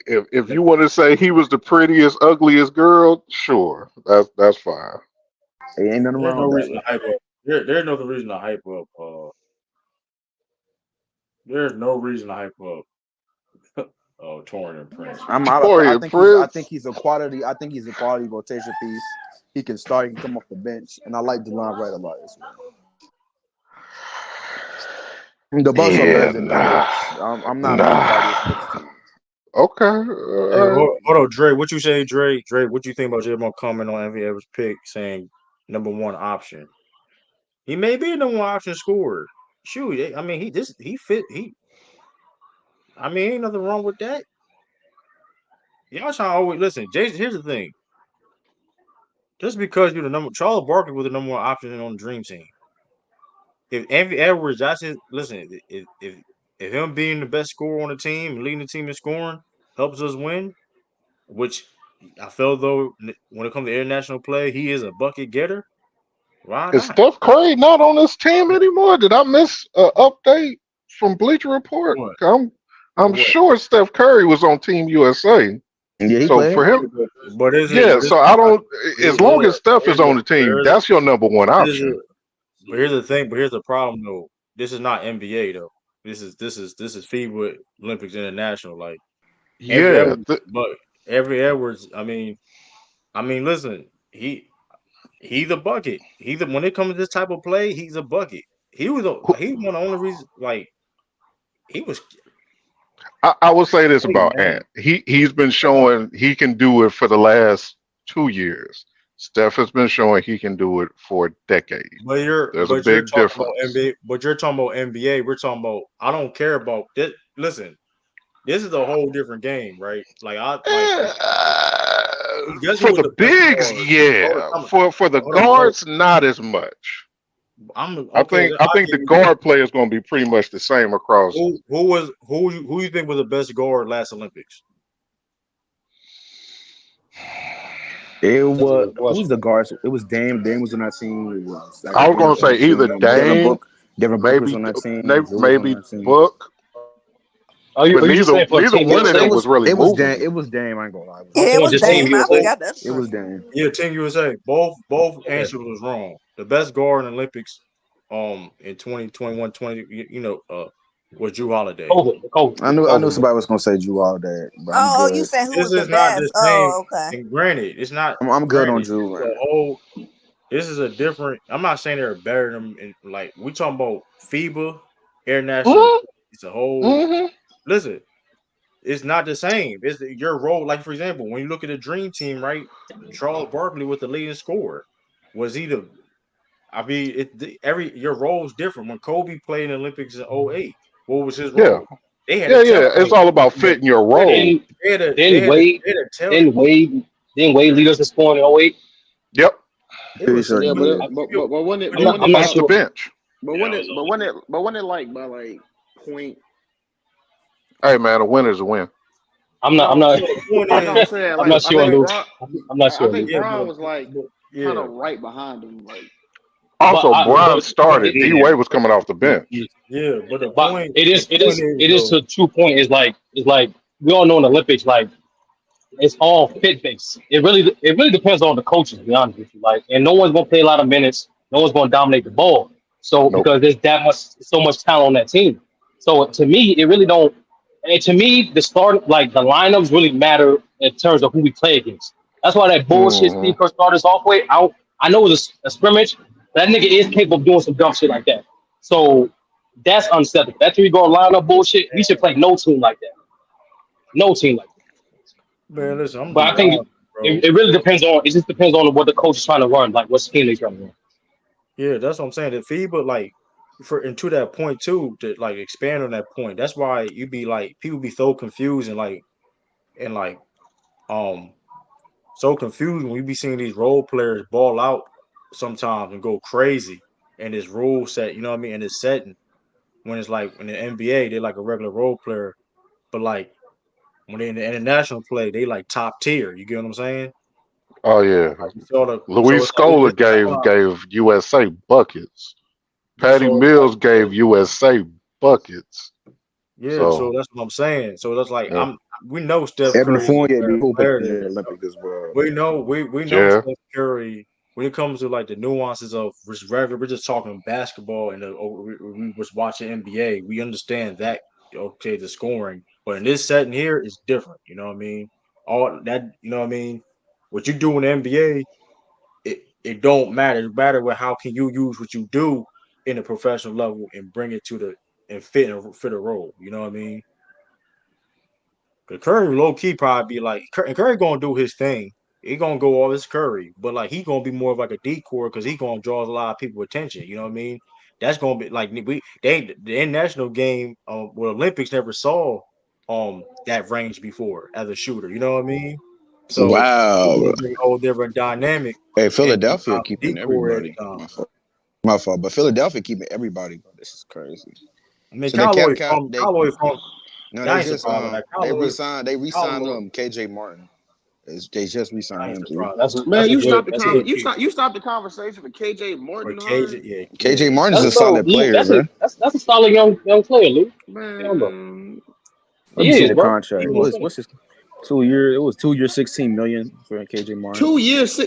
S1: doing
S7: If you want to say he was the prettiest, ugliest girl, sure, that's fine.
S11: Hey, ain't nothing
S1: There's
S11: wrong
S1: no
S11: with
S1: reason
S11: that.
S1: to hype up. There's no reason to hype up. There's no reason to hype up. Torn and Prince.
S7: Torian
S11: I
S7: Prince.
S11: think he's a quality. I think he's a quality rotation piece. He can start. He can come off the bench, and I like DeLon Wright a lot as well. The Bucks are better
S7: Yeah,
S11: than the
S7: nah,
S11: Knicks. I'm not a big part of this
S7: nah.
S11: Knicks team.
S7: Okay,
S1: Hey,
S7: all right.
S1: hold on, Dre. What you say, Dre? Dre, what you think about Jalen comment on every Evers pick saying number one option? He may be a number one option scorer. Shoot, I mean, he fit. I mean, ain't nothing wrong with that. Y'all trying to always listen. Jason, here's the thing. Just because you're the number, Charles Barkley was the number one option on the Dream Team. If Anthony Edwards, that's his. Listen, if him being the best scorer on the team, leading the team in scoring, helps us win, which I feel though when it comes to international play, he is a bucket getter. Why
S7: Is
S1: not?
S7: Steph Curry not on this team anymore? Did I miss an update from Bleacher Report?
S1: What?
S7: I'm
S1: What?
S7: sure Steph Curry was on Team USA.
S11: Yeah, he
S7: So
S11: played.
S7: for him,
S1: But is it?
S7: yeah.
S1: But
S7: So I don't. As long as Steph is
S1: here's
S7: on
S1: the
S7: the team, that's your number one
S1: here's
S7: option.
S1: the but here's the thing. But here's the problem though. This is not NBA though. This is FIBA Olympics International. Like every
S7: Yeah,
S1: Edwards, but every Edwards. I mean, listen. He's a bucket. When it comes to this type of play, he's a bucket. He one of the only reason. Like he was.
S7: I will say this
S1: Hey
S7: about
S1: man.
S7: Ant. He's been showing he can do it for the last 2 years. Steph has been showing he can do it for a decade. There's a
S1: But you're
S7: big
S1: talking about
S7: difference.
S1: NBA. But you're talking about NBA. We're talking about. I don't care about this. Listen, this is a whole different game, right? Like I like. Guess who
S7: For
S1: was
S7: the
S1: the best
S7: bigs,
S1: guard?
S7: yeah.
S1: Hold on,
S7: For the
S1: hold on, hold on.
S7: guards, not as much.
S1: I'm
S7: I
S1: okay.
S7: think I
S1: I'll
S7: think
S1: give
S7: the
S1: you this.
S7: guard play is going to be pretty much the same across.
S1: Who you think was the best guard last Olympics?
S11: It was who's the guards? It was Dame. Dame was on that team. It was
S7: I was
S11: Zachary
S7: going
S11: was
S7: to
S11: on
S7: say
S11: that
S7: either
S11: team.
S7: Dame,
S11: Devin Booker was
S7: maybe
S11: on that team. Drew was on
S7: maybe
S11: that team.
S7: Book,
S8: Are
S7: but
S8: you just saying for
S7: neither
S8: Team
S7: one of
S8: USA?
S7: them was really
S11: It was Dame.
S7: moving.
S11: It was Dame. I ain't gonna lie. It was
S8: I'm
S5: Yeah,
S11: Dame.
S5: it
S8: talking
S5: was
S8: just Team
S5: Dame. I
S8: USA.
S5: forgot the
S11: It
S5: other
S11: was
S5: name.
S11: Dame.
S1: Yeah, Team USA. Both
S8: Yeah.
S1: answers was wrong. The best guard in Olympics, in 2021, 20, was Drew Holiday.
S8: COVID.
S11: I knew
S8: COVID.
S11: somebody was gonna say Drew all day, but I'm
S5: Oh, you
S11: good.
S5: said who
S1: This
S5: was the
S1: is not the
S5: best?
S1: same.
S5: Oh, okay.
S1: And granted, it's not.
S11: I'm good on
S1: Granted,
S11: Drew,
S1: the
S11: man.
S1: whole. This is a different. I'm not saying they're better than like we talking about FIBA international. It's a whole.
S7: Mm-hmm.
S1: Listen, it's not the same. It's your role. Like for example, when you look at the Dream Team, right? Charles Barkley was the leading scorer. Was he the I mean, every your role's different. When Kobe played in the Olympics in '08, what was his
S7: Yeah,
S1: role? They had to
S7: yeah,
S1: tell
S7: yeah. It's all about
S1: him.
S7: fitting your
S1: They
S7: role.
S8: Then
S1: they had to they
S8: then
S1: had to
S8: Wade
S1: they had to tell.
S8: then Wade then Wade lead us in scoring in '08.
S7: Yep.
S1: It
S11: Pretty
S1: was
S11: sure
S1: some
S11: he
S4: Yeah, but
S11: did.
S4: it, but when it
S1: but
S8: I'm
S4: but
S1: he
S8: not
S4: when
S8: I'm
S4: it
S8: not
S7: Off
S4: by
S7: the
S8: sure.
S7: bench.
S10: Yeah, I was on.
S4: but when it like by like point.
S7: Hey man, a win is a win.
S8: I'm
S4: No,
S8: not
S1: no, the point
S4: I know I'm
S1: is
S4: saying
S8: I'm
S4: like
S8: not
S4: I
S8: sure,
S4: think
S8: Lou.
S4: Bron.
S8: I'm not
S4: I
S8: sure,
S4: think
S8: Lou.
S1: yeah,
S4: Bron was like kind
S1: yeah.
S4: of right behind him. Like
S8: But
S7: Also,
S8: I
S7: Bron
S8: but
S7: started. D Wade was coming off the bench.
S1: Yeah, but
S8: but
S1: the point is
S8: it is
S1: though.
S8: to a true point. Is like we all know in the Olympics, like it's all fit based. It really depends on the coaches, to be honest with you. Like, and no one's gonna play a lot of minutes. No one's gonna dominate the ball. So
S7: Nope.
S8: because there's so much talent on that team. So to me, it really don't. And to me, the lineups really matter in terms of who we play against. That's why that bullshit
S7: Hmm.
S8: Steve Kerr started us off with. I know it was a scrimmage, but that nigga is capable of doing some dumb shit like that. So that's unacceptable. That 3 guard lineup bullshit. We should play no team like that. No team like that.
S1: Man, listen, I'm
S8: But
S1: gonna
S8: I
S1: be honest,
S8: think
S1: bro.
S8: it really depends on. It just depends on what the coach is trying to run, like what scheme they're trying to run.
S1: Yeah, that's what I'm saying. The FIBA, like, for and to that point too, to like expand on that point. That's why you be like people be so confused and like um so confused when you be seeing these role players ball out sometimes and go crazy and this rule set, you know what I mean, and it's setting when it's like in the NBA, they're like a regular role player, but like when they're in the international play, they like top tier. You get what I'm saying?
S7: Oh yeah.
S1: Like so
S7: Luis
S1: it's like
S7: Scola
S1: that's why
S7: gave USA buckets. Patty
S1: so it's like
S7: Mills gave USA buckets.
S1: yeah, so
S7: So
S1: that's what I'm saying. So that's like
S7: yeah,
S1: we know Steph
S11: Evan
S1: Curry is a
S11: Fournier
S1: better
S11: be hooping
S1: player
S11: in
S1: than
S11: the Olympics as well.
S1: we know
S7: yeah.
S1: Steph Curry when it comes to like the nuances of just regular. We're just talking basketball and we was watching NBA. We understand that okay, the scoring, but in this setting here is different. You know what I mean? All that you know what I mean? What you do in the NBA, it don't matter. It matter with how can you use what you do in the professional level and bring it to the and fit a role. You know what I mean? Cause Curry low key probably be like Curry gonna do his thing. He gonna go all his Curry, but like he gonna be more of like a decoy because he gonna draw a lot of people attention. You know what I mean? That's gonna be like the international game with Olympics never saw that range before as a shooter. You know what I mean? So it's
S11: Wow.
S1: gonna bring a whole different dynamic
S11: Hey,
S1: and
S11: Philadelphia keeping
S1: decoy at
S11: everybody.
S1: times.
S11: My fault. But Philadelphia keeping everybody, bro. This is crazy.
S1: I mean,
S11: So they kept
S1: Callaway from.
S11: no,
S1: I
S11: they
S1: ain't
S11: just
S1: surprised with that.
S11: they re-signed
S1: Callaway,
S11: KJ Martin. They just
S1: I
S11: re-signed
S1: ain't
S11: him too.
S1: surprised.
S4: man,
S8: That's a good pick.
S4: you stopped the conversation for KJ
S1: But
S4: Morton
S1: KJ,
S4: hard.
S1: yeah,
S11: KJ
S1: yeah.
S11: Martin's
S8: That's
S11: a
S8: bro,
S11: solid
S8: Lou.
S11: player, bro.
S8: That's a solid young player, Lou. Yeah, bro.
S4: Man,
S11: Let me
S8: He
S11: see
S8: is,
S11: the
S8: bro.
S1: He
S11: contract.
S1: won't.
S11: What's his 2 year? It was 2 years, 16 million for KJ Martin.
S4: 2 years.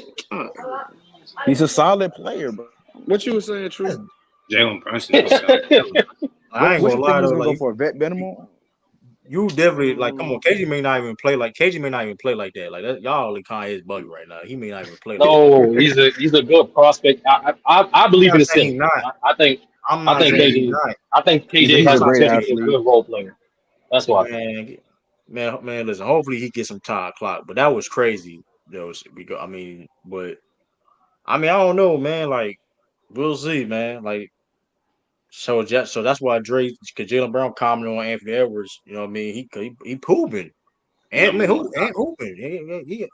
S11: He's a solid player, bro.
S4: What you were saying,
S1: That's,
S4: true?
S12: Jalen Brunson is solid.
S1: I ain't
S11: What
S1: gonna
S11: you think
S1: lie
S11: he was
S1: though.
S11: gonna go
S1: Like
S11: for? A vet minimal?
S1: you definitely like. Come on,
S4: Mm,
S1: KJ may not even play like KJ may not even play like that. Like that, y'all only kind of is buggy right now. He may not even play like that.
S8: No, he's a good prospect. I
S1: I'm
S8: believe
S1: not
S8: in his
S1: saying
S8: ceiling.
S1: he's not. I'm
S8: I
S1: not
S8: think
S1: saying he's
S8: KJ
S1: not.
S8: I think KJ
S11: He's
S1: I'm
S11: a
S8: has
S1: not
S11: great
S8: potential
S1: saying
S8: to be a
S11: athlete.
S8: good role player. That's why.
S1: man, man. Listen. Hopefully he gets some time clock. But that was crazy. Because I mean, but I mean, I don't know, man. Like we'll see, man. Like so that's why because Jaylen Brown commented on Anthony Edwards. You know what I mean? He pooping. And
S12: Number
S1: man,
S12: one
S1: and
S12: prospect.
S1: hooping.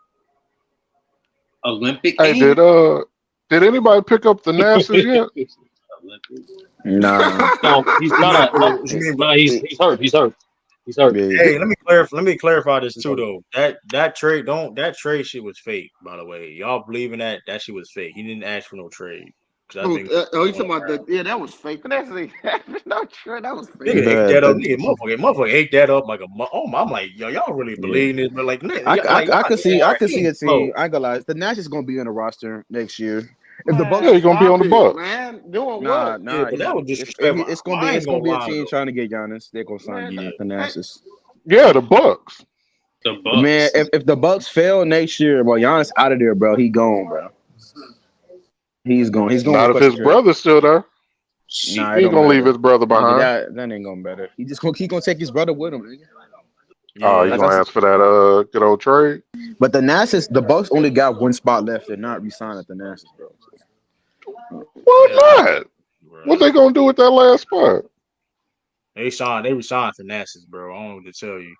S12: Olympic
S7: Hey,
S12: game?
S7: did anybody pick up the Nasties yet?
S12: Olympics.
S11: Nah.
S8: No, he's
S1: You mean
S8: not.
S1: for
S8: No,
S1: what you mean?
S8: no, he's hurt. He's hurt.
S11: Yeah.
S1: Hey, let me clarify this
S8: He's
S1: too
S8: hurt.
S1: though. That trade shit was fake, by the way. Y'all believe in that? That shit was fake. He didn't ask for no trade. Because I think
S4: you talking about the? Yeah, that was fake. That's no true. That was fake.
S1: nigga ate
S11: The
S1: that up.
S11: the
S1: Motherfucker ate that up like a I'm like, yo, y'all really
S11: yeah.
S1: believe in this? But like, like
S11: I
S1: y'all,
S11: could see
S1: he
S11: a
S1: ain't slow.
S11: team. I ain't gonna lie. The Nash is gonna be on the roster next year. If the
S7: Yeah,
S11: Bucks,
S7: he's
S4: Man,
S7: gonna be on
S4: stop
S7: the
S4: it,
S7: Bucks.
S4: man. Doing
S11: nah,
S4: what?
S1: Yeah,
S11: nah.
S1: but that was
S11: It's
S1: disrespectful. I
S11: it's
S1: ain't
S11: gonna
S1: gonna
S11: be a
S1: lie
S11: team
S1: though.
S11: trying to get Giannis. They're gonna sign
S4: Man,
S11: the Nassus.
S7: Yeah, the Bucks.
S12: The
S11: Man,
S12: Bucks.
S11: if the Bucks fail next year, well, Giannis out of there, bro. He gone, bro. He's gone. He's gonna
S7: Not if
S11: request
S7: his
S11: a trade.
S7: brother's still there.
S11: Nah,
S12: Shit.
S11: it
S7: He ain't
S11: don't
S7: gonna leave
S11: matter,
S7: his brother
S11: nigga.
S7: behind.
S11: That ain't gonna matter. He gonna take his brother with him, nigga.
S7: Oh, he
S1: Yeah,
S11: Like I
S7: gonna
S11: said,
S7: ask for that good old trade.
S11: but the Bucks only got one spot left. They're not re-signing the Nassus, bro.
S7: Why
S1: Yeah,
S7: not?
S1: bro.
S7: What they gonna do with that last spot?
S1: They resigned Thanasis, bro. I don't know what to tell you.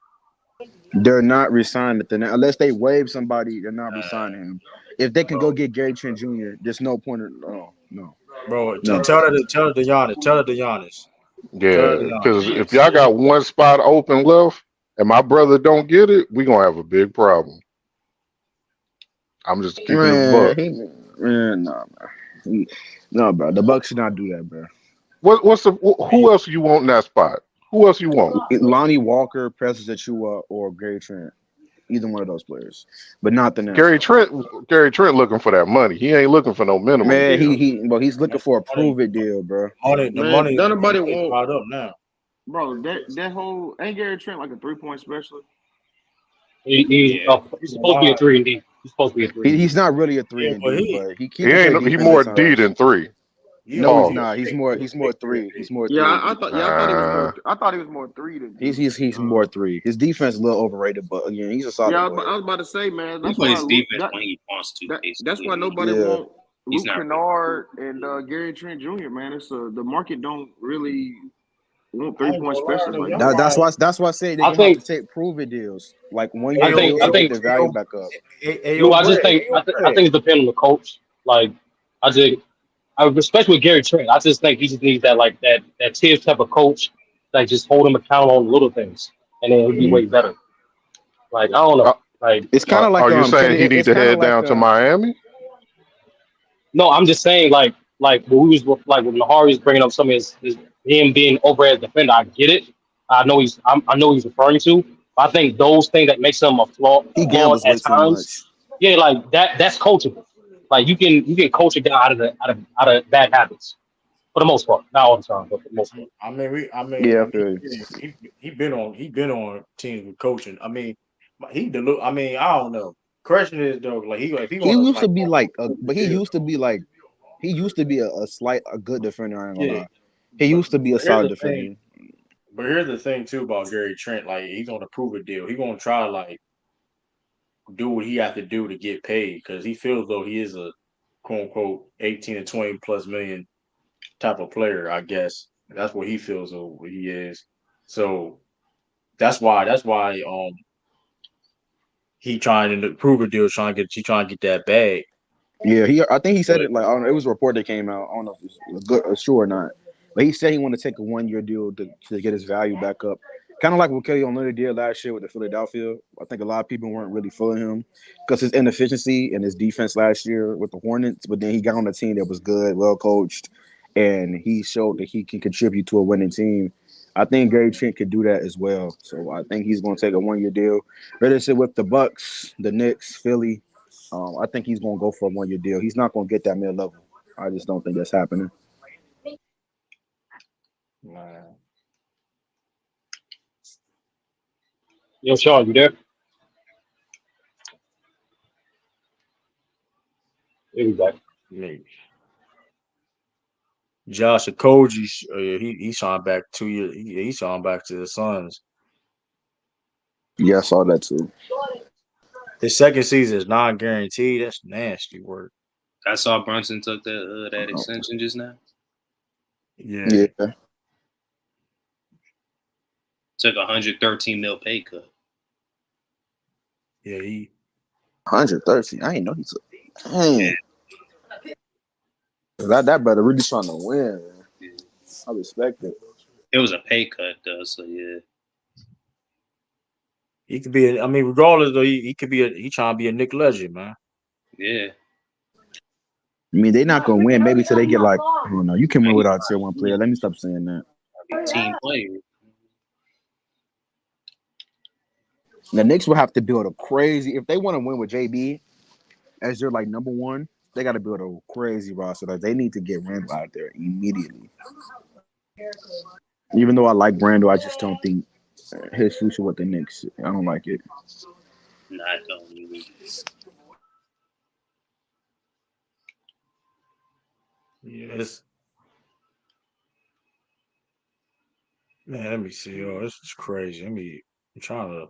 S11: They're not resigning it unless they waive somebody. They're not resigning him. If they can go
S1: Bro,
S11: get Gary Trent Jr., there's no point. No.
S1: bro,
S11: No.
S1: tell it to Giannis. Tell it to Giannis. Tell it to
S7: Yeah,
S1: Giannis.
S7: because if y'all got one spot open left and my brother don't get it, we gonna have a big problem. I'm just keeping it
S11: Man,
S7: buck.
S11: no, man. No, bro. The Bucks should not do that, bro.
S7: Who else you want in that spot? Who else you want?
S11: Lonnie Walker, Precious Achua, or Gary Trent. Either one of those players, but not the Nets.
S7: Gary Trent looking for that money. He ain't looking for no minimum
S11: Man,
S7: deal.
S11: he's looking for a prove it deal, bro.
S1: The
S4: Man,
S1: money
S4: nobody
S1: is
S4: won't,
S1: brought up now.
S4: bro. That whole ain't Gary Trent like a 3-point specialist?
S12: Yeah.
S8: He's supposed to be a 3-and-D. He's supposed to be a 3-and-D.
S11: He's not really a
S1: Yeah,
S11: 3 and
S1: but
S11: D, but he
S7: He
S11: can play
S7: ain't. He
S11: defense
S7: more
S11: at
S7: D
S11: times.
S7: than 3.
S1: he
S11: No, he's
S1: only
S7: Pause.
S11: not. He's more 3. He's more
S4: Yeah,
S11: 3.
S4: I thought he was more. I thought he was more 3 than D.
S11: He's more 3. His defense is a little overrated, but again, he's a
S4: Yeah,
S11: solid
S4: I
S11: player.
S4: was about to say, man.
S12: He
S4: That's why
S12: plays defense when he wants to,
S4: that's why
S12: basically.
S4: nobody
S11: Yeah.
S4: want
S12: He's
S4: Luke
S12: not.
S4: Kennard and Gary Trent Jr. Man, it's the market don't really want
S1: I ain't
S4: 3-point
S1: gonna lie
S4: specialists
S1: though.
S4: like
S1: Y'all
S4: that.
S1: right.
S11: That's why I say they're
S8: I
S11: gonna have to
S8: think.
S11: take prove it deals, like 1
S8: I
S11: year
S8: think.
S11: deals
S8: I
S11: to get
S8: think.
S11: their value back up.
S8: I just think. I think it depends on the coach. Like, I just. Especially with Gary Trent, I just think he just needs that tier type of coach that just hold him accountable on little things, and then he'll be way better. Like, I don't know. Like,
S11: It's kind of like
S7: Are you saying
S11: Kenny.
S7: he need
S11: It's
S7: to
S11: kind of
S7: head
S11: like
S7: down to Miami?
S8: no, I'm just saying like when we was like when Nahari was bringing up some of his him being over as defender. I get it. I know he's referring to. But I think those things that makes him a
S11: he
S8: flawed
S11: gambles way
S8: at
S11: too
S8: times.
S11: much.
S8: Yeah, like that's coachable. Like you can coach a guy out of bad habits for the most part. Not all the time, but for the most part.
S11: Yeah, I feel you.
S1: He been on teams with coaching. I mean, I mean, I don't know. Question is though, like if he
S11: He
S1: want to
S11: used
S1: like
S11: to be like, but he
S1: deal.
S11: used to be like, he used to be a good defender. I ain't gonna
S1: Yeah,
S11: lie. He used to be a
S1: but here's
S11: solid
S1: the thing.
S11: defender.
S1: But here's the thing too about Gary Trent. Like he's on a prove it deal. He gonna try to like do what he have to do to get paid because he feels though he is a quote unquote 18 to 20 plus million type of player. I guess that's what he feels though he is. So that's why he trying to prove a deal, trying to get that bag.
S11: Yeah, I think he said
S1: But
S11: it like I don't know. It was a report that came out. I don't know if it's good or true or not, but he said he wanted to take a 1 year deal to get his value back up. Kind of like what Kelly Olynyk did last year with the Philadelphia. I think a lot of people weren't really feeling him because his inefficiency and his defense last year with the Hornets. But then he got on a team that was good, well coached, and he showed that he can contribute to a winning team. I think Gary Trent could do that as well. So I think he's going to take a 1 year deal. Whether it's with the Bucks, the Knicks, Philly. I think he's going to go for a 1 year deal. He's not going to get that mid level. I just don't think that's happening.
S1: man,
S8: Yo, Sean, you there? There we go.
S1: maybe. Josh Okogie, he signed back 2 years. He signed back to the Suns.
S11: Yeah, I saw that too.
S1: His second season is non-guaranteed. That's nasty work.
S12: I saw Brunson took that extension just now.
S1: Yeah.
S11: Yeah.
S12: Took a $113 million pay cut.
S1: Yeah, he
S11: 113. I ain't know he took. Dang. That brother really trying to win. Man. I respect it.
S12: It was a pay cut though, so yeah.
S1: he could be. I mean, regardless though, he could be. He trying to be a Nick Legend, man.
S12: Yeah.
S11: I mean, they're not going to win. Maybe till they get like, I don't know. You can win without tier one player. Let me stop saying that.
S12: Team player.
S11: The Knicks will have to build a crazy. If they want to win with JB as their like number one, they got to build a crazy roster. Like they need to get Randall out there immediately. Even though I like Brando, I just don't think his future with the Knicks. I don't like it.
S12: No, I don't either.
S1: Yes. Man, let me see. Oh, this is crazy. I'm trying to.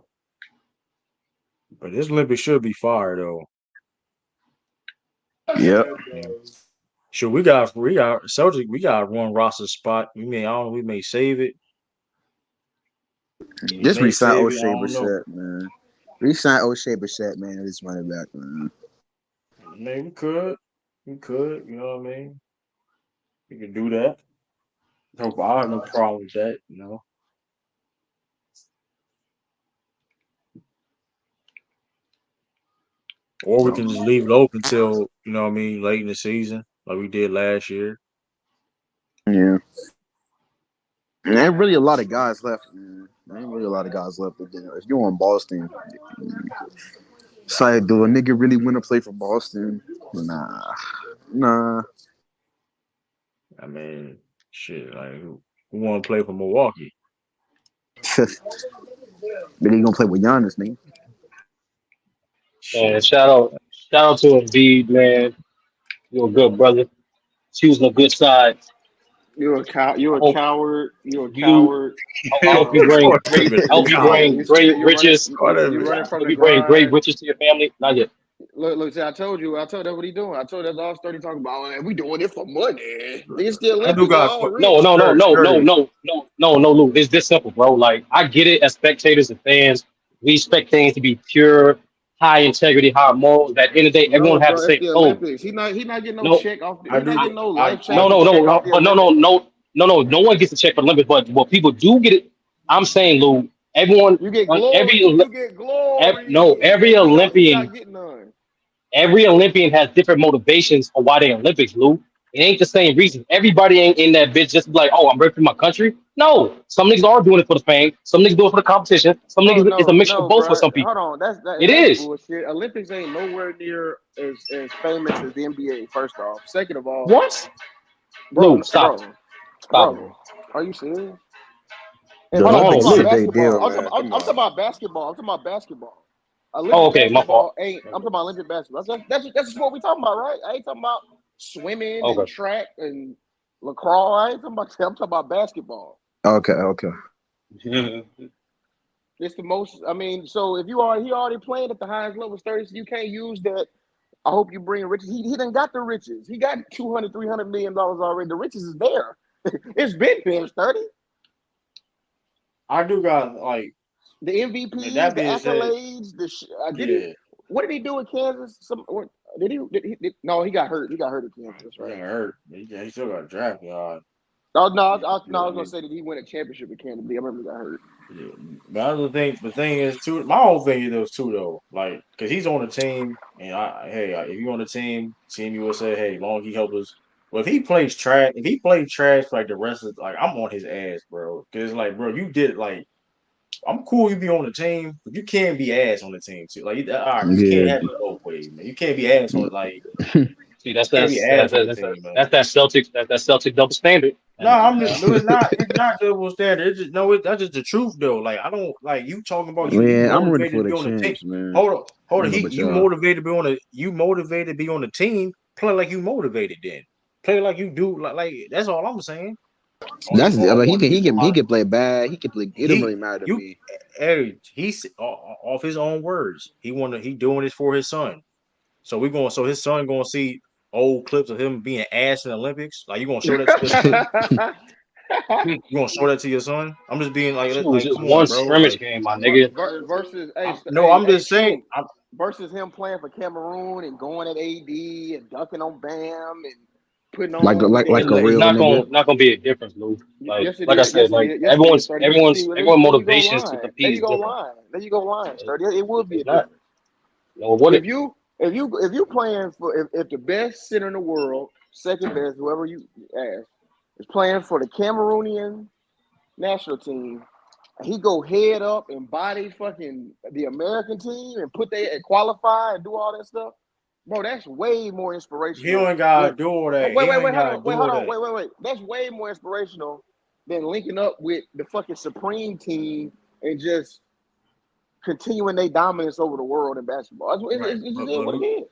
S1: But this Olympic should be fire though.
S11: Yep.
S1: Sure, we got Celtic. We got one roster spot. I don't know. We may save it. We
S11: Just
S1: may
S11: resign
S1: save it. I
S11: O'Shea
S1: don't know.
S11: Brissett, man. Resign O'Shea Brissett, man. Just run it back, man.
S1: Maybe we could. We could. You know what I mean? We could do that. No, I have no problem with that. You know. Or we
S11: So,
S1: can just leave it open until you know what I mean, late in the season, like we did last year.
S11: yeah. And there ain't really a lot of guys left, man. There ain't really a lot of guys left. If you're on Boston, it's like, do a nigga really want to play for Boston? Nah.
S1: I mean, shit, like who want to play for Milwaukee?
S11: But he gonna play with Giannis, nigga.
S8: Man,
S1: Shit.
S8: shout out to Embiid, man. You're a good brother. Choosing a good side.
S4: You're a cow. You're
S8: I
S4: a
S8: hope
S4: coward. You're a
S8: you.
S4: coward.
S8: I hope you bring.
S1: Call that
S8: I
S1: man
S8: hope
S1: a
S8: you
S1: coward.
S8: bring great
S4: You're running.
S8: riches.
S1: Call that
S4: You're
S1: man.
S4: running
S8: I
S4: from
S8: hope
S4: the
S8: you bring great
S4: grind.
S8: riches to your family. Not yet.
S4: Look. See, I told you. That's what he doing. I told you that's all Sturdy talking about. Man, we doing it for money. It's the
S1: I do
S4: Olympics. They
S1: got
S4: all
S8: No,
S4: rich.
S8: no, no, no, no,
S1: Sturdy.
S8: no, no, no, Luke. It's this simple, bro. Like I get it as spectators and fans. We expect things to be pure, high integrity, high morals. At the end of the day,
S4: No,
S8: everyone has the
S4: bro. It's
S8: same
S4: the
S8: goal.
S4: Olympics. He not getting no
S8: No,
S4: check off.
S1: I
S4: He not
S1: do.
S4: getting no
S1: I
S4: life
S8: no,
S1: I
S8: no,
S4: changing
S8: no,
S4: check off
S8: no,
S4: the
S8: no, no,
S4: Olympics.
S8: no, no, no. No one gets a check for Olympics, but what people do get it. I'm saying, Lou. Everyone
S4: You get
S8: on
S4: glory. You get
S8: No,
S4: glory, and he not getting none.
S8: every Olympian has different motivations for why they Olympics, Lou. It ain't the same reason. Everybody ain't in that bitch just be like, oh, I'm ready for my country. No, some niggas are doing it for the fame. Some niggas do it for the competition. Some
S4: Oh
S8: niggas it's a
S4: no,
S8: mixture of
S4: no,
S8: both for
S4: bro.
S8: some
S4: Hold
S8: people.
S4: on.
S8: It
S4: That's
S8: is.
S4: bullshit. Olympics ain't nowhere near as famous as the NBA. First off. Second of all,
S8: What?
S4: bro,
S8: Lou, stop it.
S4: bro,
S8: Stop it,
S4: bro.
S8: Lou.
S4: Are you serious?
S11: The
S4: I'm
S8: Hold
S4: talking
S11: Olympics
S8: on,
S11: is
S4: about
S11: a
S8: Lou.
S11: big deal,
S4: basketball.
S11: man. Come
S4: I'm talking
S11: on.
S4: about basketball. I'm talking about basketball.
S8: Oh,
S4: Olympic
S8: okay, my fault.
S4: basketball ain't. I'm talking about Olympic basketball. That's just what we talking about, right? I ain't talking about swimming and
S8: Okay.
S4: track and lacrosse. I ain't talking about. I'm talking about basketball.
S11: Okay.
S4: It's the most. I mean, so if he already playing at the highest level, 30, so you can't use that. I hope you bring riches. He done got the riches. He got 200, $300 million already. The riches is there. It's been there, 30.
S1: I do got like
S4: The MVPs,
S1: that
S4: the
S1: being said,
S4: accolades. Did he?
S1: yeah,
S4: What did he do in Kansas? Did he? No, he got hurt. He got hurt in Kansas. That's
S1: he got
S4: right.
S1: hurt. He still got drafted.
S4: Oh no,
S1: Yeah,
S4: I was
S1: I
S4: gonna
S1: mean,
S4: say that he won a championship with Kansas. I remember he got hurt.
S1: yeah. But other thing, the thing is too. My whole thing is too though, like because he's on the team, and if you're on the Team USA, hey, long he help us. Well, if he plays trash for like the rest of, like I'm on his ass, bro. Because like, bro, you did like I'm cool you be on the team, but you can't be ass on the team too. Like, all right, you can't
S11: Yeah.
S1: have it both ways, man. You can't be ass on like
S8: See, that's
S1: can't be
S8: that's
S1: ass
S8: that's
S1: on the
S8: that's
S1: team, man.
S8: that's that Celtics that Celtic double standard.
S1: No,
S8: And
S1: no, it's not. It's not double standard. It's just no. That's just the truth, though. Like I don't like you talking about you
S11: Man, I'm rooting
S1: motivated
S11: for
S1: to be
S11: the
S1: on the team.
S11: champs, man.
S1: Hold
S11: I
S1: on.
S11: don't know about
S1: You
S11: y'all.
S1: motivated to be on the team. Play like you motivated. Then play like you do. Like that's all I'm saying.
S11: That's
S1: Or
S11: but
S1: on you
S11: he can play bad. He can play. It don't
S1: he
S11: really matter to
S1: you.
S11: me.
S1: He's off his own words. He doing this for his son. So we going. So his son going to see old clips of him being ass in the Olympics. Like you going to show that to your son? You gonna show that to your son? I'm just being
S8: shit was just
S1: come on,
S8: one
S1: bro.
S8: scrimmage
S1: Like,
S8: game, my nigga.
S4: Versus,
S1: no, I'm just saying.
S4: true. Versus him playing for Cameroon and going at AD and dunking on Bam and putting on
S11: Like
S8: It's,
S11: a
S8: it's
S11: real nigga.
S8: not gonna be a difference, Lou.
S4: Yes, it
S8: Like I
S4: is.
S8: said,
S4: Yes, it
S8: like
S4: is. Yes, it is. 30.
S8: everyone
S4: There you go,
S8: motivations to
S4: line. There
S8: compete
S4: you
S8: is
S4: go,
S8: different.
S4: line. There you go, line. 30. It will be a
S8: It's not.
S4: difference.
S8: No, what
S4: If
S8: it?
S4: you playing for if the best center in the world, second best, whoever you ask, is playing for the Cameroonian national team, he go head up and body fucking the American team and and qualify and do all that stuff, bro. That's way more
S1: he
S4: inspirational
S1: ain't gotta
S4: than
S1: do all that.
S4: wait,
S1: He
S4: wait,
S1: ain't
S4: wait, hold
S1: gotta
S4: on,
S1: do all that.
S4: wait. That's way more inspirational than linking up with the fucking Supreme team and just continuing their dominance over the world in basketball.
S1: Right,
S4: It's just
S1: but
S4: what it is.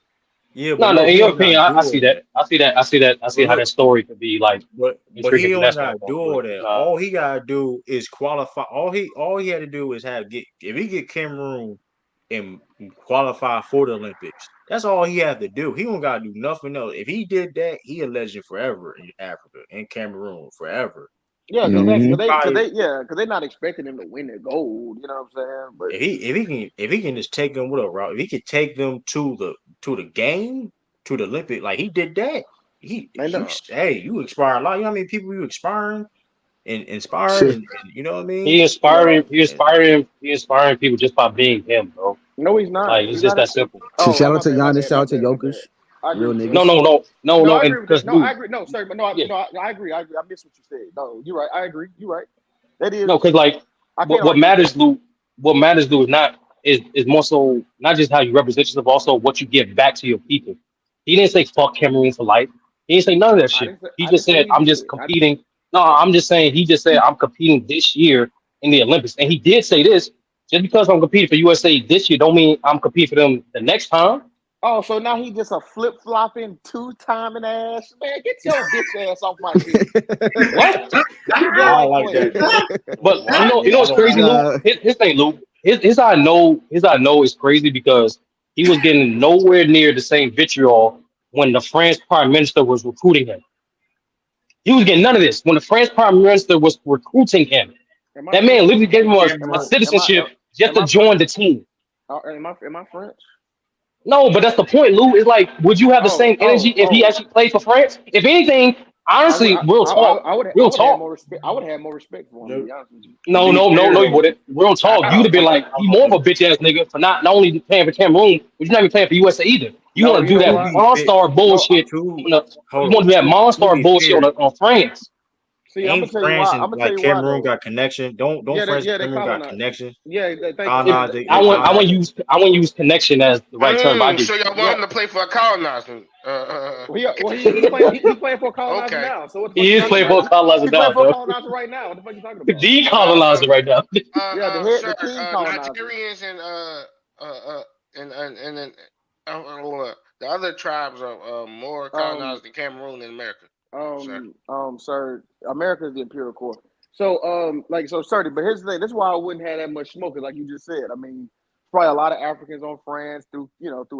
S1: yeah, but
S8: No, no.
S1: look,
S8: In
S1: he
S8: your
S1: don't gotta
S8: opinion,
S1: do
S8: I
S1: all
S8: see that.
S1: that.
S8: I see
S1: But
S8: how
S1: look,
S8: that story could be like
S1: but he
S8: intriguing for
S1: don't
S8: that
S1: gotta do
S8: standpoint.
S1: all
S8: But
S1: that.
S8: nah,
S1: All he gotta do is qualify. All he had to do is have get if he get Cameroon and qualify for the Olympics. That's all he had to do. He don't gotta do nothing else. If he did that, he a legend forever in Africa and Cameroon forever.
S4: Yeah,
S1: You know,
S4: because
S1: he
S4: they
S1: probably
S4: yeah, because they're not expecting him to win the gold. You know what I'm saying? But
S1: if he can just take them with a route, if he could take them to the game, to the Olympic, like he did that.
S4: they know.
S1: You inspire a lot. You know how many people you inspiring and inspired
S11: Shit.
S1: and you know what I mean?
S8: He inspiring,
S1: And
S8: he inspiring people just by being him, bro.
S4: No, he's not.
S8: Like it's
S4: He's
S8: just
S4: not.
S8: that simple.
S4: Oh,
S11: Shout out
S4: my
S11: to
S4: bad. My
S11: Giannis.
S4: bad.
S11: Shout
S4: My
S11: out to
S4: bad. My
S11: Jokic.
S4: bad. I agree
S11: Real
S4: with you.
S8: No,
S11: niggas.
S8: no, no, no,
S4: No,
S8: no,
S4: I
S8: and
S4: agree with that.
S8: because
S4: No, I
S8: dude,
S4: agree. No, sorry, but
S8: yeah,
S4: I agree. I missed what you said. No, you're right. I agree. You're right. That is.
S8: no, because like
S4: I can't
S8: what
S4: argue with that.
S8: matters, Lou, what matters, Lou, is not is more so not just how you represent yourself, also what you give back to your people. He didn't say fuck Cameroon for life. He didn't say none of that shit. He
S4: I
S8: just
S4: didn't say
S8: said
S4: he
S8: I'm
S4: did.
S8: just competing. No, I'm just saying he just said I'm competing this year in the Olympics, and he did say this. Just because I'm competing for USA this year, don't mean I'm competing for them the next time.
S4: Oh, so now he just a flip flopping, two-timing ass man. Get your bitch ass off my team.
S8: What?
S4: You
S1: I
S4: just
S1: don't
S4: like
S1: like that
S4: playing.
S1: though.
S8: But
S1: Why?
S8: you know
S1: I
S8: what's
S1: don't
S8: crazy,
S1: like
S8: Lou?
S1: that.
S11: Nah.
S8: His thing, Lou. His I know is crazy because he was getting nowhere near the same vitriol when the France Prime Minister was recruiting him. He was getting none of this when the France Prime Minister was recruiting him.
S4: Am I
S8: That man
S4: French?
S8: literally gave him
S4: Am
S8: a
S4: I?
S1: Cameroon.
S8: citizenship just
S4: Am
S8: to
S4: I? Fr-
S8: join the team.
S4: Am I French?
S8: No, but that's the point, Lou. Is like, would you have the
S4: Oh,
S8: same energy
S4: oh,
S8: if he
S4: oh.
S8: actually played for France? If anything, honestly,
S4: I
S8: real
S4: would have
S8: talk.
S4: more respect. I would have more respect for him, to
S1: To,
S4: be honest with you.
S1: to
S8: No,
S1: be
S8: no, no,
S1: fair
S8: no, you
S1: though,
S8: wouldn't. Real talk. You'd have been like, he more of a bitch ass nigga for not only playing for Cameroon, but you're not even playing for USA either. You
S4: No,
S8: want to
S4: you
S8: do
S4: know
S1: to
S8: that
S4: why?
S1: be fair,
S8: Monster
S4: No,
S8: bullshit
S1: to
S8: on the, you
S1: hold
S8: want
S1: on
S8: to do that
S1: to
S8: Monster
S1: be
S8: bullshit
S1: fair,
S8: on France.
S4: see, I'm gonna
S1: ain't
S4: tell you
S1: France
S4: why. I'm
S1: and
S4: gonna tell
S1: like
S4: you why
S1: Cameroon
S4: though.
S1: got connection? Don't France and
S4: They
S1: Cameroon got
S4: colonize.
S1: connection?
S4: Yeah, thank you.
S1: Colonize
S8: I
S4: They
S8: wouldn't, I
S4: colonize.
S8: wouldn't use, I wouldn't use connection as the right term. But I get
S13: So
S8: you.
S13: y'all want
S4: Yeah.
S13: him to play for a colonizer?
S4: He's playing for a colonizer
S13: Okay.
S4: now. So what the fuck
S8: He
S4: you
S8: is
S4: talking
S8: playing
S4: about?
S8: for a colonizer
S4: He's playing
S8: now,
S4: for a
S8: though.
S4: colonizer right now. What the fuck you talking about?
S8: The colonizer right now.
S4: Yeah,
S13: Sir,
S4: the king colonizer.
S13: Nigerians and and the other tribes are more
S4: Um,
S13: colonized than Cameroon in America, sir.
S4: sir, America is the imperial core. So, sorry, but here's the thing. That's why I wouldn't have that much smoke, like you just said. I mean, probably a lot of Africans on France through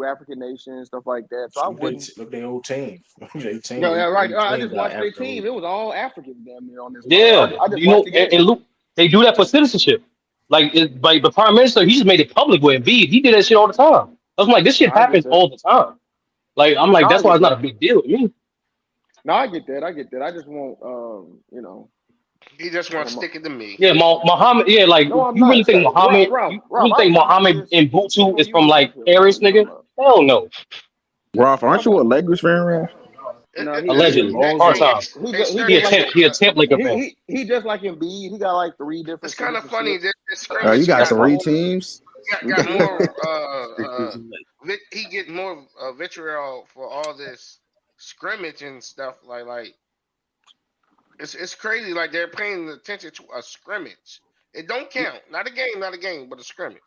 S4: African nations, stuff like that. So I wouldn't.
S1: Look their whole team. Their
S4: Yeah,
S1: team,
S4: yeah, right.
S1: they
S4: I
S1: team
S4: just
S1: got
S4: watched their
S1: African
S4: team.
S1: roots.
S4: It was all Africans damn near on this mother.
S8: Yeah,
S4: I just
S8: you
S4: watched
S8: know,
S4: the
S8: and
S4: game.
S8: look, they do that for citizenship. Like the prime minister, he just made it public with Embiid. He did that shit all the time. I was like, this
S4: No,
S8: shit
S4: I get
S8: happens
S4: that.
S8: all the time. Like I'm
S4: No,
S8: like,
S4: I
S8: that's why
S4: get
S8: it's not
S4: that.
S8: a big deal to me.
S4: No, I get that. I get that. I just want,
S13: He just wants to
S4: um,
S13: stick it to me.
S8: Yeah, Muhammad. Yeah, like
S4: no, I'm
S8: you really
S4: not.
S8: think Muhammad?
S4: Ralph,
S8: You
S4: Ralph,
S8: really
S4: I was
S8: think
S4: talking about
S8: Muhammad
S4: this
S8: and Butu
S4: before
S8: is
S4: you
S8: from
S4: even got
S8: like
S4: here. So I don't know
S8: Paris,
S4: what you're talking
S8: nigga?
S4: about.
S8: Hell no.
S11: Ralph, aren't you
S13: Okay.
S11: a Lakers fan, Ralph?
S4: No,
S8: Allegedly, part
S13: Hey,
S8: time.
S4: he
S13: sir,
S8: He a
S4: just like
S8: temp. He a temp Laker fan.
S4: he just like Embiid. He got like 3 different
S13: it's kind of funny.
S4: citizenships.
S13: This
S11: You
S13: scrimmage
S11: got
S8: That's
S13: got
S8: fine.
S11: 3
S13: more.
S11: teams.
S13: Got more. He get more vitriol for all this scrimmage and stuff. Like it's crazy. Like they're paying attention to a scrimmage. It don't count. Not a game, but a scrimmage.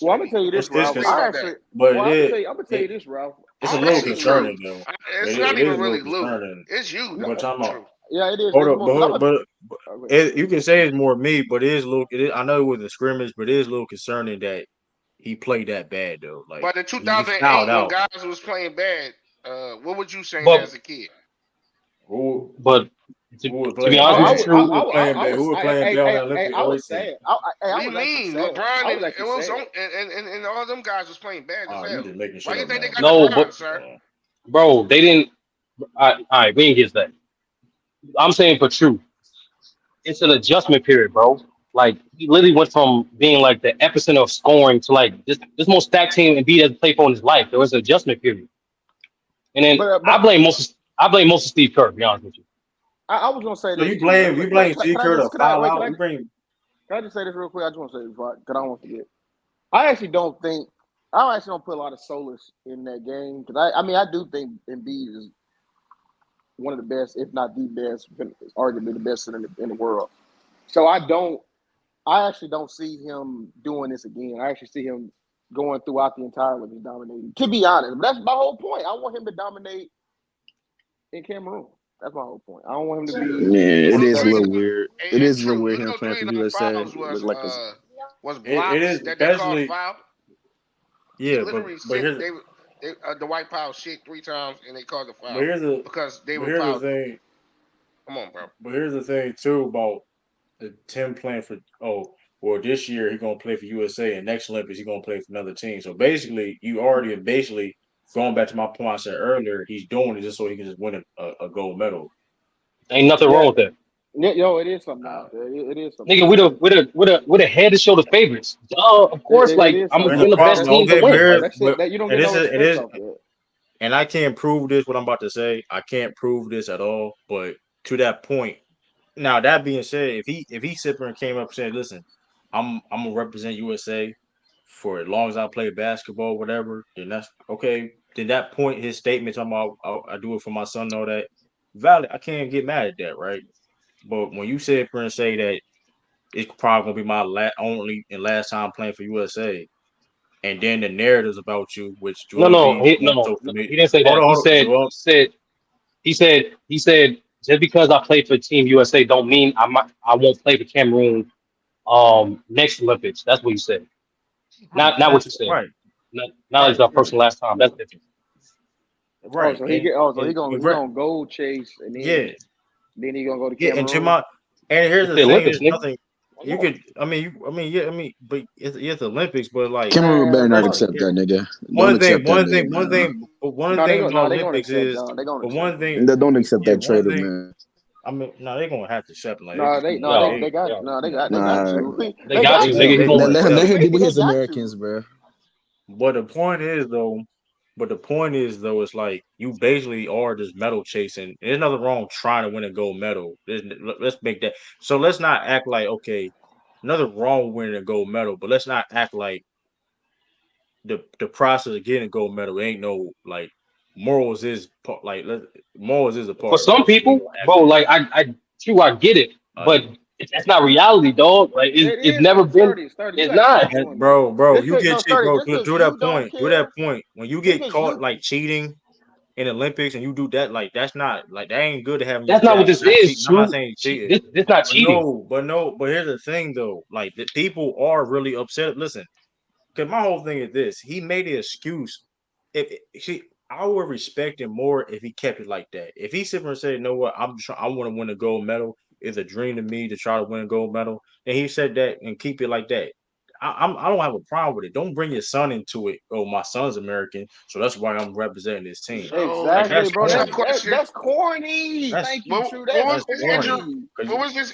S4: Well,
S13: So
S4: I'm gonna tell you this,
S1: It's
S4: Ralph.
S13: think about that.
S1: but
S4: I'm gonna tell you
S1: it
S4: this, Ralph.
S1: it's
S4: I
S1: a
S13: That
S1: little
S13: ain't
S4: actually,
S13: true.
S1: concerning though.
S13: It's
S1: It
S13: not
S1: is
S13: even
S1: a little
S13: really Lou.
S1: concerning.
S13: It's you,
S4: no,
S1: But time out.
S13: true.
S4: yeah, it is.
S1: Hold
S4: It's
S1: up,
S4: more because I'm a.
S1: but
S4: Oh, go ahead.
S1: you can say it's more me, but it is a little. I know it was a scrimmage, but it is a little concerning that he played that bad though. Like
S13: But in
S1: he fouled
S13: 2008, when
S1: out.
S13: guys was playing bad, what was you saying
S8: But
S13: as a kid?
S1: Who
S8: but
S1: who was
S8: to be
S1: playing
S4: Oh,
S8: honest with you,
S1: bad?
S8: true.
S1: Who was playing bad on the Olympic
S4: I
S1: early
S4: was
S1: team?
S4: sad.
S13: What
S4: I
S13: do you
S4: was actually
S13: mean?
S4: sad.
S13: LeBron
S4: I
S13: and
S4: was actually
S13: it was on,
S4: sad.
S13: and all them guys was playing bad as
S1: Oh, you
S13: hell.
S1: just making
S13: Why
S1: shit
S13: you
S1: up
S13: think they
S1: now.
S13: got
S8: No,
S13: LeBron,
S8: but
S13: sir?
S8: bro, they didn't. All right, we ain't get that. I'm saying for true, it's an adjustment period, bro. Like he literally went from being like the epicenter of scoring to like this most stacked team and B doesn't play for in his life. There was an adjustment period, and then
S4: But
S8: I blame most of Steve Kerr. To be honest with you,
S4: I was gonna say
S1: So
S4: this too.
S1: you blame Steve
S4: Can I
S1: Kerr to
S4: just can I
S1: foul
S4: wait?
S1: out? You bring
S4: Can I just say this real quick? I just want to say this because I don't want to forget. I actually don't think I actually don't put a lot of solace in that game because I mean I do think Embiid is one of the best, if not the best, arguably the best in the world. So I actually don't see him doing this again. I actually see him going throughout the entire Olympics dominating. To be honest, but that's my whole point. I want him to dominate in Cameroon. That's my whole point. I don't want him to be
S11: Yeah, it
S13: One of
S11: is a
S13: the
S11: little
S13: three,
S11: weird. It
S13: and
S11: is a little
S13: true.
S11: weird
S13: One of
S11: him
S13: those
S11: playing
S13: three
S11: for
S13: of them
S11: USA.
S13: fouls
S11: Look like a
S13: was
S1: it
S13: blocks
S1: is
S13: that they called
S1: especially
S13: foul. He
S1: Yeah,
S13: literally
S1: but
S13: said
S1: here's
S13: the White House shit 3 times and they called the
S1: but
S13: foul
S1: here's the
S13: because they
S1: but
S13: were
S1: here's the
S13: fouled.
S1: thing.
S13: Come on, bro.
S1: But here's the thing too about the Tim playing for well this year he's gonna play for USA and next Olympics he's gonna play for another team. So basically you already basically going back to my point I said earlier, he's doing it just so he can just win a gold medal.
S8: Ain't nothing
S11: Yeah,
S8: wrong with that.
S11: yeah, yo, it is something
S1: Uh,
S11: wrong with that. It is something
S8: Nigga,
S11: wrong with that.
S8: we the head to show the favorites. Duh, of course,
S11: It
S8: like
S11: is
S8: I'm
S11: something
S8: gonna
S1: here's the
S11: wrong
S8: send the
S11: with that.
S8: best
S1: problem.
S8: team to
S1: Okay, but
S8: win. Like,
S1: here's
S11: That shit
S1: but
S11: that you don't
S1: and
S11: get no
S1: this is it
S11: respect
S1: is
S11: off that.
S1: and I can't prove this what I'm about to say. I can't prove this at all. But to that point, now that being said, if he sit there and came up and said, "Listen, I'm gonna represent USA for as long as I play basketball, whatever," then that's okay. Then that point, his statement talking about I do it for my son, and all that valid. I can't get mad at that, right? But when you sit there and say that it's probably gonna be my only and last time playing for USA, and then the narratives about you, which Joel Embiid
S8: no,
S1: on social
S8: he
S1: media.
S8: didn't say that.
S1: Hold on, Joel.
S8: He said just because I played for Team USA don't mean I won't play for Cameroon next Olympics. That's what he said. Not what
S1: That's
S8: you said.
S1: right,
S8: Not as
S1: right,
S8: our person last time. That's different.
S11: Oh,
S1: right,
S11: so he
S1: and
S11: gonna go chase and
S1: yeah,
S11: then he gonna go to
S1: yeah. And to
S11: Cameroon.
S1: my and here's
S8: It's
S1: the
S8: the
S1: thing:
S8: Olympics,
S1: there's
S8: nigga.
S1: nothing you could. Yeah. but it's Olympics, but like
S14: Cameroon better
S11: Man,
S14: not
S11: bro.
S1: here's
S14: accept
S1: here
S14: that, nigga. Don't accept that nigga, man.
S1: one
S11: No,
S1: thing about
S11: they gonna
S1: Olympics
S11: accept
S1: is,
S11: John. They gonna
S1: but
S11: accept
S1: one
S11: him.
S1: thing,
S14: Don't accept
S1: yeah,
S14: that
S1: one
S14: traitor,
S1: thing.
S14: man.
S1: I mean, no, they're gonna have to accept. Like
S11: No,
S1: come on,
S8: Yo,
S1: they
S8: yo.
S11: they got
S14: Nah,
S11: to.
S8: They
S11: They
S8: got
S11: got
S8: to,
S1: yeah,
S8: nigga. He
S1: they
S11: to.
S8: gonna
S1: gonna
S14: let
S11: What do
S1: accept.
S11: you
S14: him be
S11: mean?
S14: with
S11: They
S14: his
S11: got to.
S14: Americans, bro.
S1: But the point is though, it's like you basically are just medal chasing. There's nothing wrong trying to win a gold medal. Let's make that. So let's not act like okay, nothing wrong with winning a gold medal, but let's not act like the process of getting a gold medal ain't no like morals is morals is a
S8: for
S1: part of
S8: some
S1: it. So we
S8: people,
S1: don't act
S8: bro, like I get it, but
S1: like
S8: that's not reality, dog. Like
S11: It
S8: it's
S11: is
S8: never been.
S11: sturdy. You
S8: It's
S11: gotta
S8: not.
S11: stop doing that.
S1: bro,
S11: Just
S1: you
S11: cause
S1: get
S11: no
S1: cheat,
S11: sturdy.
S1: bro.
S11: Just cause
S1: Do
S11: you
S1: that
S11: don't
S1: point. Do that
S11: care.
S1: point. When you
S11: Just
S1: get
S11: cause
S1: caught
S11: you.
S1: like cheating in Olympics and you do that, like that's not like that ain't good to have in your
S8: That's not what
S1: jacket.
S8: this
S1: Not
S8: is.
S1: cheating. I'm not
S8: True.
S1: saying cheating.
S8: This not cheating.
S1: But here's the thing though. Like the people are really upset. Listen, because my whole thing is this: he made an excuse. I would respect him more if he kept it like that. If he sit there and said, "You know what? I want to win a gold medal. It's a dream to me to try to win a gold medal," and he said that and keep it like that. I don't have a problem with it. Don't bring your son into it. Oh, my son's American, so that's why I'm representing this team.
S13: So,
S1: Like
S11: Exactly,
S1: that's
S11: bro.
S13: so
S1: corny.
S13: question:
S11: That's corny.
S1: That's
S11: Thank you, True. That's
S13: What was
S1: that's
S13: this
S1: corny.
S11: corny.
S1: Cause
S13: What was this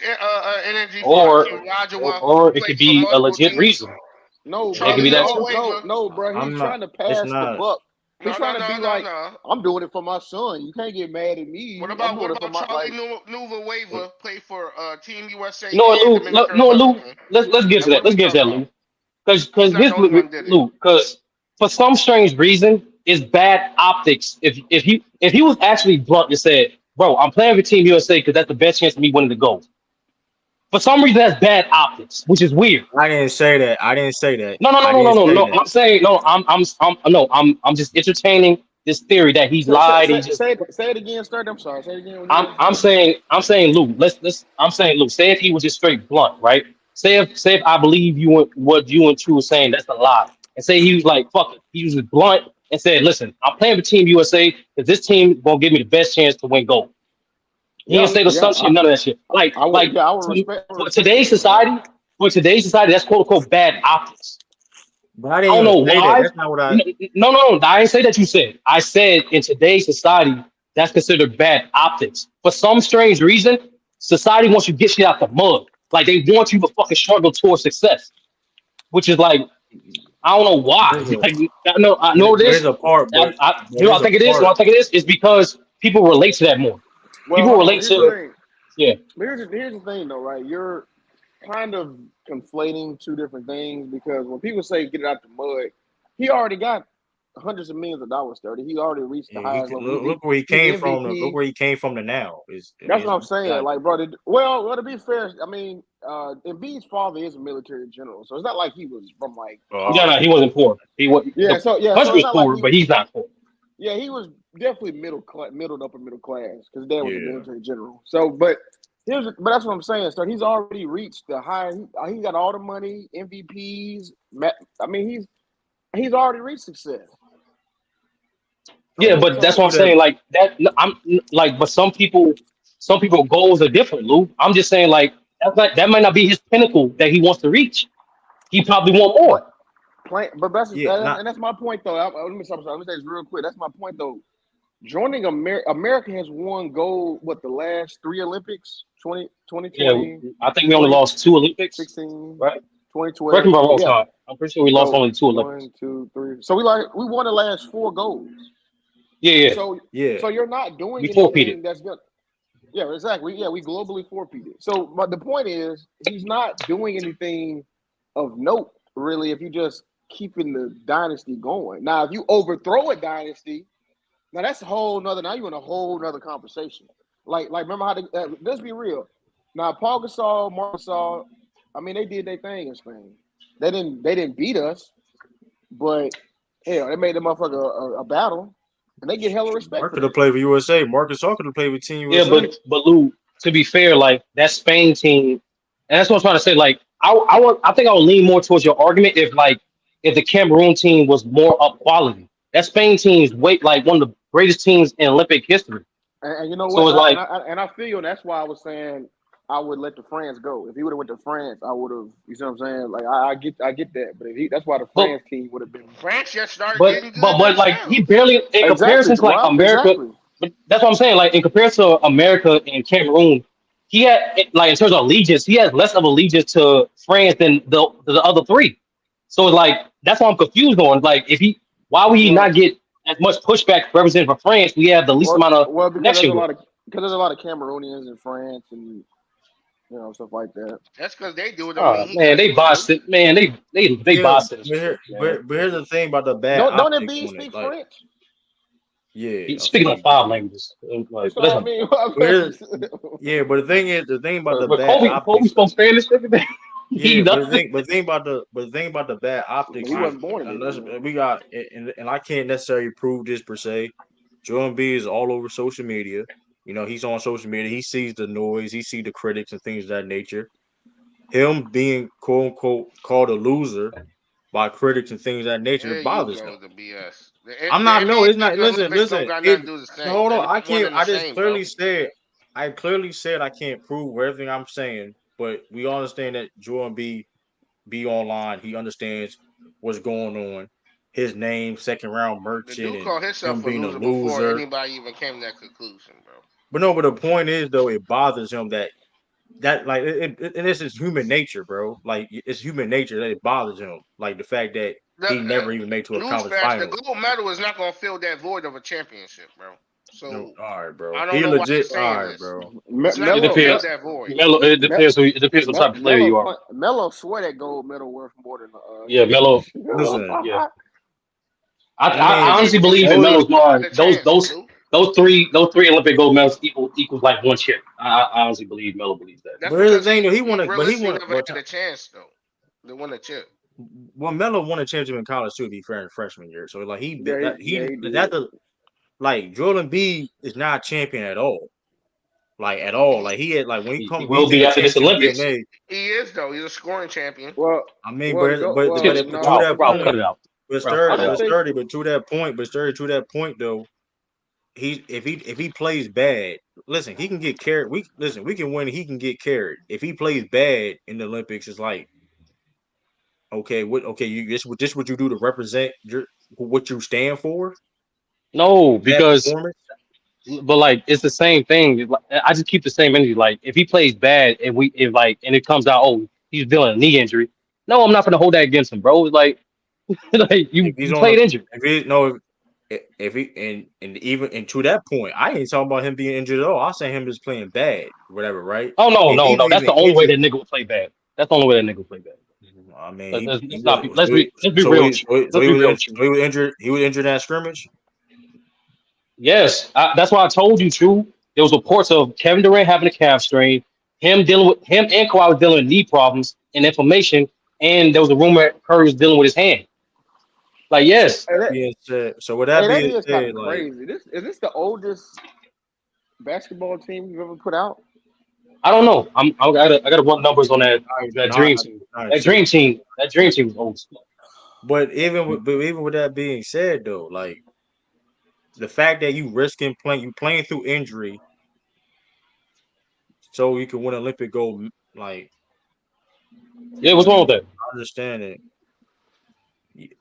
S13: energy for
S8: Or
S13: Team Olajuwon, who
S8: or it could
S13: plays for
S8: be a
S13: multiple
S8: legit
S13: teams?
S8: reason.
S11: No,
S8: It
S11: bro.
S8: could
S13: Charlie
S8: be
S11: He
S8: that
S11: all
S8: too.
S11: no,
S13: Waiver.
S11: no, bro. He's
S1: I'm not.
S11: trying to
S1: It's
S11: pass the
S1: not.
S11: buck. He's
S13: No, no,
S11: trying to
S13: no,
S11: be
S13: no,
S11: like,
S13: no.
S11: I'm doing it for my son. You can't get mad at me. I'm
S13: What
S11: doing it for
S13: about
S11: my
S13: Charlie
S11: like.
S13: Newver Waiver, played for Team USA
S8: You know what,
S13: and
S8: Lou?
S13: Dominican
S8: No, Lou.
S13: Republican?
S8: Let's get
S13: Now
S8: to
S13: what
S8: that.
S13: are we
S8: Let's get to
S13: talking
S8: that,
S13: about?
S8: Lou. Because
S13: He's not
S8: here's
S13: the only one did it.
S8: Lou. Because for some strange reason, it's bad optics. If he was actually blunt and said, "Bro, I'm playing for Team USA because that's the best chance of me winning the gold." For some reason, that's bad optics, which is weird.
S1: I didn't say that. I didn't say that.
S8: No, no, no,
S1: I
S8: no, no,
S1: didn't
S8: no,
S1: say
S8: no.
S1: that.
S8: I'm saying no. I'm just entertaining this theory that he's
S11: Say, say,
S8: lied.
S11: say,
S8: He just.
S11: say it say it again, Sturdy. I'm sorry. Say it again. What you gonna say?
S8: I'm saying Lou. I'm saying Lou. Say if he was just straight blunt, right? Say if I believe you what you and True was saying, that's a lie. And say he was like, fuck it. He was just blunt and said, listen, I'm playing for Team USA because this team gonna give me the best chance to win gold. He didn't
S11: Yeah,
S8: say the
S11: yeah.
S8: some shit, none of that shit.
S11: I would. Yeah, I would respect. I would
S8: For
S11: respect
S8: today's
S11: that. Yeah.
S8: society, that's quote unquote bad optics.
S1: But I
S8: I
S1: didn't
S8: don't
S1: even
S8: know
S1: say that.
S8: why.
S1: That's not what I.
S8: No. I didn't say that you said. I said in today's society, that's considered bad optics. For some strange reason, society wants you to get shit out the mud. Like they want you to fucking struggle towards success, which is like I don't know why.
S1: There's a,
S8: Like I know
S1: but here's
S8: this.
S1: a part. But
S8: You know, I
S1: here's a
S8: think it is. You know,
S1: part.
S8: I think it is. It's because people relate to that more.
S11: Well,
S8: People
S11: hold on.
S8: relate
S11: Here's the
S8: to
S11: thing.
S8: yeah.
S11: Here's the thing, though, right? You're kind of conflating two different things because when people say get it out the mud, he already got hundreds of millions of dollars. Sturdy. He already reached the
S1: Yeah, he
S11: highest
S1: could
S11: level.
S1: look where he
S11: He's
S1: came from. Look
S11: MVP.
S1: where he came from to now.
S11: That's what I'm
S1: It's
S11: saying.
S1: got
S11: Like, bro, well, to be fair, I mean, Embiid's father is a military general, so it's not like he was from like
S8: Yeah, no, he
S11: poverty.
S8: wasn't poor. He was
S11: Yeah,
S8: the
S11: so
S8: country
S11: it's
S8: was
S11: not like
S8: poor,
S11: he.
S8: but he's not poor.
S11: Yeah, he was definitely middle class, middle to upper middle class, because dad was a
S1: yeah.
S11: military general. So, but that's what I'm saying. So he's already reached the high. He got all the money, MVPs. I mean, He's already reached success.
S8: Yeah, but that's what I'm saying. Like that, I'm like, but some people goals are different, Lou. I'm just saying, like that might not be his pinnacle that he wants to reach. He probably want more.
S11: But that's
S1: Yeah, not
S11: and that's my point though. Let me say this real quick. That's my point though. Joining America has won gold. What the last 3 Olympics? 2020,
S8: Yeah, I think we only lost 2 Olympics,
S11: 2016,
S8: right? Correct
S11: 2012.
S8: me if I'm wrong,
S11: Yeah.
S8: Todd. I'm pretty sure we lost
S11: So
S8: only 2 Olympics.
S11: 1, 2, 3. So we won the last 4 golds.
S8: Yeah.
S11: So you're not doing
S8: We forfeited.
S11: anything that's good. Yeah, exactly. Yeah, we globally forfeited. So, but the point is, he's not doing anything of note, really, if you just keeping the dynasty going. Now, if you overthrow a dynasty, now that's a whole nother. Now you're in a whole nother conversation. Like remember how? Let's be real. Now, Paul Gasol, Marc Gasol, I mean, they did their thing in Spain. They didn't beat us, but hell, they made the motherfucker a battle. And they get hella respect.
S1: Mark could have played for USA. Marcus All could have played with Team USA.
S8: Yeah, but Lou, to be fair, like that Spain team, and that's what I'm trying to say. Like I think I would lean more towards your argument if the Cameroon team was more up quality. That Spain team is like one of the greatest teams in Olympic history.
S11: And you know
S8: so
S11: what?
S8: It's
S11: I feel you, and that's why I was saying I would let the France go. If he would have went to France, I would have. You see what I'm saying? Like I get that, but that's why the France team would have been.
S13: France just started
S8: getting good. But like he barely in comparison to like America.
S11: Exactly.
S8: But that's what I'm saying. Like in comparison to America and Cameroon, he had like in terms of allegiance, he has less of allegiance to France than the other 3. So it's like that's why I'm confused on. Like why would he not get as much pushback representing for France? We have the least amount of connection.
S11: Because there's a lot of Cameroonians in France and stuff like that.
S13: That's because they do it.
S8: Man, they bossed it. Man, they bossed it.
S1: But here's the thing about the bad.
S11: Don't it be speak French?
S1: Yeah,
S8: he's speaking like 5 languages. Like,
S11: that's what I mean.
S1: Yeah, but the thing about the bad
S8: Kobe,
S1: optics.
S8: Kobe spoke Spanish.
S1: Yeah, but the thing about the bad optics.
S11: He wasn't born
S1: unless we got, and I can't necessarily prove this per se. Joel Embiid is all over social media. He's on social media. He sees the noise. He sees the critics and things of that nature. Him being quote unquote called a loser by critics and things of that nature bothers him.
S13: The BS.
S1: I'm not. No, it's not. Listen.
S13: Hold
S1: on. I can't. I just clearly said. I clearly said I can't prove everything I'm saying, but we all understand that Joel Embiid be online. He understands what's going on. His name, second round merchant,
S13: the dude called himself
S1: being a
S13: loser
S1: loser
S13: before anybody even came to that conclusion, bro.
S1: But the point is though, it bothers him that like and this is human nature, bro. Like it's human nature that it bothers him. Like the fact that he never even made to a conference final.
S13: The gold medal is not going to fill that void of a championship, bro. So
S1: all right, bro.
S13: I don't know legit. Why all right,
S1: bro.
S13: It's not going to fill that void.
S8: It depends what type of player you are.
S11: Melo swear that gold medal worth more than
S8: yeah, Melo.
S1: Listen,
S8: yeah. I honestly believe in Melo's mind. Those three Olympic gold medals equals like 1 chip. I honestly believe Melo believes that.
S1: But here's the thing, though. He wanted.
S13: Never had a chance though. They won a chip.
S1: Well, Melo won a championship in college too. To be fair, in freshman year, so like like Joel Embiid is not a champion at all. Like at all. Like he had when he comes.
S8: Will be after this Olympics.
S13: He is though. He's a scoring champion.
S11: Well,
S1: I mean, but to that point. But to that point though, if he plays bad, listen, he can get carried. We can win. He can get carried. If he plays bad in the Olympics, it's like, okay, this what you do to represent what you stand for?
S8: No, because but like it's the same thing. I just keep the same energy. Like if he plays bad and it comes out, oh, he's dealing a knee injury. No, I'm not gonna hold that against him, bro. It's like. Like you played injured.
S1: If he and to that point, I ain't talking about him being injured at all. I say him just playing bad, whatever, right?
S8: Oh no. That's the only way that nigga will play bad. That's the only way that nigga will play bad.
S1: I mean,
S8: let's be real.
S1: He was injured. He was injured in that scrimmage.
S8: Yes, that's why I told you, True. There was reports of Kevin Durant having a calf strain, him and Kawhi was dealing with knee problems and inflammation, and there was a rumor Curry was dealing with his hand. Like yes.
S1: So with that being said,
S11: crazy. Is this the oldest basketball team you've ever put out?
S8: I don't know. I gotta run numbers on that dream team. That dream team was old.
S1: But even with that being said, though, like the fact that you playing through injury, so you can win Olympic gold, like
S8: Yeah, what's
S1: I
S8: wrong
S1: mean,
S8: with that?
S1: I understand it.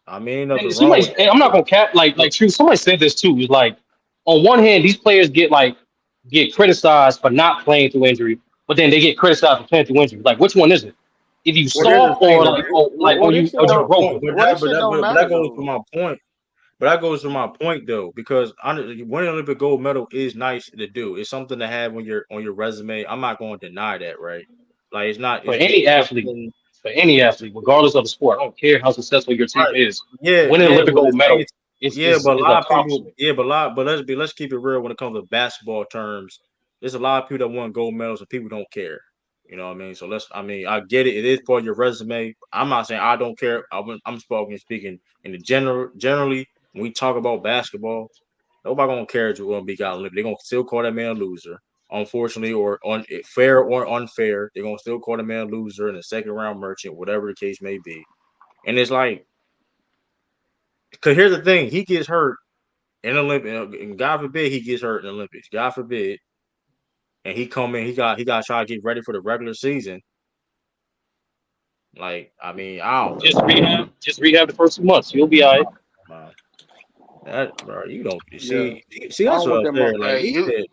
S1: I mean, ain't nothing
S8: And
S1: wrong
S8: somebody,
S1: with
S8: and I'm not
S1: that.
S8: gonna cap like true. Somebody said this too. It's like on one hand, these players get criticized for not playing through injury, but then they get criticized for playing through injury. Like, which one is it? If you
S1: Well, here's the
S8: soft
S1: thing,
S8: or
S1: though.
S8: like or like
S11: Well, this shit
S8: or you
S1: My
S11: don't.
S1: point,
S8: broken?
S1: but
S11: Well, this shit don't
S1: that
S11: matter
S1: goes to
S11: though.
S1: my point. But that goes to my point though, because winning an Olympic gold medal is nice to do. It's something to have on your resume. I'm not going to deny that, right? Like it's not.
S8: For
S1: It's
S8: any athlete,
S1: something.
S8: for any athlete, regardless of the sport, I don't care how successful your team
S1: Right.
S8: is.
S1: Yeah,
S8: Winning an
S1: yeah,
S8: Olympic
S1: but
S8: gold medal
S1: yeah, but a
S8: is an
S1: lot of people,
S8: accomplishment.
S1: yeah, but let's keep it real when it comes to basketball terms. There's a lot of people that won gold medals and people don't care. You know what I mean? So I mean, I get it. It is part of your resume. I'm not saying I don't care. I'm speaking in the generally when we talk about basketball, nobody gonna care if you're gonna be got Olympic. They're gonna still call that man a loser. Unfortunately, or fair or unfair, they're gonna still call the man a loser in the second round merchant, whatever the case may be. And it's like, because here's the thing, he gets hurt in Olympic, and God forbid he gets hurt in the Olympics. God forbid, and he come in, he got to try to get ready for the regular season. Like, I mean, I don't know,
S8: Just rehab the first 2 months. You'll be all right.
S1: man. That bro, you don't
S4: Yeah,
S1: see.
S4: I
S1: That's
S4: don't
S1: what
S4: want
S1: I'm
S4: them.
S1: saying. Like
S13: Hey,
S1: he
S13: you.
S1: said,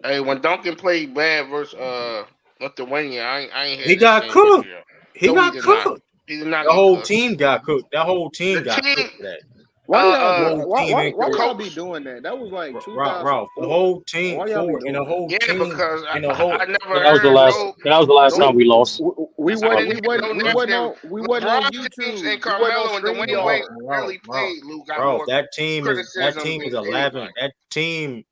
S13: Hey, when Duncan played bad versus Lithuania, I ain't
S1: he
S13: had that
S1: got
S13: same
S1: cooked.
S13: vitriol.
S1: He
S13: No, he
S1: got
S13: did not.
S1: cooked.
S13: He did not
S1: The
S13: get
S1: whole
S13: cooked.
S1: team got cooked. That whole
S13: The
S1: team got
S13: team,
S1: cooked for that.
S4: Why y'all?
S1: The whole team
S4: Why
S13: the
S1: included
S4: y'all be
S13: coach.
S4: doing that? That was like
S1: Ralph, the
S4: 2004.
S1: whole team
S4: Why y'all be
S1: forward and
S4: doing that?
S13: Yeah, because
S1: and the whole
S13: I never
S8: That was the
S13: heard
S8: last. That was the last
S4: We
S13: no.
S8: time we lost.
S4: we
S13: I
S4: wasn't
S13: didn't
S4: we
S13: hear
S4: wasn't
S13: no
S4: we wasn't
S13: narrative.
S4: on we wasn't on
S13: LeBron James
S4: YouTube.
S13: and
S4: We wasn't on
S13: Carmelo and Dwayne
S4: StreamYard.
S13: Wade barely played. Lou got
S1: Ralph,
S13: more
S1: that
S13: criticism
S1: team is
S13: than
S1: a laughing
S13: anybody.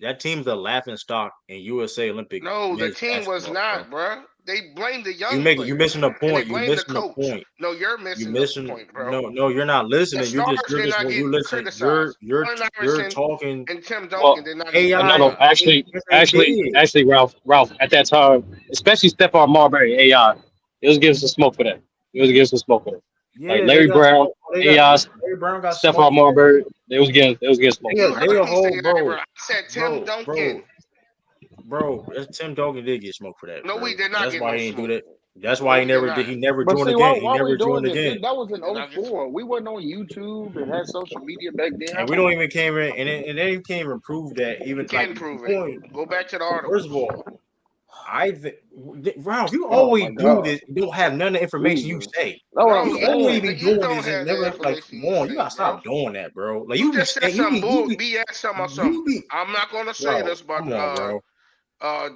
S1: that team's a laughing stock in USA Olympic
S13: No, the
S1: men's
S13: team was
S1: basketball, bro.
S13: not, bruh. They blamed the young
S1: You
S13: players
S1: missing a
S13: and they
S1: point. You
S13: blamed the
S1: missing a
S13: coach.
S1: point.
S13: No, you're
S1: You
S13: missing the
S1: missing
S13: point, bro.
S1: no, you're not
S13: The
S1: listening.
S13: stars did not
S1: You
S13: get
S1: listen.
S13: criticized. Allen
S1: You're
S13: Iverson
S1: talking
S13: and Tim Duncan
S8: Well,
S13: did not get
S1: AI.
S8: no.
S13: criticized.
S1: They did.
S8: Ralph. At that time, especially Stephon Marbury, AI, it was giving some smoke for that. It was giving some smoke for that. Like
S1: Yeah, they
S8: Larry
S1: got
S8: Brown,
S1: smoke. They got
S8: AI,
S1: Larry Brown got smoke
S8: Stephon
S1: for that.
S8: Marbury, they was getting smoke for
S13: You
S8: that.
S1: They
S13: heard
S1: a
S13: me say
S1: whole
S13: Larry Brown. I said Tim
S1: bro,
S13: Duncan.
S1: That's Tim Duncan did get smoked for that,
S13: No, we
S1: bro.
S13: did
S1: And
S13: not
S1: that's
S13: get
S1: why
S13: no
S1: he didn't do
S13: smoke.
S1: that. That's
S13: No,
S1: why
S13: we did not.
S1: he never
S4: But
S1: joined
S4: see,
S1: again. He
S4: why we
S1: never
S4: doing
S1: joined
S4: this?
S1: again.
S4: That was
S13: We
S4: in
S13: did not get
S4: '04.
S13: smoked.
S4: We wasn't on YouTube and had social media back then.
S1: And we don't even came in, and they can't even prove that. Even like
S13: Can't prove it.
S1: point.
S13: Go back to the
S1: First of
S13: articles.
S1: all, Ralph, you
S4: Oh
S1: always
S4: my
S1: do
S4: God,
S1: this. You don't have none of the information you
S4: Jesus!
S1: say.
S4: That's what I'm
S13: No,
S1: You always
S4: saying.
S1: be
S13: you
S1: doing
S13: don't
S1: this and
S13: have the
S1: never like. Come
S13: information you
S1: on, you
S13: say,
S1: gotta
S13: bro.
S1: stop doing that, bro. Like
S13: You just said some BS talking about some.
S1: you be
S13: I'm not gonna say
S1: Ralph.
S13: this, but
S1: Come on, bro.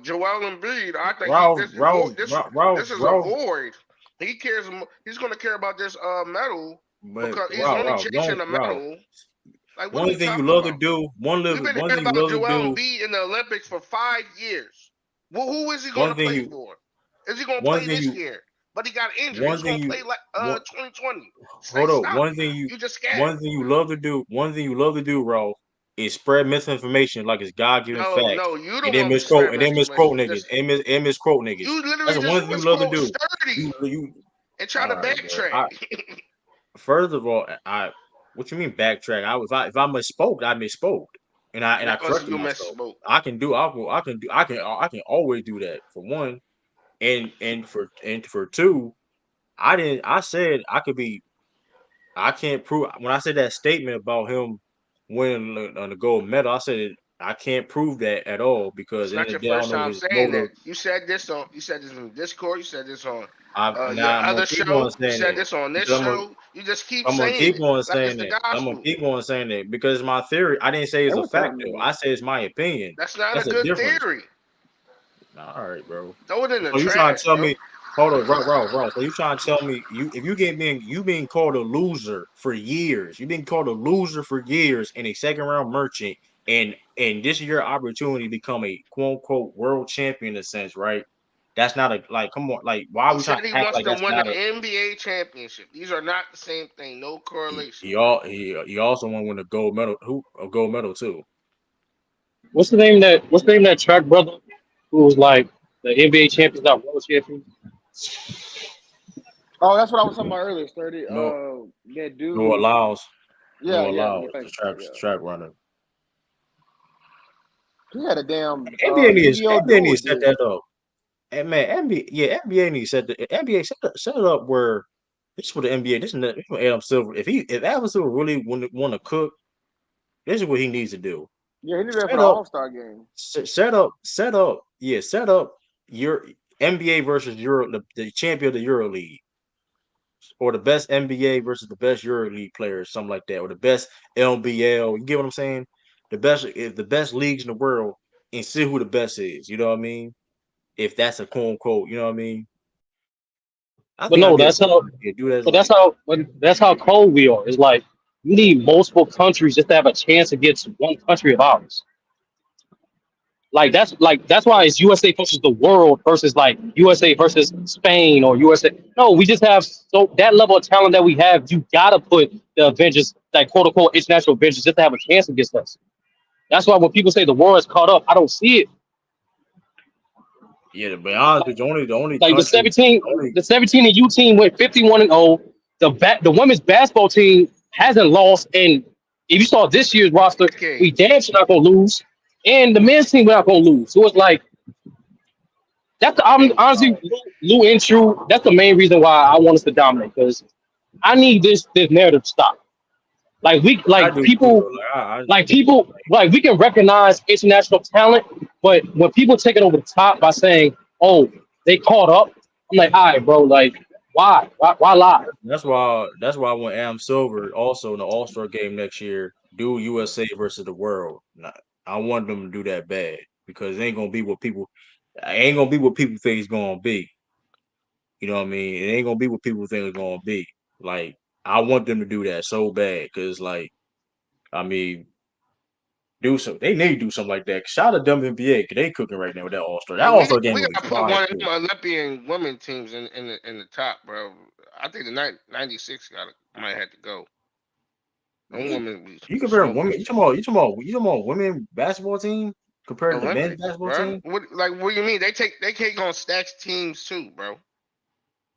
S13: Joel Embiid, I think
S1: Ralph, Ralph,
S13: this is a
S1: Ralph.
S13: void. He cares. He's gonna care about this medal
S1: But
S13: because he's only chasing
S1: don't
S13: a medal. Like, what are
S1: One
S13: we
S1: thing you
S13: talking
S1: love to
S13: about?
S1: do,
S13: We've been
S1: one
S13: hearing
S1: thing you
S13: about
S1: love to
S13: Joel
S1: do,
S13: Embiid in the Olympics for 5 years. Well, who is he
S1: one
S13: gonna
S1: thing
S13: play
S1: you,
S13: for? Is he gonna
S1: one
S13: play
S1: thing
S13: this
S1: you,
S13: year? But he got injured.
S1: one
S13: He's
S1: thing
S13: gonna
S1: you,
S13: play like
S1: one,
S13: 2020.
S1: hold
S13: Like,
S1: up,
S13: stop. You just scared.
S1: one thing you love to do, Ralph, is spread misinformation like it's God given facts,
S13: No, you
S1: and
S13: the one who spread
S1: and then misquote
S13: misinformation.
S1: niggas, and misquote niggas.
S13: You
S1: That's
S13: literally
S1: the
S13: just
S1: one thing you love to
S13: misquote
S1: do.
S13: sturdy
S1: You,
S13: and try
S1: all
S13: to
S1: right, bro.
S13: backtrack.
S1: First of all, what you mean backtrack? If I misspoke, I misspoke, and I
S13: That was
S1: corrected
S13: you
S1: myself.
S13: misspoke.
S1: I can always do that for one, and for two, I said I could be. I can't prove when I said that statement about him winning the gold medal. I said I can't prove that at all because
S13: It's
S1: in
S13: not
S1: the
S13: your
S1: day I don't
S13: first
S1: know
S13: time
S1: his
S13: saying
S1: motive.
S13: that. You said this in Discord. You said this on your
S1: I'm gonna
S13: other
S1: keep on
S13: show. You
S1: saying
S13: said
S1: it
S13: this on this
S1: because
S13: show. You just keep
S1: I'm gonna
S13: saying
S1: keep
S13: it
S1: on
S13: like it's
S1: saying
S13: the
S1: that. I'm gonna
S13: gospel.
S1: keep on saying it because it's my theory. I didn't say it's
S4: Hey,
S1: a
S4: what
S1: fact
S4: time is
S1: though.
S4: it?
S1: I say it's my opinion.
S13: That's not a
S1: That's a
S13: good
S1: difference.
S13: theory.
S1: All right, bro.
S13: Throw it in the
S1: So you trying to
S13: trash,
S1: tell
S13: bro.
S1: me? Hold on, Ralph. So you trying to tell me if you get being called a loser for years? You've been called a loser for years in a second round merchant, and this is your opportunity to become a quote unquote world champion in a sense, right? That's not a like. Come on, like why are
S13: He
S1: we trying
S13: said he
S1: to act
S13: wants
S1: like
S13: to
S1: that's
S13: win the
S1: not a?
S13: NBA championship. These are not the same thing. No correlation.
S1: He also want to win a gold medal. A gold medal too.
S8: What's the name of that track brother who was like the NBA champions, not world champions?
S4: Oh, that's what I was talking about earlier. 30.
S1: No,
S4: That
S1: no
S4: dude.
S1: allows,
S4: Yeah,
S1: no
S4: yeah, yeah.
S1: allows
S4: Thank
S1: the
S4: you. Yeah,
S1: track runner.
S4: he had a damn
S1: NBA needs
S4: Yu-Gi-Oh
S1: NBA
S4: duel
S1: needs to set
S4: dude.
S1: that up. And man, NBA needs to set the NBA set it up where this is for the NBA. This is for Adam Silver. If Adam Silver really want to cook, this is what he needs to do.
S4: Yeah, he did that for
S1: Set
S4: the
S1: up,
S4: All-Star game.
S1: set up your NBA versus the champion of the Euro League, or the best NBA versus the best Euro League players, something like that, or the best LBL. You get what I'm saying? The best leagues in the world, and see who the best is. You know what I mean? If that's a quote unquote, you know what I mean? I
S8: But
S1: think I
S8: no,
S1: get
S8: that's how.
S1: do that
S8: But
S1: like
S8: that's how cold we are. It's like you need multiple countries just to have a chance against one country of ours. That's why it's USA versus the world versus like USA versus Spain or USA. No, we just have so that level of talent that we have. You gotta put the Avengers, like quote unquote international Avengers, just to have a chance against us. That's why when people say the world is caught up, I don't see it.
S1: yeah. To be honest with you, the only
S8: Like
S1: country, only
S8: the 17 and U team went 51-0. The women's basketball team hasn't lost, and if you saw this year's roster, we
S13: decade.
S8: damn sure not gonna lose, and the men's team we're not gonna lose. So it's like I'm honestly Lou and True. That's the main reason why I want us to dominate because I need this narrative to stop. Like
S1: I do too though.
S8: like we can recognize international talent, but when people take it over the top by saying, "Oh, they caught up," I'm like, "All right, bro. Like, why lie?"
S1: That's why I want Am Silver also in the All Star game next year. Do USA versus the world. I want them to do that bad because it ain't gonna be what people. It ain't gonna be what people think it's gonna be. You know what I mean? It ain't gonna be what people think it's gonna be. Like I want them to do that so bad because like I mean do some. They need to do something like that. Shout out to WNBA because they cooking right now with that All Star. That
S13: And
S1: All Star game
S13: we
S1: gonna be
S13: gotta put
S1: fire
S13: one of
S1: too.
S13: them Olympian women teams in the top, bro. I think the 96 might have to go. Them women be
S1: You compare
S13: smoking
S1: women.
S13: shit.
S1: You talking about women basketball team compared to the men's
S13: Olympics,
S1: basketball
S13: bro.
S1: team?
S13: What do you mean? They take on stacks teams too, bro.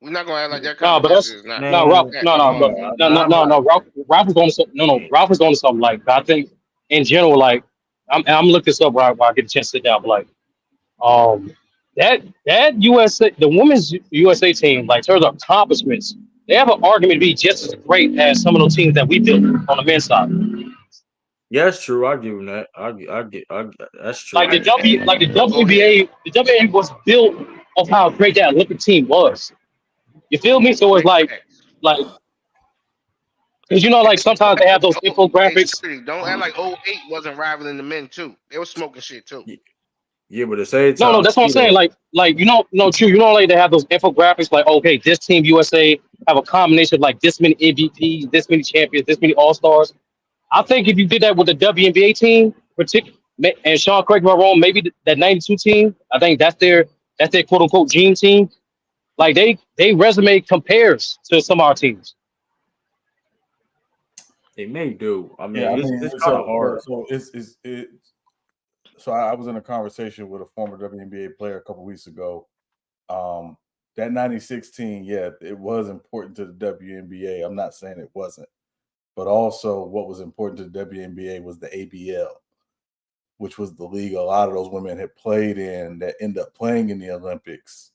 S13: We're not gonna act like that
S8: No, but
S13: competition
S8: that's
S13: is not
S8: no Ralph.
S1: Man,
S13: stacked
S8: No,
S13: no
S8: no,
S13: more.
S8: but no. Ralph is going to Ralph is going to something like I think in general, like I'm looking this up while I get a chance to sit down. But like, um, that USA the women's USA team, like in terms of accomplishments, they have an argument to be just as great as some of those teams that we built on the men's side.
S1: yeah, that's true. I give them that. That's
S8: Like
S1: true.
S8: like the
S13: Oh, go ahead.
S8: WNBA was built of how great that Olympic team was. You feel me? So it's
S13: Big facts.
S8: like because like sometimes they have those
S13: Hey,
S8: infographics.
S13: 30. Don't act like '08 wasn't rivaling the men too. They were smoking shit too.
S1: Yeah, but at the same
S8: No,
S1: time,
S8: that's what I'm
S1: too
S8: saying.
S1: though.
S8: Like no, true. Like they have those infographics. Like, okay, this team USA have a combination of like this many MVPs, this many champions, this many All Stars. I think if you did that with the WNBA team, and Sean, correct me if I'm wrong, maybe that '92 team. I think that's their quote unquote dream team. Like they resume compares to some of our teams.
S1: They may do. I
S6: Yeah,
S1: mean,
S6: I mean,
S1: it's kind of hard.
S6: so it. So I was in a conversation with a former WNBA player a couple weeks ago. That '96 team, yeah, it was important to the WNBA. I'm not saying it wasn't, but also what was important to the WNBA was the ABL, which was the league a lot of those women had played in that end up playing in the Olympics.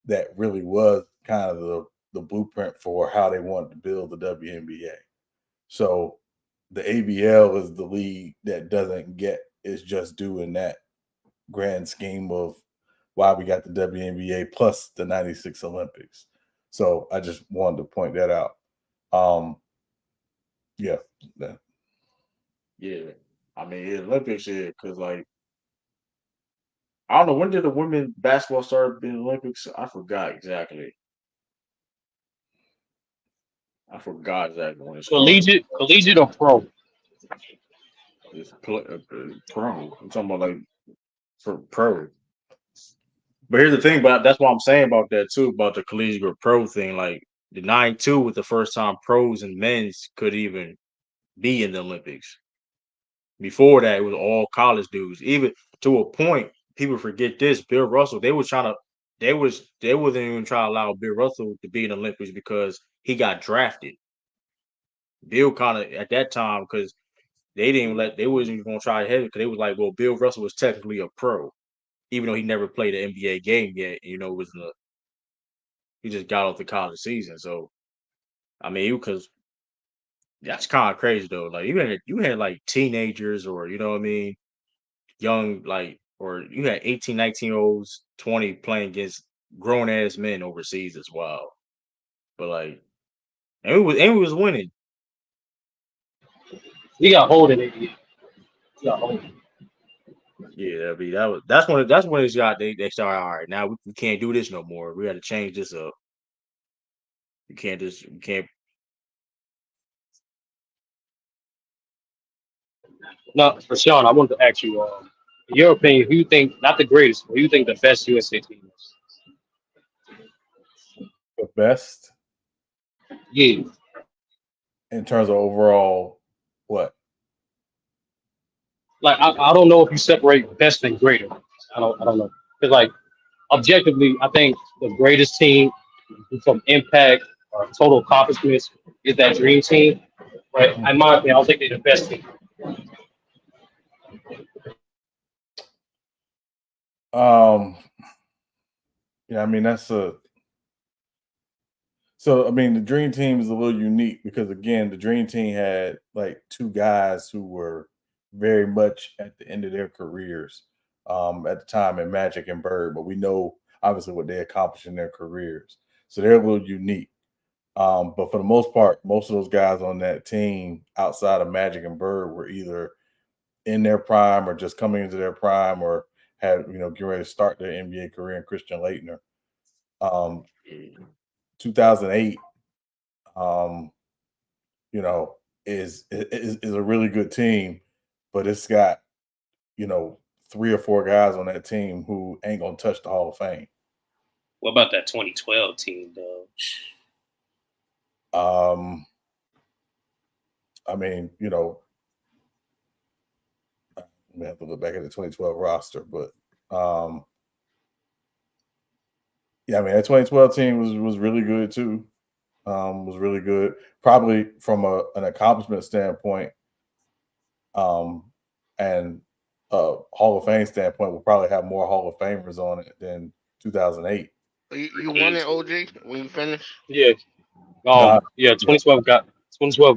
S6: That really was kind of the blueprint for how they wanted to build the WNBA. So the ABL is the league that doesn't get is just doing that grand scheme of why we got the WNBA plus the '96 Olympics. So I just wanted to point that out. Yeah.
S1: Yeah, I mean, Olympics here because like I don't know when did the women basketball start in the Olympics. I forgot exactly. I forgot exactly when it started.
S8: Collegiate or pro.
S1: It's pro. I'm talking about like for pro. But here's the thing, but that's what I'm saying about that too, about the collegiate or pro thing. Like the 9-2 was the first time pros and men's could even be in the Olympics. Before that, it was all college dudes. Even to a point, people forget this. Bill Russell, they were trying to they wasn't even trying to allow Bill Russell to be in the Olympics because he got drafted. Bill kind of at that time because they wasn't even gonna try to hit it because they was like, well, Bill Russell was technically a pro, even though he never played an NBA game yet. Was he just got off the college season. So I mean, because that's kind of crazy though. Like you had like teenagers or you know what I mean, young like or you had 18, 19-year-olds, 20 playing against grown ass men overseas as well. But like and we was winning.
S8: He got hold in it. He got hold.
S1: Yeah, I mean that's when it's got they started. All right, now we can't do this no more. We got to change this up. You can't.
S8: Now, for Sean, I wanted to ask you, in your opinion, who you think not the greatest, who you think the best USA team is?
S6: The best
S8: Yeah,
S6: in terms of overall what?
S8: like I don't know if you separate best and greater. I don't know because like objectively, I think the greatest team from impact or total accomplishments is that dream team. But in my opinion, I don't think they're the best team.
S6: Yeah, I mean that's a. So I mean the dream team is a little unique because again the dream team had like two guys who were very much at the end of their careers at the time in Magic and Bird, but we know obviously what they accomplished in their careers. So they're a little unique. But for the most part, most of those guys on that team outside of Magic and Bird were either in their prime or just coming into their prime or had, getting ready to start their NBA career in Christian Laettner. 2008, is a really good team, but it's got, 3 or 4 guys on that team who ain't gonna touch the Hall of Fame.
S12: What about that 2012 team, though?
S6: I mean, we have to look back at the 2012 roster, but yeah, I mean that 2012 team was really good too. Was really good, probably from an accomplishment standpoint, and Hall of Fame standpoint. We'll probably have more Hall of Famers on it than 2008.
S13: You won it, OG, when you finish?
S8: Yeah. 2012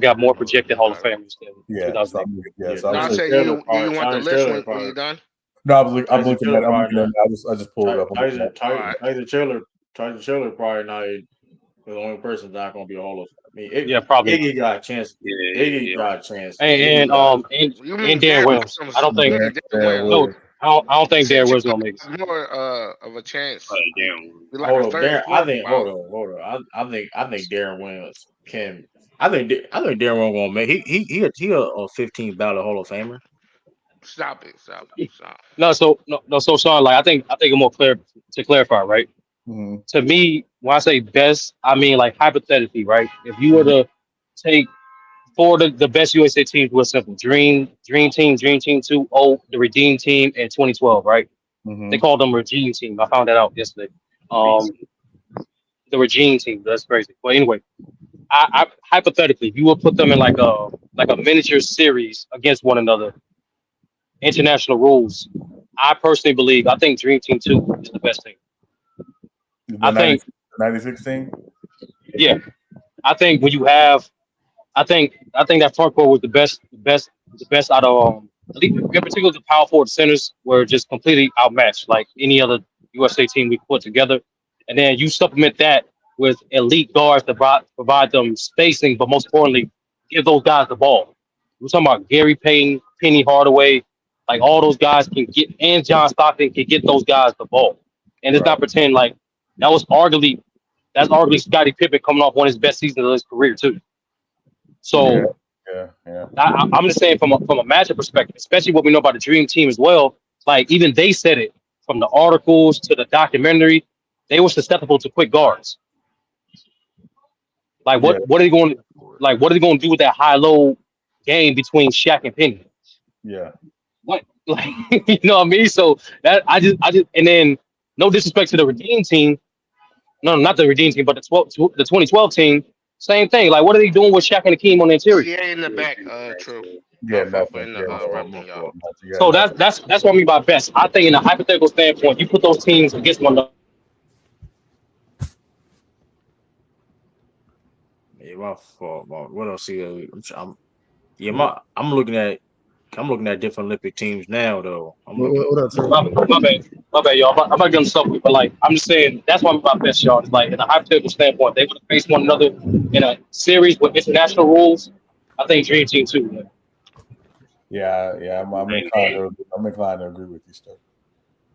S8: got more projected Hall of Famers than 2008.
S6: So
S13: I say you want the list when you done?
S6: No, I'm looking at it. I just pulled it up.
S1: Tyson Chandler probably not the only person not going to be a Hall of. I mean,
S8: probably
S1: Iggy got a chance. Iggy got a chance.
S8: And Dan Williams. I don't think. No, I don't think Dan Williams gonna make it.
S13: More of a chance.
S1: Hold on. I think Darren Williams can. I think Darren Williams gonna make. He a 15 ballot Hall of Famer.
S13: Stop it.
S8: No, so Sean, like I think I'm more clear to clarify, right?
S6: Mm-hmm.
S8: To me, when I say best, I mean like hypothetically, right? If you were to take four of the best USA teams was simple: Dream Team 2, the Redeem Team, and 2012, right?
S6: Mm-hmm.
S8: They called them Regime Team. I found that out yesterday. The Regime Team. That's crazy. But anyway, I hypothetically, if you would put them in like a miniature series against one another, international rules. I personally believe. I think Dream Team 2 is the best team. I think
S6: 96 team.
S8: Yeah, I think when you have, I think that front court was the best out of in particular the power forward centers were just completely outmatched like any other USA team we put together, and then you supplement that with elite guards to provide them spacing, but most importantly, give those guys the ball. We're talking about Gary Payton, Penny Hardaway, like all those guys can get, and John Stockton can get those guys the ball, and it's not pretend like. That's arguably Scottie Pippen coming off one of his best seasons of his career too. So
S6: yeah.
S8: I'm just saying from a matchup perspective, especially what we know about the Dream Team as well. Like even they said it from the articles to the documentary, they were susceptible to quick guards. Like what are they going to do with that high-low game between Shaq and Penny?
S6: Yeah.
S8: What you know what I mean? So that I just and then. No disrespect to the Redeem team. No, not the Redeem team, but the 2012 team. Same thing. Like, what are they doing with Shaq and Hakeem on their
S13: Oh
S8: interior?
S13: yeah, in the back, true.
S6: Yeah,
S13: For
S6: nothing.
S13: in
S6: Yeah,
S13: the
S1: My fault. My
S13: interrupting y'all.
S1: fault.
S6: you got
S8: So
S6: nothing.
S8: that's what I mean by best. I think in a hypothetical standpoint, you put those teams against one another.
S1: Yeah, my fault. What else here? I'm looking at different Olympic teams now though. I'm looking at
S11: What up, sir?
S8: My bad, y'all. I'm not gonna stop you, but like I'm just saying that's why I'm about best, y'all. It's like in a hypothetical standpoint, they would have faced one another in a series with international rules. I think Dream Team too. Man.
S6: Yeah. I'm inclined to agree with you, Steph.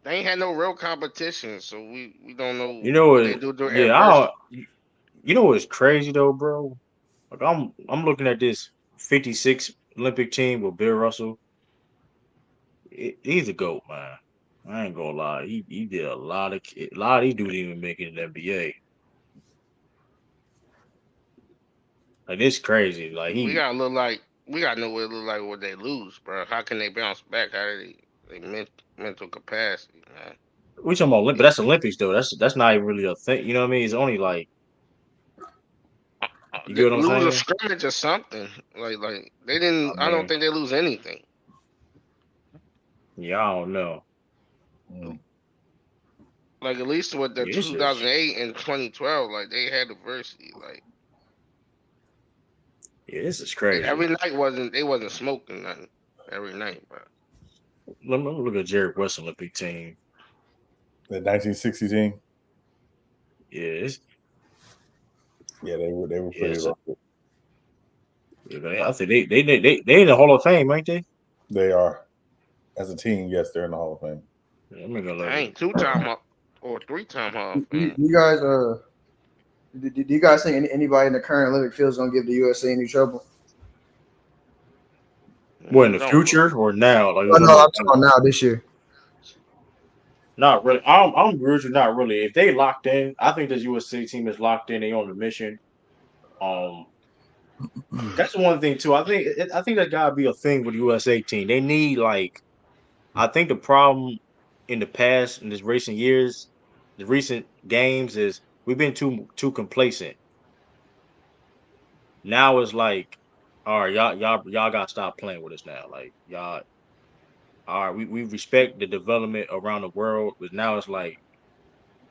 S13: They ain't had no real competition, so we don't know
S1: you know
S13: what they
S1: what
S13: do during
S1: yeah, I
S13: adversity.
S1: don't, you know what's crazy though, bro? Like I'm looking at this 56 Olympic team with Bill Russell. He's a goat, man. I ain't gonna lie. He did a lot of these dudes even make it in the NBA. Like it's crazy. Like
S13: We gotta look like we gotta know what it look like when they lose, bro. How can they bounce back? How do mental capacity, man?
S1: we talking about but that's Olympics though. That's not even really a thing. You know what I mean? It's only like you
S13: They
S1: get what I'm
S13: lose a
S1: saying?
S13: scrimmage or something. Like they didn't.
S1: I
S13: I don't
S1: mean,
S13: think they lose anything.
S1: yeah, I don't know.
S6: Mm.
S13: Like at least with the
S1: Yeah, this is
S13: 2008 and 2012, like they had adversity. Like
S1: yeah, this is crazy.
S13: every night wasn't they wasn't smoking nothing every night, bro.
S1: Let me look at Jared West Olympic team.
S6: The 1960 team.
S1: Yeah,
S6: Yeah, they were pretty
S1: yes.
S6: rough.
S1: I think they in the Hall of Fame, ain't they?
S6: They are as a team. Yes, they're in the Hall of Fame.
S1: Yeah, I'm gonna look.
S13: Dang, 2-time or 3-time Hall of Fame.
S11: You guys, do you guys think anybody in the current Olympic field is gonna give the USA any trouble?
S1: What in the
S13: Don't look.
S1: future or now? Like
S11: Oh,
S1: you talking
S11: no, I'm
S1: about
S11: talking about now this year.
S1: not really. I'm agree with you, not really. If they locked in, I think this USA team is locked in. They on the mission. Um, that's one thing too. I think that gotta be a thing with the USA team. They need like I think the problem in the past in this recent years, the recent games is we've been too complacent. Now it's like, all right, y'all gotta stop playing with us now. Like y'all, all right, we respect the development around the world, but now it's like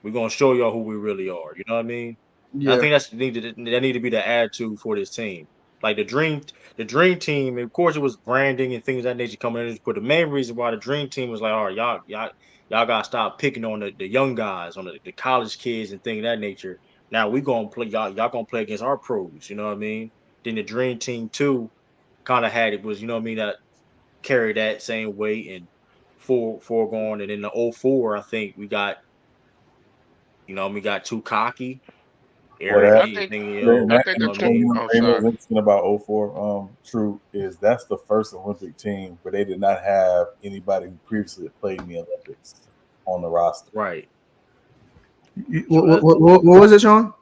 S1: we're gonna show y'all who we really are. You know what I mean? And I
S11: Yeah.
S1: think that need to be the attitude for this team. Like the dream team. Of course, it was branding and things of that nature coming in. But the main reason why the dream team was like, all right, y'all gotta stop picking on the young guys, on the college kids and things of that nature. Now we gonna play y'all gonna play against our pros. You know what I mean? Then the dream team too kind of had it was you know what I mean that carried that same weight and foregone. And in the '04, I think we got we got too cocky,
S6: Well,
S1: arrogant,
S6: that
S13: I think
S1: thinking,
S13: I
S1: yo,
S13: think
S1: you
S13: the
S1: know what I
S13: 20.
S1: mean?
S13: Oh,
S6: what
S13: sorry.
S6: was interesting about '04, True, is that's the first Olympic team where they did not have anybody who previously had played in the Olympics on the roster.
S1: Right. So
S11: What was it, Sean?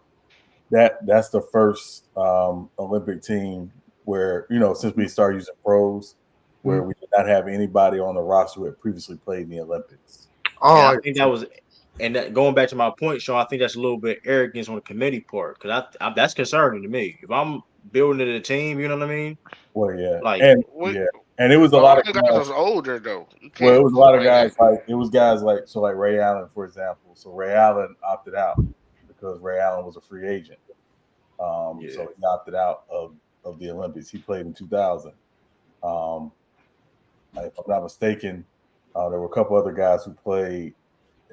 S6: That's the first Olympic team where since we started using pros, where we did not have anybody on the roster who had previously played in the Olympics.
S1: and
S11: Oh,
S1: I think that was and that, going back to my point, Sean, I think that's a little bit arrogance on the committee part because that's concerning to me. If I'm building a team, you know what I mean?
S6: Well, yeah,
S1: Like,
S13: We,
S6: and it was a
S13: all
S6: lot of
S13: them guys was older though. You
S6: Well, it
S13: can't
S6: was a lot of
S13: say
S6: guys
S13: that.
S6: like Ray Allen, for example. So Ray Allen opted out because Ray Allen was a free agent.
S1: yeah,
S6: So he opted out of the Olympics. He played in 2000. Um, if I'm not mistaken, there were a couple other guys who played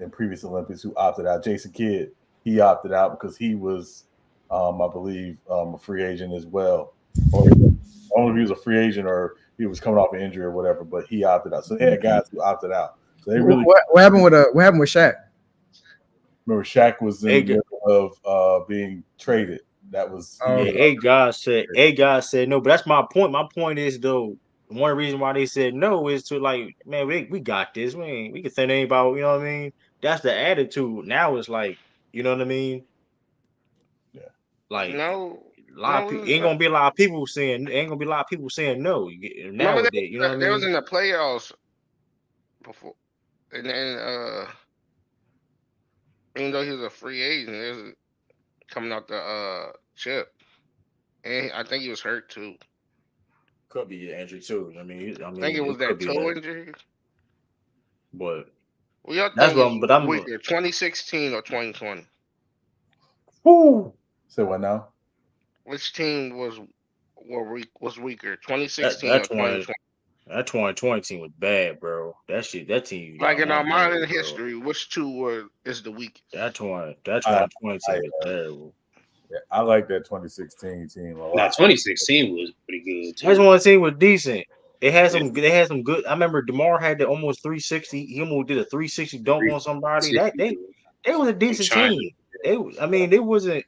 S6: in previous Olympics who opted out. Jason Kidd, he opted out because he was, I believe, a free agent as well. Or I don't know if he was a free agent or he was coming off an injury or whatever, but he opted out. So they had guys who opted out. So they really
S11: what happened with Shaq?
S6: remember Shaq was in the
S1: hey,
S6: middle of being traded. That was he
S11: Oh,
S1: yeah,
S6: ended
S11: okay.
S6: up
S1: a guy said no, but that's my point. My point is though, one reason why they said no is to like, man, we got this. We can think about, you know what I mean? That's the attitude. Now it's like, you know what I mean?
S6: yeah.
S1: Like
S13: No,
S1: a lot of
S13: no.
S1: people ain't gonna be a lot of people saying ain't gonna be a lot of people saying no
S13: Remember
S1: nowadays. You know what I
S13: they was
S1: mean?
S13: in the playoffs before, and then Even though he was a free agent, it was coming out the chip, and I think he was hurt too.
S1: Could be an injury too. I
S13: I think it was
S1: it could
S13: that
S1: be
S13: toe
S1: that,
S13: injury.
S1: but
S13: What y'all
S1: that's
S13: think
S1: what
S13: is
S1: I'm. But I'm.
S13: weaker, 2016 or 2020?
S6: Woo. Say what now?
S13: Which team was weaker,
S1: That
S13: 2016
S1: that
S13: or
S1: 20
S13: 2020?
S1: that 2020 team was bad, bro. That team you
S13: Like
S1: got
S13: in our
S1: one
S13: modern
S1: number, bro.
S13: history, which two is the weakest?
S1: That
S6: I
S1: 2020
S6: I,
S1: team was terrible.
S6: yeah, I like that 2016 team a
S12: Nah,
S6: lot.
S12: 2016 was pretty good
S1: That
S12: too.
S1: 20 team was decent. It had
S12: Yeah,
S1: some. They had some good. I remember Demar had the almost 360. He almost did a 360 dunk on somebody.
S12: 360.
S1: They was a
S12: I'm
S1: decent
S12: trying.
S1: team. They wasn't.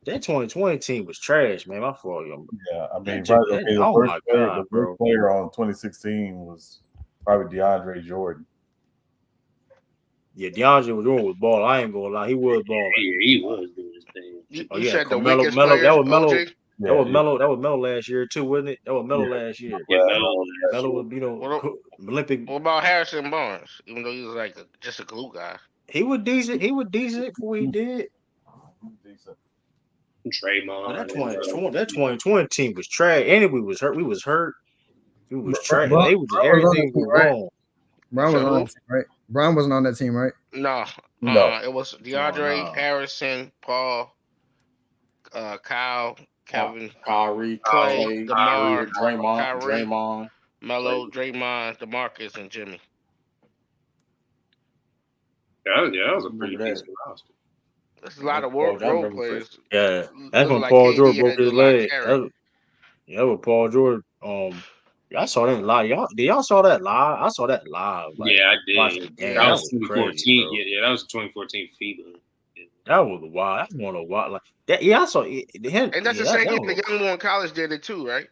S1: That 2020 team was trash, man. My fault, yo.
S6: Yeah, I mean, right.
S1: That,
S6: Okay,
S1: oh my
S6: the
S1: god,
S6: worst
S1: bro.
S6: player on 2016 was probably DeAndre Jordan.
S1: Yeah, DeAndre was doing with ball. I ain't gonna lie, he was balling.
S12: Yeah, he was doing his thing.
S1: Oh
S13: You
S1: yeah,
S13: said the
S1: Melo,
S13: weakest
S1: Melo. That
S13: players,
S1: was Melo.
S13: OJ.
S6: Yeah, yeah,
S1: That was Melo last year too, wasn't it? That was Melo
S6: yeah.
S1: last year.
S12: Yeah,
S6: Well,
S12: Melo last
S1: Melo
S12: year.
S1: was,
S13: What,
S1: Olympic.
S13: what about Harrison Barnes? Even though he was like just a glue guy.
S1: He was decent. He was decent for what he did.
S6: decent.
S1: But
S12: Draymond.
S1: that 2020 team was trash. And we was hurt. We was hurt. We was trash.
S15: Brown,
S1: They was
S15: Brown was on that
S1: everything
S15: team,
S1: was
S15: right?
S1: wrong.
S13: You
S15: Brown
S13: said
S15: was on
S13: who?
S15: that team, right? Brown wasn't on that team, right?
S13: No,
S6: No,
S13: it was
S1: Oh
S13: DeAndre,
S1: no.
S13: Harrison, Paul, Kyle, Kevin,
S1: Kyrie,
S13: Clay,
S1: Clay,
S13: DeMar, Kyrie,
S1: Draymond.
S13: Melo, Draymond, DeMarcus, and Jimmy.
S12: That was a pretty
S1: Remember that?
S12: decent roster.
S13: There's a lot of
S1: Paul, I
S13: role
S1: remember.
S13: players.
S1: Yeah, that's
S13: Looking
S1: when
S13: like
S1: Paul George
S13: KD
S1: broke
S13: had to
S1: his
S13: do a lot of
S1: leg.
S13: carrying.
S1: Yeah, with Paul George. I saw that live. Y'all saw that live? I saw that live. Like
S12: Yeah, I
S1: watching
S12: did.
S1: the game.
S12: That
S1: That
S12: was
S1: was crazy,
S12: 2014.
S1: bro.
S12: Yeah, that was 2014 FIBA.
S1: That was wild. That's one of wild. Like that. Yeah, I saw it.
S13: And that's the
S1: Yeah,
S13: same
S1: that
S13: year the
S1: was.
S13: young boy in college did it too, right?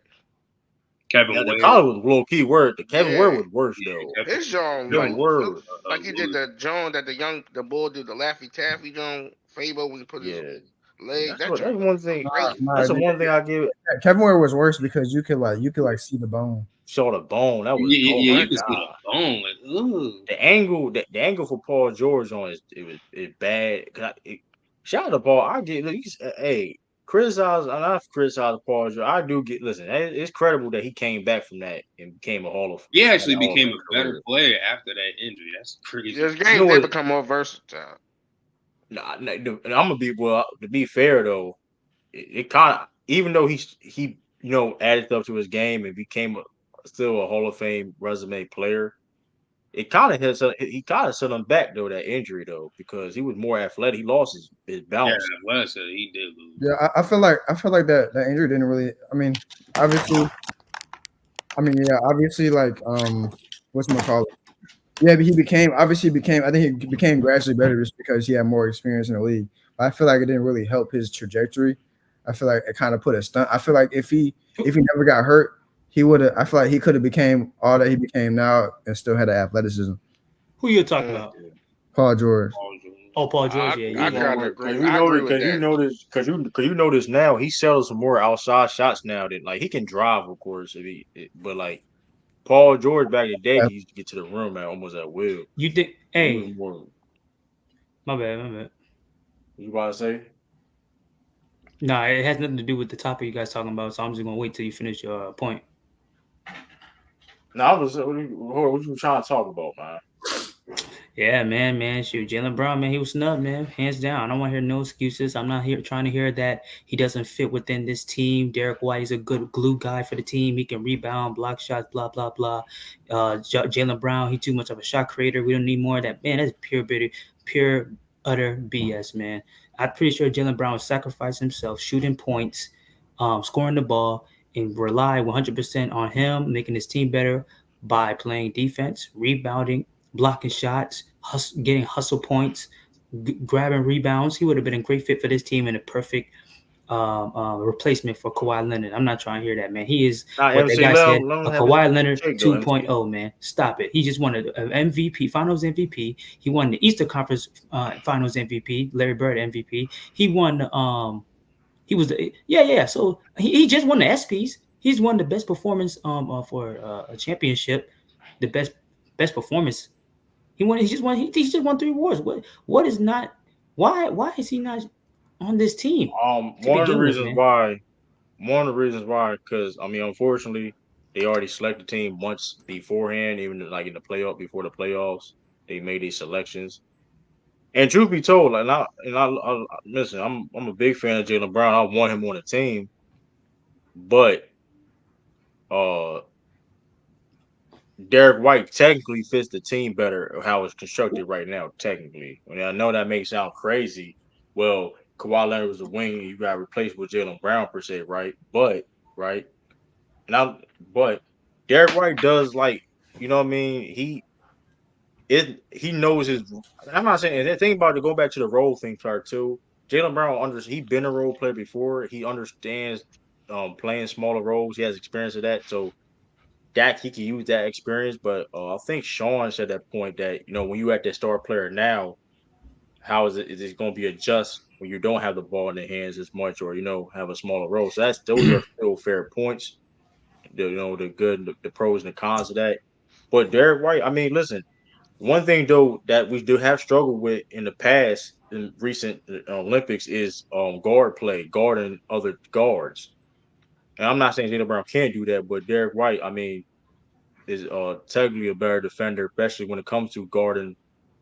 S12: Kevin
S1: Yeah, the
S12: Ware.
S1: college was low key word. The Kevin Ware
S13: Yeah.
S1: was worse
S12: Yeah,
S1: though.
S13: His John
S1: Kevin
S13: like
S1: Ware
S13: look
S1: was.
S13: like he did the John that the bull did the Laffy Taffy John Fable when he put his
S1: Yeah,
S13: leg.
S1: that's
S13: That
S1: what. That's
S13: John
S1: one
S13: was
S1: thing.
S13: crazy.
S15: Nah,
S1: That's the one thing I give.
S15: Kevin Ware was worse because you could see the bone.
S1: Saw the bone. That was. Oh
S12: Yeah,
S1: my
S12: you can see the
S1: god.
S12: bone. Like, ooh.
S1: The angle for Paul George on is bad. Shout out to Paul. I get look, hey, criticize. I'm not criticizing Paul George. I do get listen. It's credible that he came back from that and became a
S12: He
S1: had
S12: actually
S1: a Hall of
S12: became
S1: Fame
S12: a better
S1: career.
S12: player after that injury. That's crazy.
S13: His
S1: You
S13: game
S1: know
S13: did
S1: what?
S13: become more versatile.
S1: I'm gonna be well. To be fair though, it kind of even though he added stuff to his game and became still a Hall of Fame resume player. It kind of he kind of set him back though that injury though because he was more athletic. He lost his
S12: Yeah,
S1: bounce.
S12: well said. He did lose.
S15: Yeah, I feel like that injury didn't really. I mean, obviously, obviously, like what's my call it? Yeah, but he became. I think he became gradually better just because he had more experience in the league. But I feel like it didn't really help his trajectory. I feel like it kind of put a stunt. I feel like if he never got hurt, he would have. I feel like he could have became all that he became now and still had the athleticism.
S9: Who you talking
S13: Mm.
S9: about?
S15: Paul George.
S9: Oh, Paul George. Yeah,
S13: I
S9: yeah.
S13: kind of agree.
S1: Because
S13: I agree with that.
S1: you notice now he sells some more outside shots now that like he can drive of course but like Paul George back in the day he used to get to the rim almost at will.
S9: You think?
S1: He was
S9: Hey,
S1: more.
S9: my bad.
S1: You about to say?
S9: Nah, it has nothing to do with the topic you guys talking about. So I'm just gonna wait till you finish your point.
S1: No, I was what you trying to talk about, man?
S9: Yeah, man. Shoot, Jaylen Brown, man, he was snubbed, man, hands down. I don't want to hear no excuses. I'm not here trying to hear that he doesn't fit within this team. Derek White is a good glue guy for the team. He can rebound, block shots, blah blah blah. Jaylen Brown, he too much of a shot creator. We don't need more of that. Man, that's pure utter BS, man. I'm pretty sure Jaylen Brown sacrificed himself, shooting points, scoring the ball, and rely 100% on him making his team better by playing defense, rebounding, blocking shots, getting hustle points, grabbing rebounds. He would have been a great fit for this team and a perfect replacement for Kawhi Leonard. I'm not trying to hear that, man. He is
S1: Nah,
S9: what that
S1: MC
S9: guy said,
S1: let him
S9: a
S1: have his
S9: Kawhi Leonard
S1: take though, MC.
S9: 2.0, man. Stop it. He just won an MVP, Finals MVP. He won the Eastern Conference Finals MVP, Larry Bird MVP. He won he was So he just won the espys. He's won the best performance for a championship, the best performance. He just won 3 awards. What is not? Why is he not on this team to
S1: One of the
S9: begin with,
S1: reasons
S9: man?
S1: why, because I mean, unfortunately, they already selected the team months beforehand, even like in the playoff before the playoffs, they made these selections. And truth be told, like, listen, I'm a big fan of Jaylen Brown. I want him on the team, but uh, Derek White technically fits the team better how it's constructed right now. Technically, I mean, I know that may sound crazy. Well, Kawhi Leonard was a wing, and you got replaced with Jaylen Brown per se, right? But right now, but Derek White does like you know what I mean. He knows his. I'm not saying and the thing about to go back to the role thing part too. Jaylen Brown he been a role player before. He understands playing smaller roles. He has experience of that, so that he can use that experience. But I think Sean said that point that when you at that star player now, how is it? Is it going to be adjust when you don't have the ball in the hands as much, or have a smaller role? So those are still fair points. The good, the pros and the cons of that. But Derek White, I mean, listen. One thing though that we do have struggled with in the past in recent Olympics is guard play, guarding other guards. And I'm not saying Jaylen Brown can't do that, but Derek White, I mean, is technically a better defender, especially when it comes to guarding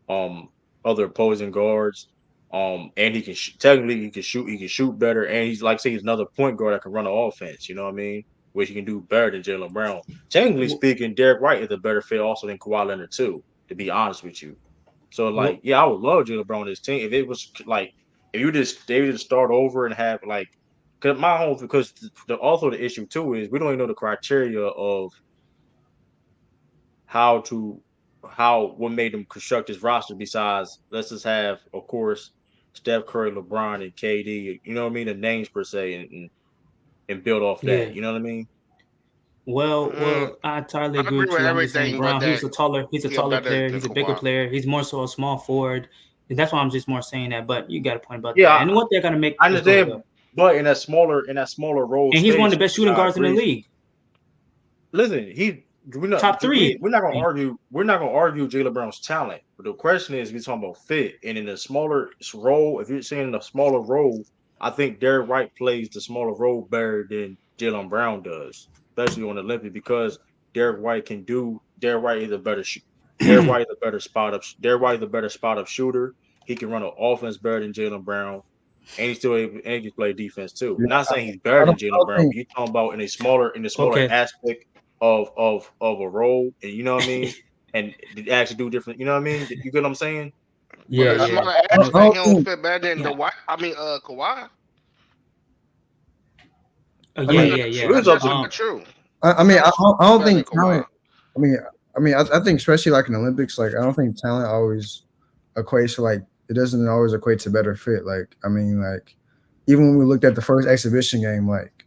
S1: um other opposing guards. And he can technically he can shoot better, and he's like say he's another point guard that can run the offense. You know what I mean? Which he can do better than Jaylen Brown. Technically speaking, Derek White is a better fit also than Kawhi Leonard too. To be honest with you, so like yeah, I would love Jaylen Brown on this team if it was like if they would just start over and have like because also the issue too is we don't even know the criteria of how to what made them construct his roster besides let's just have, of course, Steph Curry, LeBron, and KD. You know what I mean? The names per se, and build off
S9: Yeah.
S1: that. You know what I mean?
S9: Well, I entirely
S13: I
S9: agree
S13: agree
S9: with
S13: with
S9: you. I'm just saying
S13: everything, but
S9: Brown.
S13: that
S9: He's a
S13: he a
S9: taller
S13: better
S9: player.
S13: than
S9: He's a bigger
S13: Kawhi.
S9: player. He's more so a small forward, and that's why I'm just more saying that. But you got a point about that.
S1: Yeah,
S9: And what they're gonna make?
S1: I
S9: Go ahead.
S1: understand, but in that smaller role
S9: And he's one of
S1: space,
S9: the best
S1: which
S9: shooting
S1: I
S9: guards in the
S1: agree.
S9: league.
S1: Listen,
S9: Top 3.
S1: we're not gonna argue Jaylen Brown's talent, but the question is we're talking about fit. And in a smaller role, if you're saying in a smaller role, I think Derek White plays the smaller role better than Jaylen Brown does, especially on the Olympics because Derek White is a better Derek White is a better spot up shooter. He can run an offense better than Jaylen Brown. And he can play defense too.
S15: Yeah,
S1: Not saying he's
S15: I
S1: better than
S15: don't, I
S1: Jaylen
S15: don't
S1: Brown, but
S15: think.
S1: you're talking about in a smaller
S9: Okay.
S1: aspect of a role, and you know what I mean, and they actually do different. You know what I mean? You get what I'm saying?
S13: But
S9: Yeah,
S13: the
S1: Because
S9: yeah.
S13: smaller
S15: I
S13: aspect,
S15: don't
S13: he don't
S15: think.
S13: fit better than
S9: Yeah.
S13: Kawhi.
S9: Oh,
S15: I
S9: yeah,
S15: mean,
S9: yeah,
S1: it
S9: yeah.
S1: was up
S13: That's
S1: to
S13: not true.
S15: I mean, I don't
S13: Better than
S15: think
S13: Kawhi.
S15: talent. I think especially like in Olympics, like I don't think talent always equates to like it doesn't always equate to better fit. Like I mean, like even when we looked at the first exhibition game, like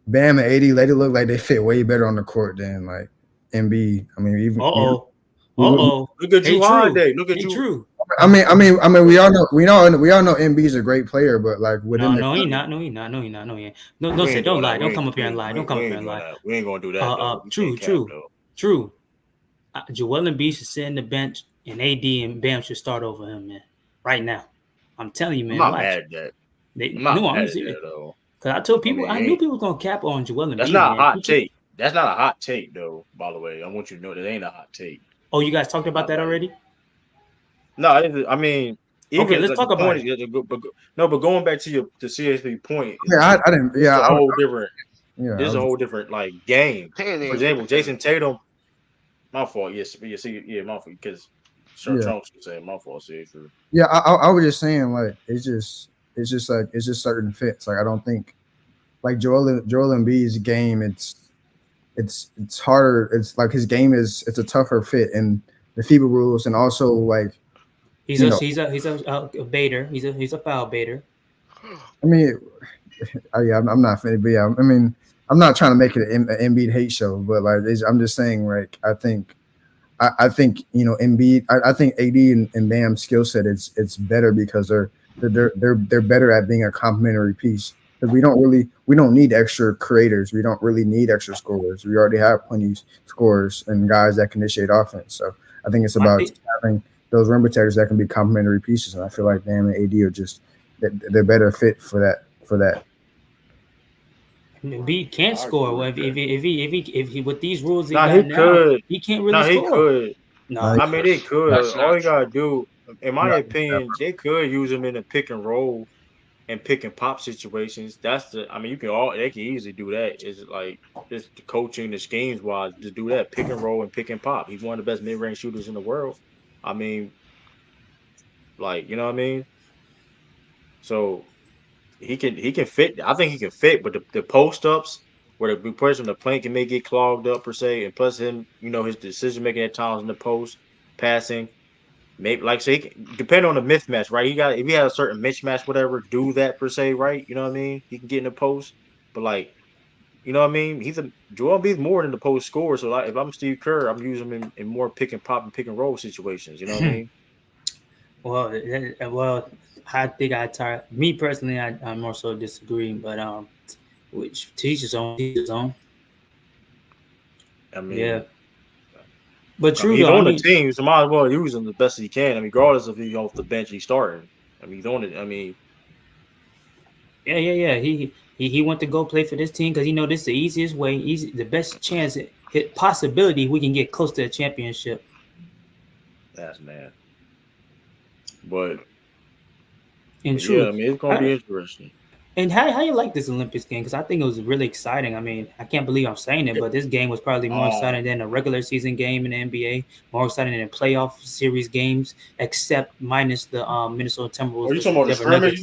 S15: Bam and AD, they look like they fit way better on the court than like Embiid. I mean, even
S1: look at Drew Holiday. Look at
S9: Hey,
S1: you.
S9: True.
S15: we all know Embiid's a great player, but like within
S9: No,
S15: the
S9: he not. No, he not. No, he not. No, he ain't. No,
S1: We
S9: say,
S1: ain't
S9: don't
S1: doing that.
S9: lie. Don't come up here and lie. Don't come
S1: We
S9: up here
S1: ain't
S9: and
S1: doing
S9: lie.
S1: that. We ain't gonna do that though. We
S9: True,
S1: can't cap
S9: true,
S1: though.
S9: true. Joel Embiid should sit in the bench, and AD and Bam should start over him, man. Right now, I'm telling you,
S1: I'm
S9: man.
S1: not
S9: Watch.
S1: mad at that. I'm not
S9: No, I'm
S1: mad at
S9: serious.
S1: that though.
S9: Cause I told
S1: I
S9: people,
S1: mean,
S9: I knew people was gonna cap on Joel
S1: that's
S9: Embiid,
S1: not a
S9: man.
S1: hot take. That's not a hot take though. By the way, I want you to know that ain't a hot take.
S9: Oh, you guys talked about that already?
S1: No, I mean, even
S9: Okay, let's
S1: like,
S9: talk
S1: the
S9: about
S1: point
S9: it.
S1: is, but going back to your CSP point,
S15: I didn't.
S1: this is
S15: Yeah,
S1: a whole different.
S15: yeah.
S1: This is a whole different like game.
S13: Penny
S1: For
S13: ain't get
S1: example, Jason
S13: defended.
S1: Tatum. My fault. Yes, you see, yeah, my fault because Sir
S15: Yeah.
S1: Trump was saying my fault. See, for
S15: Yeah, I was just saying like it's just certain fits. Like I don't think like Joel Embiid's game. It's harder. It's like his game it's a tougher fit in the FIBA rules, and also like
S9: He's a baiter. He's a foul baiter.
S15: I mean, I'm not finna be. I mean, I'm not trying to make it an Embiid hate show, but like I'm just saying like I think Embiid. I think AD and Bam's skill set it's better because they're better at being a complementary piece. Because we don't need extra creators. We don't really need extra scorers. We already have plenty of scorers and guys that can initiate offense. So I think it's
S9: My
S15: about
S9: thing,
S15: having those rim protectors that can be complementary pieces, and I feel like Bam and AD are just they're better fit for that. For that,
S9: Embiid can't
S1: I agree
S9: score.
S1: with
S9: Well,
S1: that.
S9: if he with these rules he
S1: Nah, he
S9: got now,
S1: could.
S9: he can't really
S1: Nah, he
S9: score.
S1: could.
S9: No,
S1: I mean, they could.
S13: That's
S1: All
S13: not
S1: you gotta
S13: true.
S1: do, in my opinion, they could use him in a pick and roll and pick and pop situations. That's the. I mean, you can all. They can easily do that. Is like just the coaching, the schemes wise, to do that pick and roll and pick and pop. He's one of the best mid range shooters in the world. I mean, like you know what I mean. So he can fit. I think he can fit, but the post ups where the person the plane can make it clogged up per se, and plus him, his decision making at times in the post, passing, maybe like say depending on the mismatch, right? If he had a certain mismatch, whatever, do that per se, right? You know what I mean? He can get in the post, but like you know what I mean? Joel Embiid's more than the post scorer. So like if I'm Steve Kerr, I'm using him in more pick and pop and pick and roll situations. You know what I mean?
S9: well, I think I tired. Me personally, I'm more so disagreeing, but which teach his own, teach his own.
S1: I
S9: Yeah,
S1: mean,
S9: but
S1: I mean,
S9: true
S1: he's
S9: though. I
S1: on the
S9: mean,
S1: team, so might as well use him the best he can. I mean, regardless if he's off the bench, he's starting. I mean, he's on it. I mean,
S9: yeah. He went to go play for this team because this is the easiest way, the best chance, possibility we can get close to a championship.
S1: that's man. But
S9: And
S1: yeah,
S9: true,
S1: I mean, it's gonna be interesting.
S9: and how you like this Olympics game? Because I think it was really exciting. I mean, I can't believe I'm saying it, but this game was probably more
S1: Um,
S9: exciting than a regular season game in the NBA, more exciting than playoff series games, except minus the Minnesota
S1: are
S9: Timberwolves
S1: you
S9: versus
S1: talking about the
S9: Denver
S1: scrimmage?
S9: Nuggets.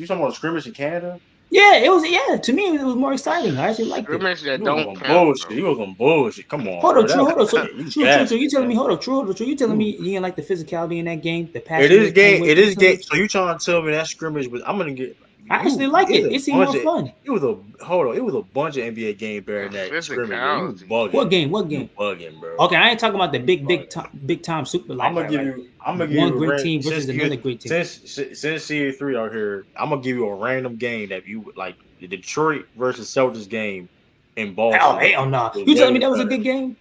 S1: You talking about the scrimmage in Canada?
S9: Yeah, it was. Yeah, to me, it was more exciting. I actually liked it.
S13: Scrimmage that
S1: You was
S13: don't
S1: on
S13: count,
S1: bullshit.
S13: bro.
S1: You was on bullshit. Come on,
S9: Hold
S1: bro.
S9: up, true,
S1: That
S9: hold up. So,
S1: you
S9: true.
S1: gassing
S9: You
S1: it,
S9: telling
S1: man.
S9: me, hold up, true, hold up, true. You telling me
S1: You
S9: you didn't like the physicality in that game, the
S1: It
S9: passion
S1: is
S9: that came
S1: game.
S9: with
S1: It
S9: it? You
S1: is
S9: telling
S1: game.
S9: me?
S1: So you trying to tell me that scrimmage was? I'm gonna get
S9: I actually like
S1: It
S9: it.
S1: was
S9: It
S1: a
S9: seemed
S1: bunch
S9: more
S1: of.
S9: fun.
S1: It was a hold on. It was a bunch of NBA game better
S13: The
S1: than that scrimmage, bro. You
S13: physicality.
S1: bugging.
S9: What game? What
S1: You
S9: game?
S1: bugging, bro.
S9: Okay, I ain't talking about the
S1: You bugging.
S9: big time super
S1: I'm gonna give
S9: like
S1: you. I'm gonna give
S9: one
S1: you a
S9: great
S1: random
S9: team versus another great team.
S1: since CA3 out here. I'm gonna give you a random game that you would like the Detroit versus Celtics game in
S9: Oh
S1: Boston
S9: hell no!
S1: was
S9: You
S1: way
S9: telling me that was a
S1: better.
S9: good game?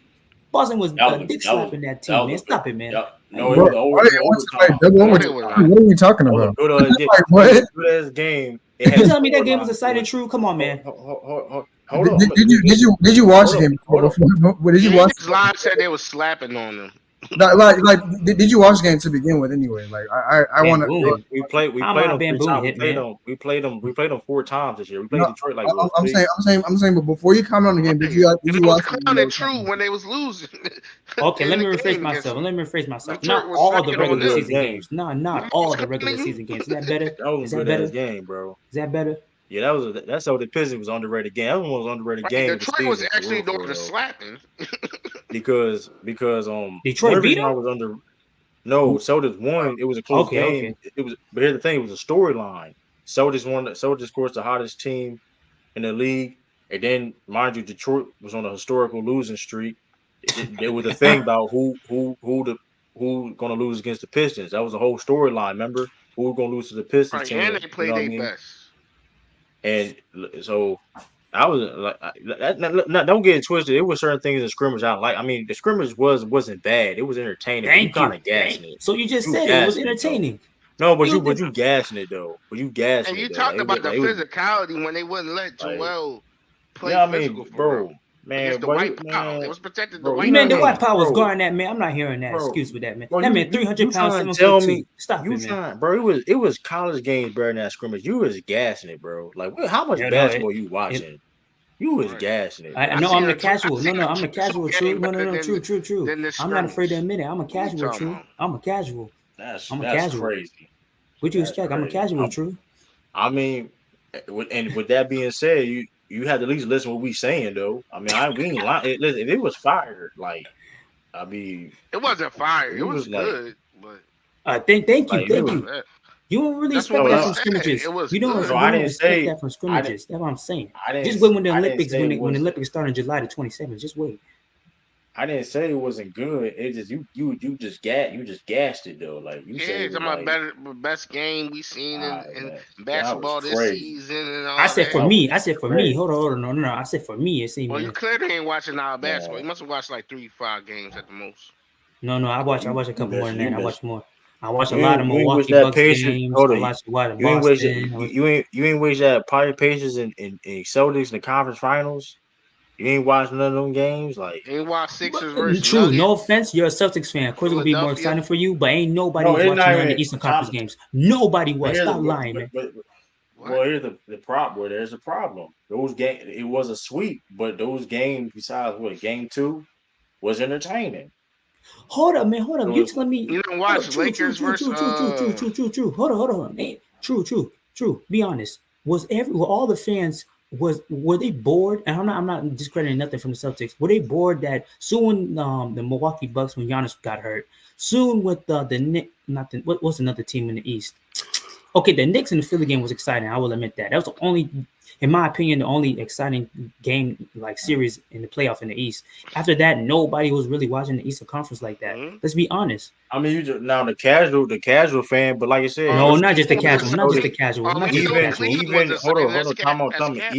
S9: Boston was
S1: That was
S9: dick
S1: that was
S9: slapping that
S1: that
S9: team, man.
S1: was a good.
S9: Stop it, man.
S1: Yep.
S9: Like,
S1: No, it
S15: bro,
S1: was
S15: why
S1: it was
S15: what's it like
S1: overtime.
S15: double
S1: It was
S13: No, they
S15: overtime?
S13: were
S1: overtime.
S13: not.
S15: What are you talking
S1: That was
S15: about?
S1: a good ass game.
S15: Like
S1: It was
S15: what?
S1: a good ass game. It had
S9: you
S1: a
S9: telling me that game was
S1: storyline to
S9: exciting?
S1: it.
S9: True, come on, man.
S1: Hold on.
S15: Did you watch
S1: Hold
S15: the
S1: up.
S15: game before?
S1: Hold up.
S15: Did you watch?
S13: Niggas live said they was slapping on them.
S15: Did you watch the game to begin with anyway? Like I want to.
S9: Bamboozled.
S1: We
S9: How am
S1: played
S9: I
S1: them three
S9: bambooing
S1: times.
S9: hit, man?
S1: We played them 4 times this year. We
S15: No,
S1: played Detroit like what
S15: I'm saying,
S1: three?
S15: but before you comment on the game,
S13: Right.
S15: did
S13: And
S15: you
S13: it was
S15: watch the game?
S13: clowning true when they was losing
S9: Okay,
S13: in
S9: let
S13: the
S9: me rephrase
S13: game against
S9: myself.
S13: them.
S9: Let me rephrase myself.
S13: Detroit
S9: Not
S13: was
S9: all the
S13: slacking
S1: That was
S13: on
S1: a
S9: regular
S1: good
S13: them.
S9: season
S1: game.
S9: games. Not
S13: Nobody
S9: all
S13: was
S9: the regular
S13: clowning you.
S9: season games. Is that better?
S1: That was
S9: Is
S1: a
S9: that
S1: good ass
S9: better?
S1: game, bro.
S9: Is that better?
S1: Yeah, that's how the Pistons was underrated game. That one was underrated
S13: Right.
S1: game of the
S13: Detroit was
S1: season
S13: actually doing
S1: for real
S13: the
S1: though.
S13: slapping.
S1: Because one
S9: Detroit beat
S1: reason I
S9: them?
S1: was under no Celtics won. It was a close
S9: Okay,
S1: game.
S9: okay.
S1: It was, but here's the thing: it was a storyline. Celtics won. Celtics, of course, the hottest team in the league, and then mind you, Detroit was on a historical losing streak. There was a thing about who going to lose against the Pistons. That was the whole storyline. Remember who was going to lose to the Pistons
S13: Right.
S1: team?
S13: And they
S1: You know
S13: played
S1: what I
S13: their
S1: mean?
S13: best.
S1: And so I was like, don't get it twisted. It was certain things in scrimmage I like. I mean, the scrimmage wasn't bad. It was entertaining, but you
S9: Thank
S1: kind
S9: you.
S1: of gassing it.
S9: So you just
S1: You
S9: said it was
S1: gassing it though.
S9: entertaining.
S1: No, but
S9: It was
S1: you gassing it though. But you
S13: And
S1: gassing
S13: you
S1: it though.
S13: talked about the
S1: It was
S13: physicality when they wouldn't let
S1: like
S13: Joel play
S1: yeah. I
S13: physical
S1: mean,
S13: for real
S1: bro,
S13: against
S1: man,
S13: the
S1: boy,
S13: white power. They was protecting the
S1: bro, you
S13: white
S9: Man, the
S1: ain't
S9: White
S13: power.
S9: Power was
S1: bro,
S9: guarding that man. I'm not hearing that
S1: bro,
S9: excuse with that man.
S1: bro.
S9: That man 300
S1: You
S9: pounds,
S1: trying to
S9: 7
S1: tell
S9: foot 2.
S1: me
S9: Stop
S1: you
S9: it, man.
S1: trying, bro? It was college games better than that scrimmage. You was gassing it, bro. Like how much
S9: No, no,
S1: basketball you
S9: it
S1: watching? You was
S13: Right.
S1: gassing it,
S9: I
S1: bro.
S13: I
S9: know
S13: seen
S9: I'm the
S13: a
S9: casual.
S13: I seen
S9: No,
S13: a
S9: I'm the
S13: Drexel
S9: casual. True.
S13: game
S9: No.
S13: better
S9: True.
S13: than this
S9: I'm not afraid to
S13: scrimmage.
S9: admit it. I'm a
S13: What are you
S9: casual.
S13: talking
S9: True.
S13: about?
S9: I'm a casual. I'm a
S1: That's
S9: casual.
S1: crazy.
S9: What you
S1: That's
S9: expect? I'm a
S1: crazy.
S9: casual. True.
S1: I mean, and with that being said, you had to at least listen to what we saying though. I mean, we ain't lying. Listen, if it was fire, like I mean,
S13: It wasn't fire. It
S1: we
S13: was
S1: was like
S13: good, but
S9: Thank
S1: like
S9: you.
S1: if it
S13: it
S9: Thank
S1: was
S13: was
S9: you.
S13: that.
S9: You don't really
S13: That's
S9: expect
S13: what
S1: no,
S13: we
S9: that from
S1: no,
S13: said.
S9: scrimmages.
S13: It was
S9: You don't.
S1: bro.
S13: good.
S9: You
S1: I
S9: don't
S1: didn't
S9: expect
S1: say
S9: that from
S1: I didn't
S9: scrimmages. That's what I'm saying.
S1: I didn't
S9: Just wait when the
S1: I didn't
S9: Olympics
S1: say it
S9: when the
S1: wasn't.
S9: Olympics start on July the 27th. Just wait.
S1: I didn't say it wasn't good. It just you just gassed it though. Like you said
S13: Yeah,
S1: it
S13: it's
S1: was
S13: my
S1: like,
S13: best game we seen in
S1: man, that was
S13: basketball this
S1: crazy.
S13: season and
S9: I
S13: all
S9: said for
S13: that.
S1: That was
S9: me. I said for me.
S1: crazy,
S9: Hold on. No. I said for me. It seemed
S13: Well, you
S9: man.
S13: clearly ain't watching our basketball.
S1: man.
S13: You must have watched like 3, 5 games at the most.
S9: No, I watch a couple more than
S1: You
S9: that. I
S1: missed.
S9: watch more. I watch a lot of
S1: You ain't wish
S9: Milwaukee
S1: that
S9: Bucks
S1: Pacers.
S9: games.
S1: Hold
S9: I
S1: on.
S9: watch a lot of
S1: You ain't wish
S9: Boston.
S1: you ain't wish that probably Pacers in Celtics in the conference finals. You ain't watched none of them games. Like
S13: Ain't watch Sixers versus
S9: True. No
S13: Nuggets,
S9: offense, you're a Celtics fan. Of course, it's gonna be more
S13: Philadelphia.
S9: exciting for you. But ain't nobody
S1: no,
S9: was
S1: it's
S9: watching
S1: not
S9: none of
S1: even
S9: the Eastern
S1: time.
S9: Conference games. Nobody
S1: But
S9: was.
S1: here's
S9: Stop lying, man.
S13: What?
S1: here's the problem. Where there's a problem. Those game it was a sweep, but those games besides what game 2 was entertaining.
S9: Hold up, man. Hold
S1: It
S9: up. You
S1: was
S9: telling me?
S13: You don't
S9: Hold
S13: watch
S9: up. True.
S13: Lakers versus
S9: True. Hold on. Man. True. Be honest. Were all the fans were they bored? And I'm not discrediting nothing from the Celtics. Were they bored that soon the Milwaukee Bucks when Giannis got hurt? Soon with the Knicks, what's another team in the East? Okay, the Knicks and the Philly game was exciting. I will admit that. That was the only, in my opinion, the only exciting game like series in the playoff in the East. After that, nobody was really watching the Eastern Conference like that. Let's be honest.
S1: I mean, you just now the casual fan, but like I said,
S9: No,
S1: your
S9: not just the
S1: Celtics,
S9: casual. Not just the casual. Not just the casual.
S1: even hold on, time out.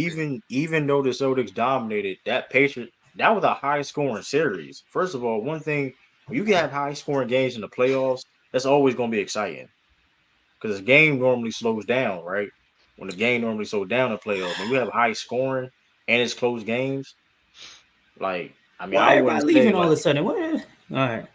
S1: Even though the Celtics dominated that Patriots, that was a high scoring series. First of all, one thing when you have high scoring games in the playoffs, that's always going to be exciting because the game normally slows down, right? When the game normally slows down in playoffs, when you have high scoring and it's close games, like I mean,
S9: Why
S1: I
S9: everybody
S1: wouldn't say
S9: leaving all of
S1: like.
S9: a sudden? What? All right.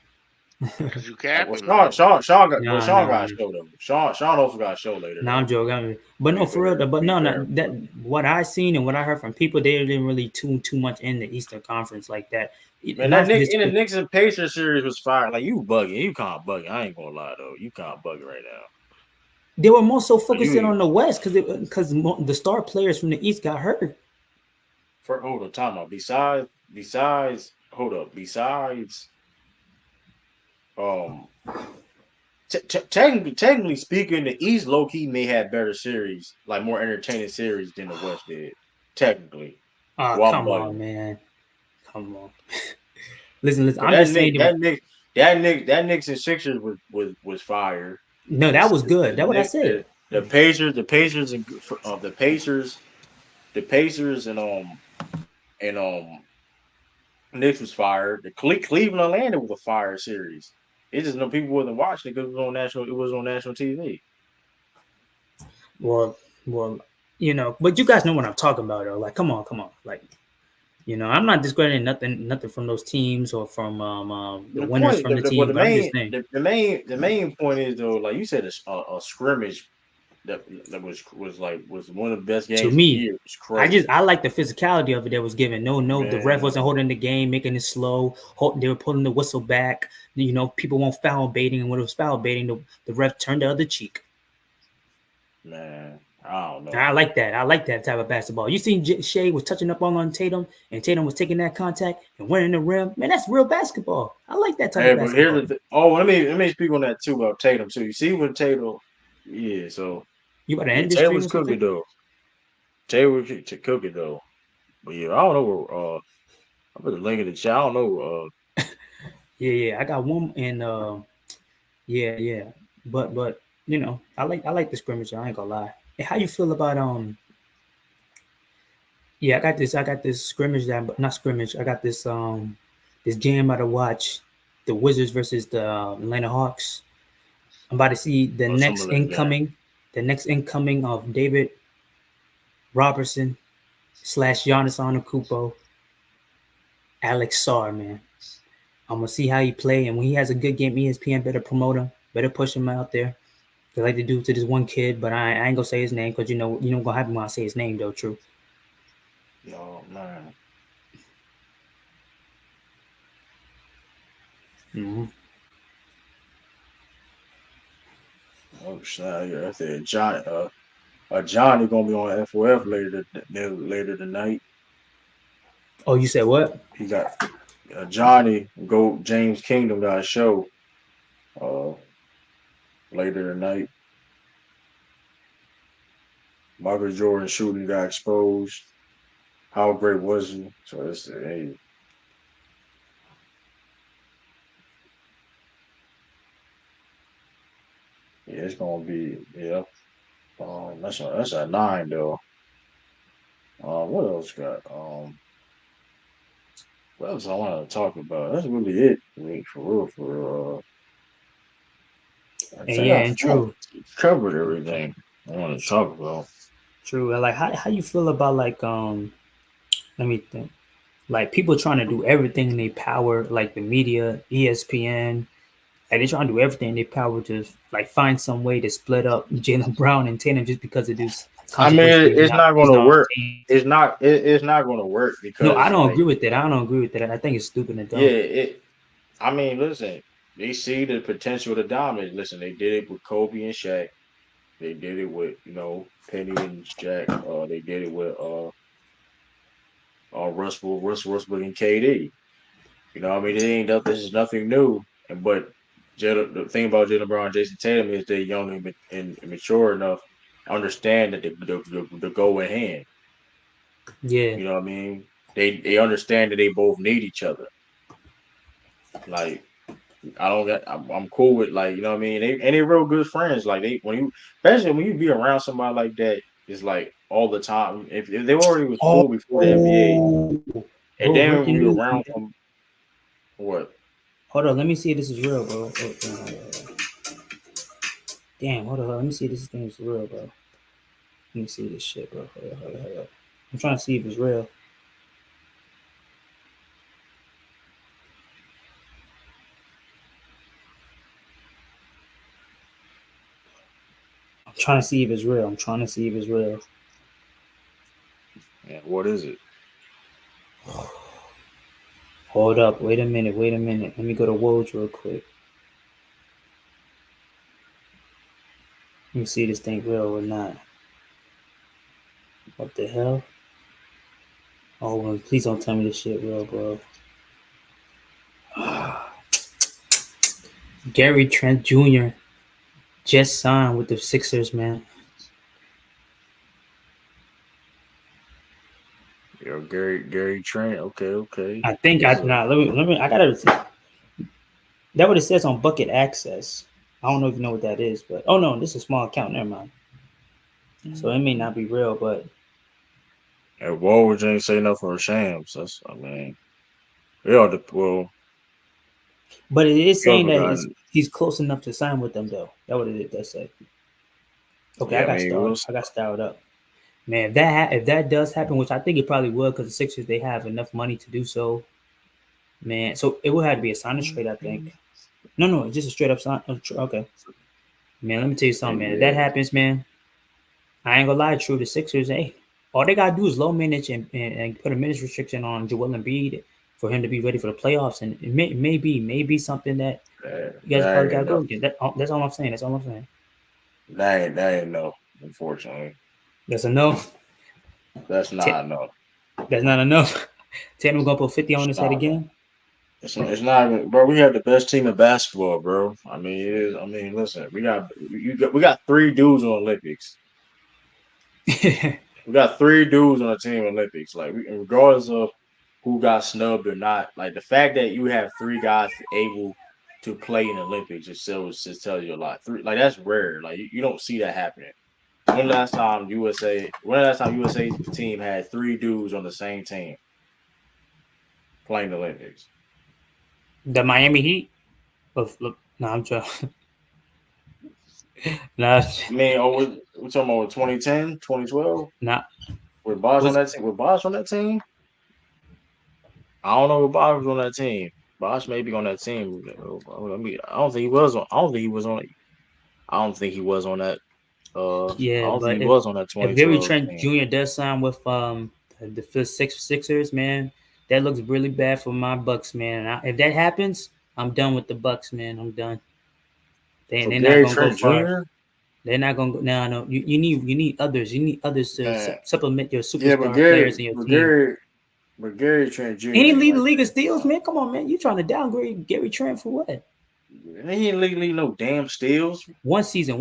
S13: Because you
S1: Well,
S13: capping, man.
S1: Sean got a show though. Sean also got a show later
S9: No,
S1: though.
S9: I'm joking. But no, for real. But no, that what I seen and what I heard from people, they didn't really tune too much in the Eastern Conference like that.
S1: Man, that
S9: Not
S1: Nick
S9: this.
S1: in the Knicks and Pacers series was fire. Like you bugging, you can't bugging. I ain't gonna lie though, you can't bugging right now.
S9: They were more so
S1: Like,
S9: focusing on the West because the star players from the East got hurt.
S1: Hold on, time out. Besides, hold up. Besides, um, technically speaking, the East low key may have better series, like more entertaining series than the West did. Technically,
S9: Ah,
S1: well, I'm
S9: come
S1: bugging.
S9: on, man. Come on. Listen.
S1: But
S9: I'm just saying.
S1: That Knicks and Sixers was fire.
S9: No, that was good. That's what I said.
S1: The Pacers and the Pacers and Knicks was fire. The Cleveland Atlanta was a fire series. It's just no people wasn't watching it because it was on national. It was on national TV.
S9: Well, but you guys know what I'm talking about, though. Like, come on, like. I'm not discrediting nothing from those teams or from the winners from the team. But I'm just saying
S1: the main point is though, like you said, a scrimmage that was one of the best
S9: to
S1: games of the
S9: me,
S1: year. It was crazy.
S9: I like the physicality of it that was given. No, the ref wasn't holding the game, making it slow. They were pulling the whistle back. People won't foul baiting, and when it was foul baiting, the ref turned the other cheek.
S1: Man, I don't know.
S9: I like that. I like that type of basketball. You seen Shea was touching up on Tatum, and Tatum was taking that contact and winning the rim. Man, that's real basketball. I like that type of basketball.
S1: But here's let me speak on that too about Tatum too. You see when Tatum, so
S9: you about to end this stream
S1: Taylor's
S9: or something?
S1: cooking though. Taylor to cook it though, but yeah, I don't know. I put the link in the chat. I don't know.
S9: Yeah, I got one, and yeah, but I like the scrimmage. I ain't gonna lie. Hey, how you feel about Yeah, I got this scrimmage but not scrimmage. I got this game I to watch, the Wizards versus the Atlanta Hawks. I'm about to see the next incoming of David Robertson / Giannis Antetokounmpo, Alex Sarr, man. I'm gonna see how he play, and when he has a good game, ESPN better promote him, better push him out there. They like to do to this one kid, but I ain't gonna say his name because you know gonna happen when I say his name though. True.
S1: No man.
S9: Mm-hmm.
S1: Oh shit! I said Johnny. Johnny gonna be on FOF later tonight.
S9: Oh, you said what?
S1: He got Johnny James Kingdom got a show later tonight. Michael Jordan shooting got exposed. How great was he? So it's hey. Yeah, it's gonna be that's at 9 though. What else got? What else I want to talk about? That's really it. I mean, for real, for real. I
S9: And
S1: think
S9: yeah,
S1: I
S9: and true,
S1: covered everything I want to talk about.
S9: true. And like, how you feel about like let me think. Like people trying to do everything in their power, like the media, ESPN, like they trying to do everything in their power to like find some way to split up Jaylen Brown and Tatum just because of this
S1: I mean,
S9: controversy.
S1: it's not going
S9: He's
S1: to
S9: not on
S1: work.
S9: the team.
S1: It's not going to work
S9: No, I
S1: because
S9: don't
S1: like
S9: agree with that. I don't agree with that. I think it's stupid and
S1: yeah,
S9: dumb.
S1: I mean, listen, they see the potential to dominate. Listen, they did it with Kobe and Shaq. They did it with Penny and Shaq. They did it with Russell Westbrook and KD. You know, what I mean, it ain't up. This is nothing new. The thing about Jalen Brown and Jason Tatum is they're young and mature enough to understand that the go in hand.
S9: Yeah.
S1: You know what I mean? They understand that they both need each other. Like I don't get. I'm cool with like you know what I mean. They real good friends. Like especially when you be around somebody like that, it's like all the time. If they already was cool before the NBA,
S9: Oh,
S1: and
S9: bro,
S1: then when
S9: breaking
S1: we
S9: news,
S1: around
S9: man.
S1: them, what?
S9: Hold on, let me see if this is real, bro. Oh, damn, hold on, let me see if this thing is real, bro. Let me see this shit, bro. Hold on. I'm trying to see if it's real. I'm trying to see if it's real. I'm trying to see if it's real.
S1: Yeah, what is it?
S9: Hold up. Wait a minute. Let me go to Woj real quick. Let me see if this thing real or not. What the hell? Oh, well, please don't tell me this shit real, bro. Gary Trent Jr. just signed with the Sixers, man.
S1: Gary Trent. Okay.
S9: I think I nah. Let me. I gotta. That what it says on Bucket Access. I don't know if you know what that is, but oh no, this is a small account. Never mind. So it may not be real, but
S1: And Woj ain't say nothing for shams. That's I mean, we all
S9: it is
S1: we all
S9: saying that
S1: forgotten.
S9: he's close enough to sign with them, though. That what it does say. Okay,
S1: Yeah, I mean,
S9: I got started up. Man, if that does happen, which I think it probably will, because the Sixers they have enough money to do so. Man, so it would have to be a sign trade, I think. No, just a straight up sign. Okay, man. Let me tell you something, man. If that
S1: yeah.
S9: happens, man, I ain't gonna lie. True, the Sixers, hey, all they gotta do is low minutes and put a minutes restriction on Joel Embiid for him to be ready for the playoffs, and it may be something that you guys
S1: That
S9: probably
S1: ain't
S9: gotta go
S1: enough.
S9: again. That's all I'm saying. That's all I'm saying.
S1: That ain't enough. Unfortunately,
S9: That's a no.
S1: that's not enough.
S9: That's not enough. Tatum gonna put 50 on
S1: It's
S9: his head
S1: not enough.
S9: again.
S1: It's not even, bro. We have the best team in basketball, bro. I mean, it is. I mean, listen, we got three dudes on Olympics. We got three dudes on the team Olympics. Like, regardless of who got snubbed or not, like the fact that you have three guys able to play in the Olympics just tells you a lot. Three, like that's rare. Like you don't see that happening. When the last time USA team had three dudes on the same team playing the Olympics?
S9: The Miami Heat. Look, no, I'm trying. Nah,
S1: I mean, we're talking about 2010, 2012
S9: nah.
S1: with Bosh on
S9: Was
S1: that team. With Bosh on that team, I don't know if Bosh was on that team. Bosh may be on that team. I mean, I don't think he was on. I don't think he was on. I don't think he was on that. I
S9: yeah,
S1: don't think
S9: but
S1: he was on that
S9: if Gary
S1: 2012
S9: Trent
S1: team.
S9: Jr. does sign with the Sixers, man, that looks really bad for my Bucks, man. If that happens, I'm done with the Bucks, man. I'm done.
S1: For
S9: They're not
S1: Gary
S9: gonna go
S1: Trent
S9: far.
S1: Jr.,
S9: They're not gonna go. No. You need others. You need others to
S1: man,
S9: supplement your
S1: yeah,
S9: superstar players in your team.
S1: But Gary Trent Jr.
S9: Ain't he
S1: ain't
S9: lead the
S1: like
S9: league of
S1: that.
S9: steals, man? Come on, man. You trying to downgrade Gary Trent for what?
S1: He ain't league no damn steals.
S9: One season.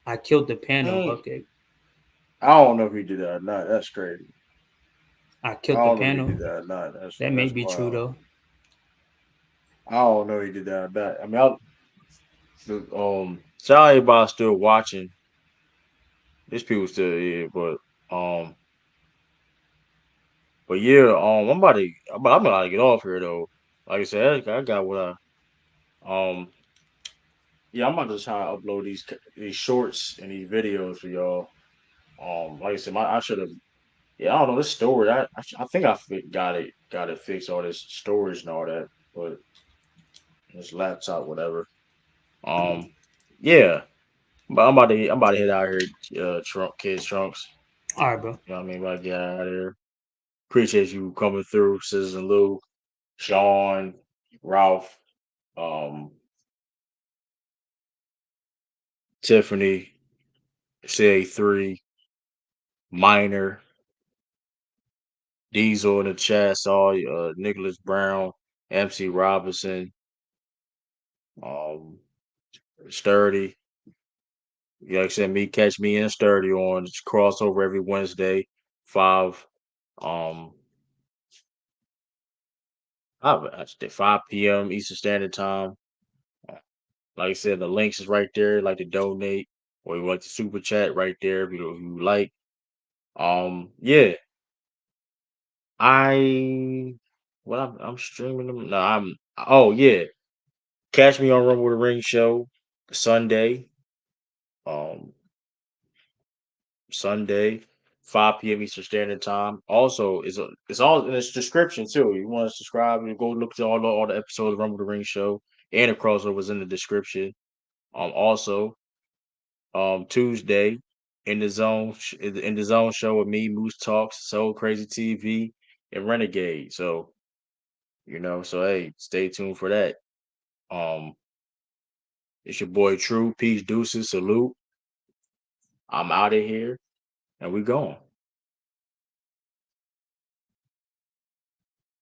S9: I killed the panel. Okay.
S1: I don't know if he did that or not. That's crazy.
S9: I
S1: I
S9: killed the
S1: don't know if he
S9: panel.
S1: did that or not.
S9: That may
S1: That's
S9: be true
S1: wild.
S9: though.
S1: I don't know if he did that or not. I mean, shout out everybody still watching. There's people still here, but But yeah, I'm about to get off here though. Like I said, I got what um yeah, I'm about to try to upload these shorts and these videos for y'all. Like I said, I should have. Yeah, I don't know this storage. I think got it fixed all this storage and all that, but this laptop, whatever. Um, yeah, but I'm about to head out here. Kids trunks.
S9: All right, bro.
S1: You know what I mean? About to get out of here. Appreciate you coming through, Citizen Lou, Sean, Ralph, um, Tiffany, CA3, Minor, Diesel in the chat. Saw Nicholas Brown, MC Robinson, um, Sturdy. Yeah, like I said, catch me and Sturdy on crossover every Wednesday, 5 um 5 p.m. Eastern Standard Time. Like I said, the links is right there, like to donate or you like to super chat right there if you like. Yeah. I I'm streaming them. No, oh yeah. Catch me on Rumble the Ring show Sunday. Um Sunday, 5 p.m. Eastern Standard Time. Also, it's all in its description too. You want to subscribe and go look to all the episodes of Rumble the Ring Show and the crossover in the description. Also, Tuesday in the zone show with me, Moose Talks, So Crazy TV, and Renegade. So so hey, stay tuned for that. Um, it's your boy True. Peace, deuces, salute. I'm out of here, and we going.